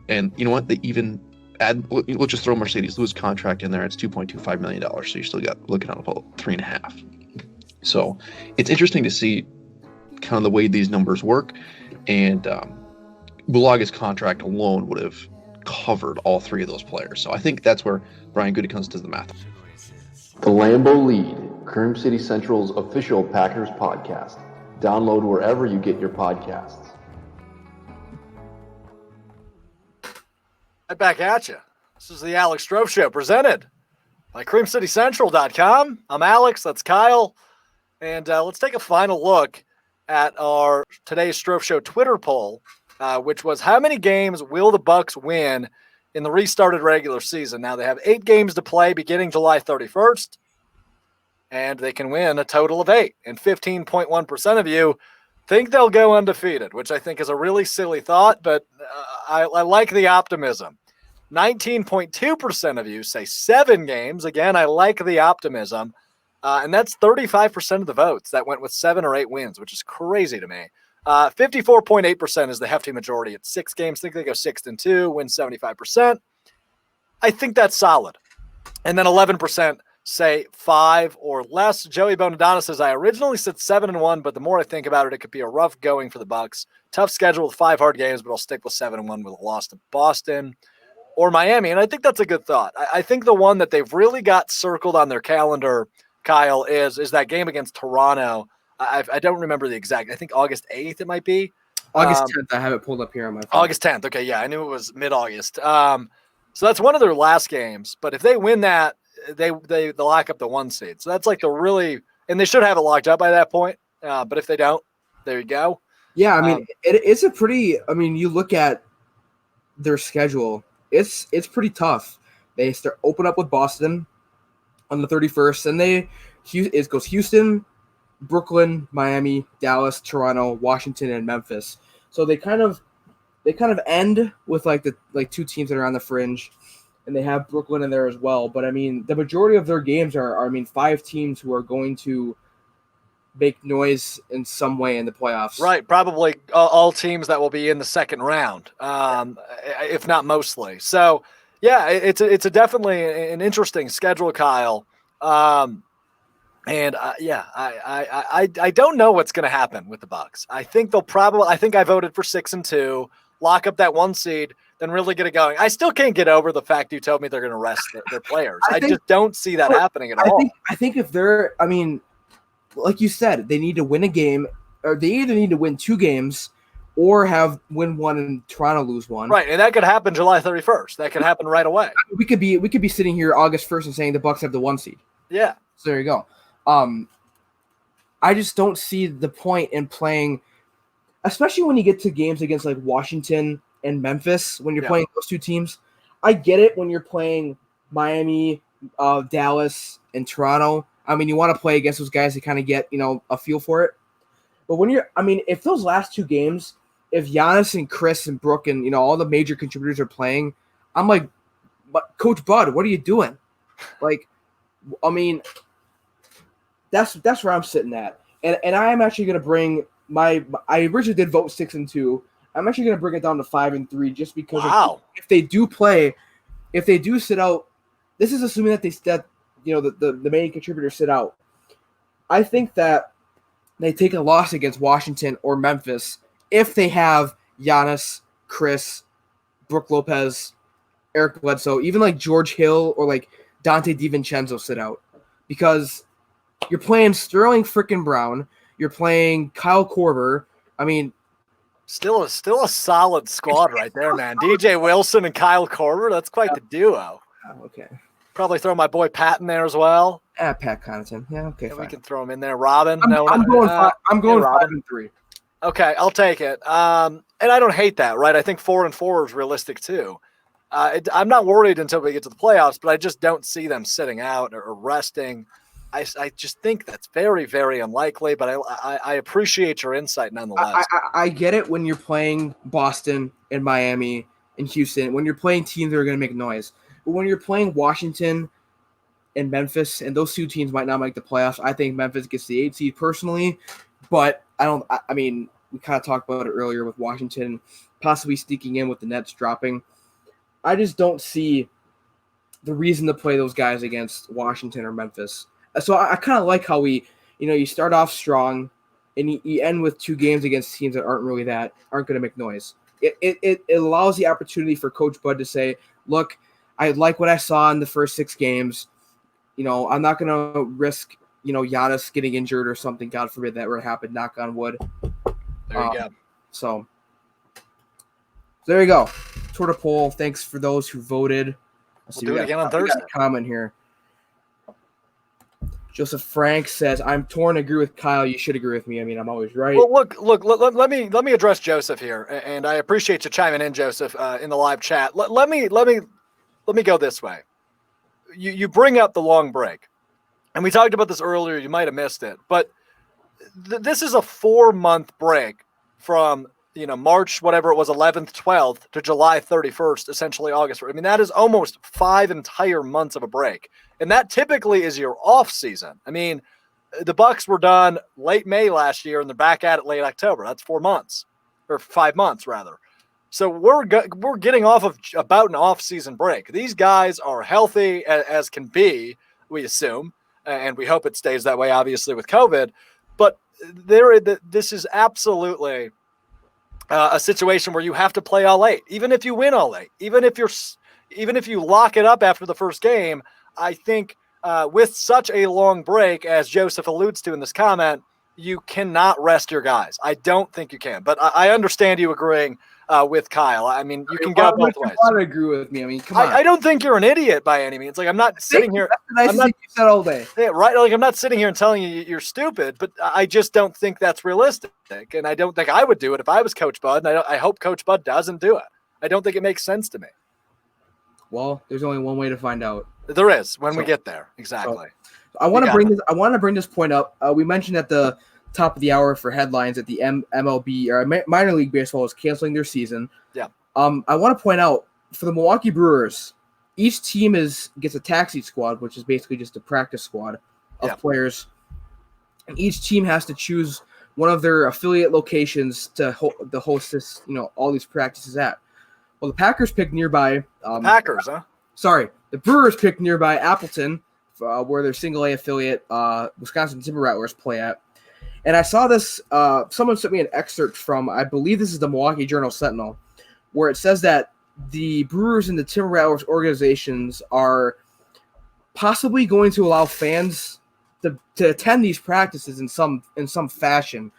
Speaker 8: And you know what? They even add, let's just throw Mercedes Lewis contract in there. It's $2.25 million. So you still got looking at about 3.5. So it's interesting to see kind of the way these numbers work. And Bulaga's contract alone would have covered all 3 of those players. So I think that's where Brian Gutekunst does the math.
Speaker 9: The Lambeau Lead, Cream City Central's official Packers podcast. Download wherever you get your podcasts.
Speaker 3: Right back at you. This is the Alex Strouf Show presented by CreamCityCentral.com. I'm Alex. That's Kyle. And let's take a final look at our today's Strouf Show Twitter poll, which was how many games will the Bucs win in the restarted regular season? Now they have 8 games to play beginning July 31st, and they can win a total of 8. And 15.1% of you think they'll go undefeated, which I think is a really silly thought, but I like the optimism. 19.2% of you say 7 games. Again, I like the optimism. And that's 35% of the votes that went with 7 or 8 wins, which is crazy to me. 54.8% is the hefty majority at 6 games. I think they go 6-2, win 75%. I think that's solid. And then 11% say 5 or less. Joey Bonadonna says, I originally said 7-1, but the more I think about it, it could be a rough going for the Bucs. Tough schedule with 5 hard games, but I'll stick with 7-1 with a loss to Boston or Miami. And I think that's a good thought. I think the one that they've really got circled on their calendar, Kyle, is that game against Toronto. I don't remember the exact. I think August 8th it might be.
Speaker 4: August 10th. I have it pulled up here on my phone.
Speaker 3: August 10th. Okay, yeah, I knew it was mid-August. So that's one of their last games. But if they win that, they lock up the 1 seed. So that's like the really – and they should have it locked up by that point. But if they don't, there you go.
Speaker 4: Yeah, I mean, it's a pretty – I mean, you look at their schedule. It's pretty tough. They open up with Boston on the 31st. And it goes Houston – Brooklyn, Miami, Dallas, Toronto, Washington, and Memphis. So they kind of end with like 2 teams that are on the fringe, and they have Brooklyn in there as well. But I mean, the majority of their games are 5 teams who are going to make noise in some way in the playoffs.
Speaker 3: Right, probably all teams that will be in the second round, if not mostly. So yeah, it's a definitely an interesting schedule, Kyle. And I don't know what's going to happen with the Bucs. I think they'll probably. I think I voted for 6-2, lock up that 1 seed, then really get it going. I still can't get over the fact you told me they're going to rest their players. I just don't see that happening at all.
Speaker 4: I think if they're, I mean, like you said, they need to win a game, or they either need to win 2 games, or win 1 and Toronto lose 1.
Speaker 3: Right, and that could happen July 31st. That could happen right away.
Speaker 4: We could be sitting here August 1st and saying the Bucs have the 1 seed.
Speaker 3: Yeah.
Speaker 4: So there you go. I just don't see the point in playing, especially when you get to games against like Washington and Memphis, when you're playing those 2 teams. I get it when you're playing Miami, Dallas, and Toronto. I mean, you want to play against those guys to kind of get, a feel for it. But if those last 2 games, if Giannis and Chris and Brooke and, all the major contributors are playing, I'm like, Coach Bud, what are you doing? Like, I mean, that's where I'm sitting at. And I am actually going to bring I originally did vote 6-2. I'm actually going to bring it down to 5-3 just because if they do sit out, this is assuming that the main contributors sit out. I think that they take a loss against Washington or Memphis if they have Giannis, Chris, Brooke Lopez, Eric Bledsoe, even like George Hill or like Dante DiVincenzo sit out, because you're playing Sterling frickin' Brown, you're playing Kyle Korver. I mean,
Speaker 3: still a solid squad right there, man. DJ Wilson and Kyle Korver, that's quite the duo.
Speaker 4: Okay.
Speaker 3: Probably throw my boy Pat in there as well.
Speaker 4: Pat Connaughton. Yeah, okay,
Speaker 3: we can throw him in there. Robin.
Speaker 4: I'm going 5-3.
Speaker 3: Okay, I'll take it. And I don't hate that, right? I think 4-4 is realistic too. I'm not worried until we get to the playoffs, but I just don't see them sitting out or resting. I just think that's very, very unlikely, but I appreciate your insight nonetheless.
Speaker 4: I get it when you're playing Boston and Miami and Houston, when you're playing teams that are going to make noise. But when you're playing Washington and Memphis, and those 2 teams might not make the playoffs, I think Memphis gets the 8 seed personally. But I mean, we kind of talked about it earlier with Washington possibly sneaking in with the Nets dropping. I just don't see the reason to play those guys against Washington or Memphis. So I kind of like how you start off strong and you end with 2 games against teams that aren't going to make noise. It allows the opportunity for Coach Bud to say, look, I like what I saw in the first 6 games. I'm not going to risk, Giannis getting injured or something. God forbid that would happen. Knock on wood.
Speaker 3: There you go.
Speaker 4: So there you go. Twitter poll. Thanks for those who voted.
Speaker 3: We'll do it again on Thursday.
Speaker 4: Comment here. Joseph Frank says, I'm torn. Agree with Kyle. You should agree with me. I mean, I'm always right.
Speaker 3: Well, look, let me address Joseph here. And I appreciate you chiming in, Joseph, in the live chat. Let me go this way. You bring up the long break. And we talked about this earlier. You might have missed it. But this is a 4-month break from, March, whatever it was, 11th, 12th to July 31st, essentially August. I mean, that is almost 5 entire months of a break. And that typically is your off season. I mean, the Bucs were done late May last year, and they're back at it late October. That's 4 months, or 5 months rather. So we're getting off of about an off-season break. These guys are healthy as can be, we assume, and we hope it stays that way, obviously, with COVID. But this is absolutely a situation where you have to play all 8, even if you win all 8, even if you lock it up after the first game. I think with such a long break, as Joseph alludes to in this comment, you cannot rest your guys. I don't think you can, but I understand you agreeing with Kyle. I mean, you can go both ways.
Speaker 4: You agree with me. I mean, come on.
Speaker 3: I don't think you're an idiot by any means. Like, I'm not sitting here.
Speaker 4: That's the nicest thing you said all day.
Speaker 3: Yeah, right. Like, I'm not sitting here and telling you you're stupid, but I just don't think that's realistic. And I don't think I would do it if I was Coach Bud. And I hope Coach Bud doesn't do it. I don't think it makes sense to me.
Speaker 4: Well, there's only one way to find out.
Speaker 3: There is when we get there. Exactly.
Speaker 4: So I want to bring this point up. We mentioned at the top of the hour for headlines that the MLB or minor league baseball is canceling their season.
Speaker 3: Yeah.
Speaker 4: I want to point out for the Milwaukee Brewers, each team gets a taxi squad, which is basically just a practice squad of players, and each team has to choose one of their affiliate locations to host this, all these practices at. Well, the Packers picked nearby.
Speaker 3: Packers, huh?
Speaker 4: Sorry, the Brewers picked nearby Appleton where their single A affiliate, Wisconsin Timber Rattlers, play at. And I saw this, someone sent me an excerpt from, I believe this is the Milwaukee Journal-Sentinel, where it says that the Brewers and the Timber Rattlers organizations are possibly going to allow fans to attend these practices in some fashion,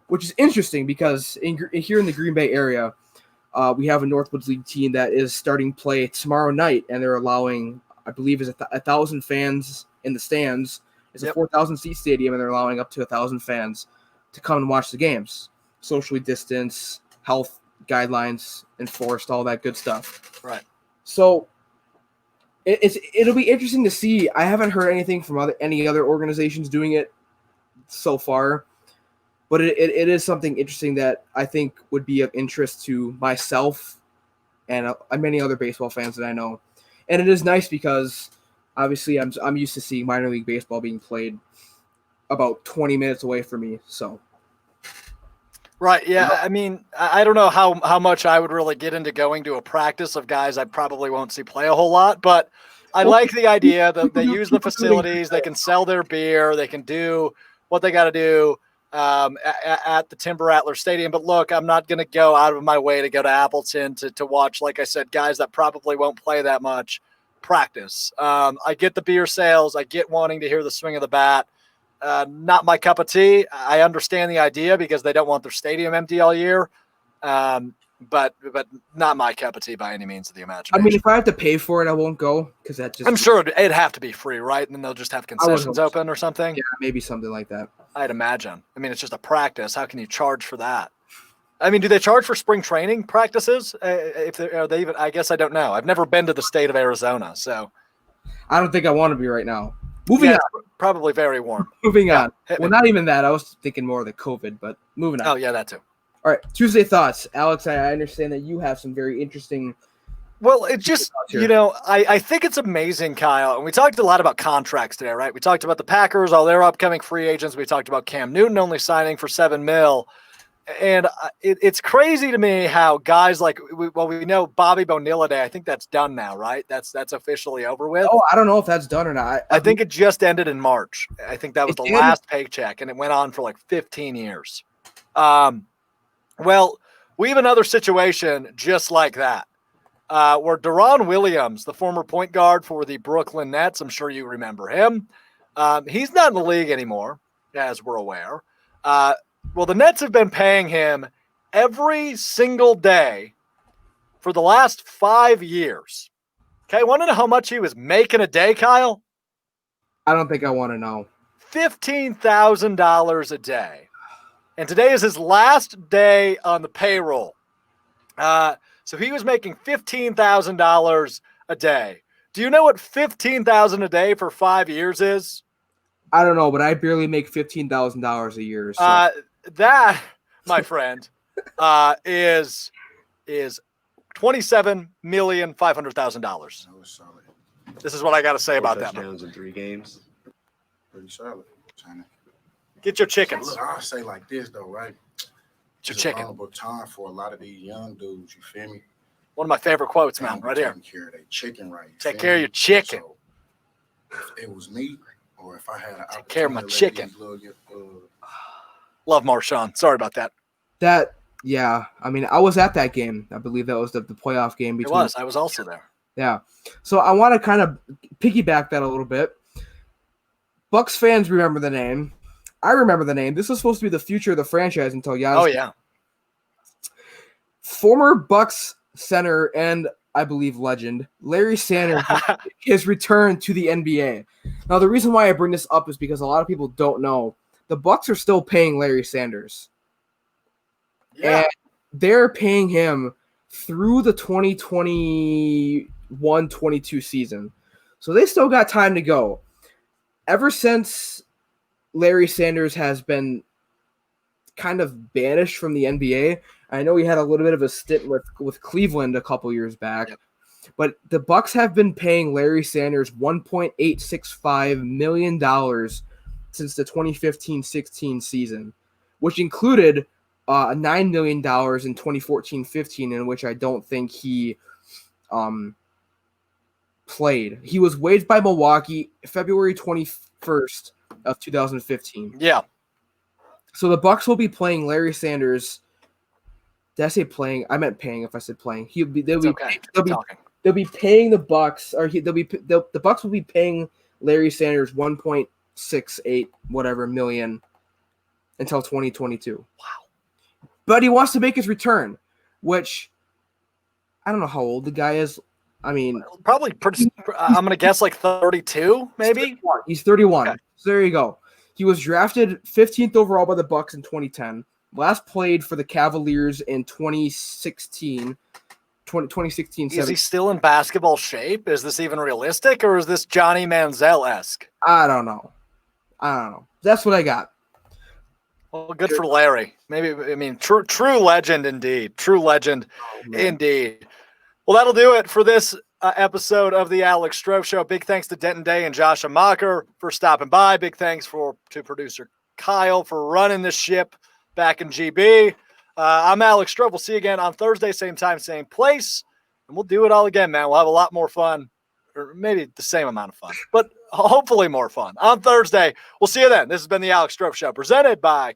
Speaker 4: which is interesting because here in the Green Bay area, we have a Northwoods League team that is starting play tomorrow night, and they're allowing, I believe, is 1,000 fans in the stands. It's a 4,000 seat stadium, and they're allowing up to 1,000 fans to come and watch the games. Socially distance, health guidelines enforced, all that good stuff.
Speaker 3: Right.
Speaker 4: So it'll be interesting to see. I haven't heard anything from any other organizations doing it so far, but it is something interesting that I think would be of interest to myself and many other baseball fans that I know. And it is nice because obviously I'm used to seeing minor league baseball being played about 20 minutes away from me. So.
Speaker 3: Right. Yeah. I mean, I don't know how much I would really get into going to a practice of guys I probably won't see play a whole lot, but I like the idea that they use the facilities, they can sell their beer, they can do what they got to do at the Timber Rattler Stadium. But look, I'm not going to go out of my way to go to Appleton to watch, like I said, guys that probably won't play that much practice. I get the beer sales. I get wanting to hear the swing of the bat. Not my cup of tea. I understand the idea because they don't want their stadium empty all year. But not my cup of tea by any means of the imagination.
Speaker 4: I mean, if I have to pay for it, I won't go because that just.
Speaker 3: I'm sure it'd have to be free, right? And then they'll just have concessions open or something.
Speaker 4: Yeah, maybe something like that.
Speaker 3: I'd imagine. I mean, it's just a practice. How can you charge for that? I mean, do they charge for spring training practices? Are they even? I guess I don't know. I've never been to the state of Arizona, so.
Speaker 4: I don't think I want to be right now. Moving on.
Speaker 3: Probably very warm.
Speaker 4: Moving on. Well, not even that. I was thinking more of the COVID, but moving on.
Speaker 3: Oh, yeah, that too.
Speaker 4: All right, Tuesday thoughts. Alex, I understand that you have some very interesting.
Speaker 3: Well, it just, I think it's amazing, Kyle. And we talked a lot about contracts today, right? We talked about the Packers, all their upcoming free agents. We talked about Cam Newton only signing for $7 million. And it's crazy to me how guys like, we know Bobby Bonilla, I think that's done now, right? That's officially over with.
Speaker 4: Oh, I don't know if that's done or not.
Speaker 3: I think it just ended in March. I think that was the last paycheck, and it went on for like 15 years. Well, we have another situation just like that, where Deron Williams, the former point guard for the Brooklyn Nets, I'm sure you remember him. He's not in the league anymore, as we're aware. Well, the Nets have been paying him every single day for the last 5 years. Okay, want to know how much he was making a day, Kyle?
Speaker 4: I don't think I want to know.
Speaker 3: $15,000 a day. And today is his last day on the payroll. So he was making $15,000 a day. Do you know what $15,000 a day for 5 years is?
Speaker 4: I don't know, but I barely make $15,000 a year. So.
Speaker 3: That, my friend, is $27,500,000. This is what I got to say about that.
Speaker 1: Touchdowns in 3 games. Pretty solid.
Speaker 3: Get your chickens.
Speaker 1: Look, I'll say like this though, right?
Speaker 3: It's your
Speaker 1: a
Speaker 3: chicken.
Speaker 1: vulnerable time for a lot of these young dudes. You feel me?
Speaker 3: One of my favorite quotes, man, right here.
Speaker 1: Taking care of their chicken, right?
Speaker 3: Take care of your chicken.
Speaker 1: So, if it was me, or if I had an
Speaker 3: take care of my
Speaker 1: opportunity to let
Speaker 3: chicken.
Speaker 1: these
Speaker 3: Love Marshawn. Sorry about that.
Speaker 4: Yeah. I mean, I was at that game. I believe that was the playoff game between.
Speaker 3: It was. I was also there.
Speaker 4: Yeah. So I want to kind of piggyback that a little bit. Bucks fans remember the name. I remember the name. This was supposed to be the future of the franchise until Yaz.
Speaker 3: Oh, yeah.
Speaker 4: Former Bucks center and I believe legend Larry Sanders has returned to the NBA. Now, the reason why I bring this up is because a lot of people don't know the Bucks are still paying Larry Sanders.
Speaker 3: Yeah.
Speaker 4: And they're paying him through the 2021-22 season. So they still got time to go. Ever since Larry Sanders has been kind of banished from the NBA, I know he had a little bit of a stint with Cleveland a couple years back, but the Bucks have been paying Larry Sanders $1.865 million since the 2015-16 season, which included $9 million in 2014-15, in which I don't think he played. He was waived by Milwaukee February 21st of 2015.
Speaker 3: Yeah.
Speaker 4: So the Bucks will be playing Larry Sanders. Did I say playing? I meant paying. If I said playing, they'll be paying the Bucks, or the Bucks will be paying Larry Sanders 1.68 whatever million until 2022.
Speaker 3: Wow.
Speaker 4: But he wants to make his return, which I don't know how old the guy is. I mean,
Speaker 3: probably pretty. I'm gonna guess like 32, maybe.
Speaker 4: He's 31. Okay. So there you go. He was drafted 15th overall by the Bucks in 2010. Last played for the Cavaliers in 2016. 2016.
Speaker 3: Is he still in basketball shape? Is this even realistic, or is this Johnny Manziel-esque?
Speaker 4: I don't know. That's what I got.
Speaker 3: Well, good for Larry. Maybe, I mean, true legend indeed. True legend indeed. Well, that'll do it for this episode of the Alex Strouf Show. Big thanks to Denton Day and Josh Amacher for stopping by. Big thanks to producer Kyle for running the ship back in GB. I'm Alex Strouf. We'll see you again on Thursday, same time, same place. And we'll do it all again, man. We'll have a lot more fun, or maybe the same amount of fun, but hopefully more fun on Thursday. We'll see you then. This has been the Alex Strouf Show presented by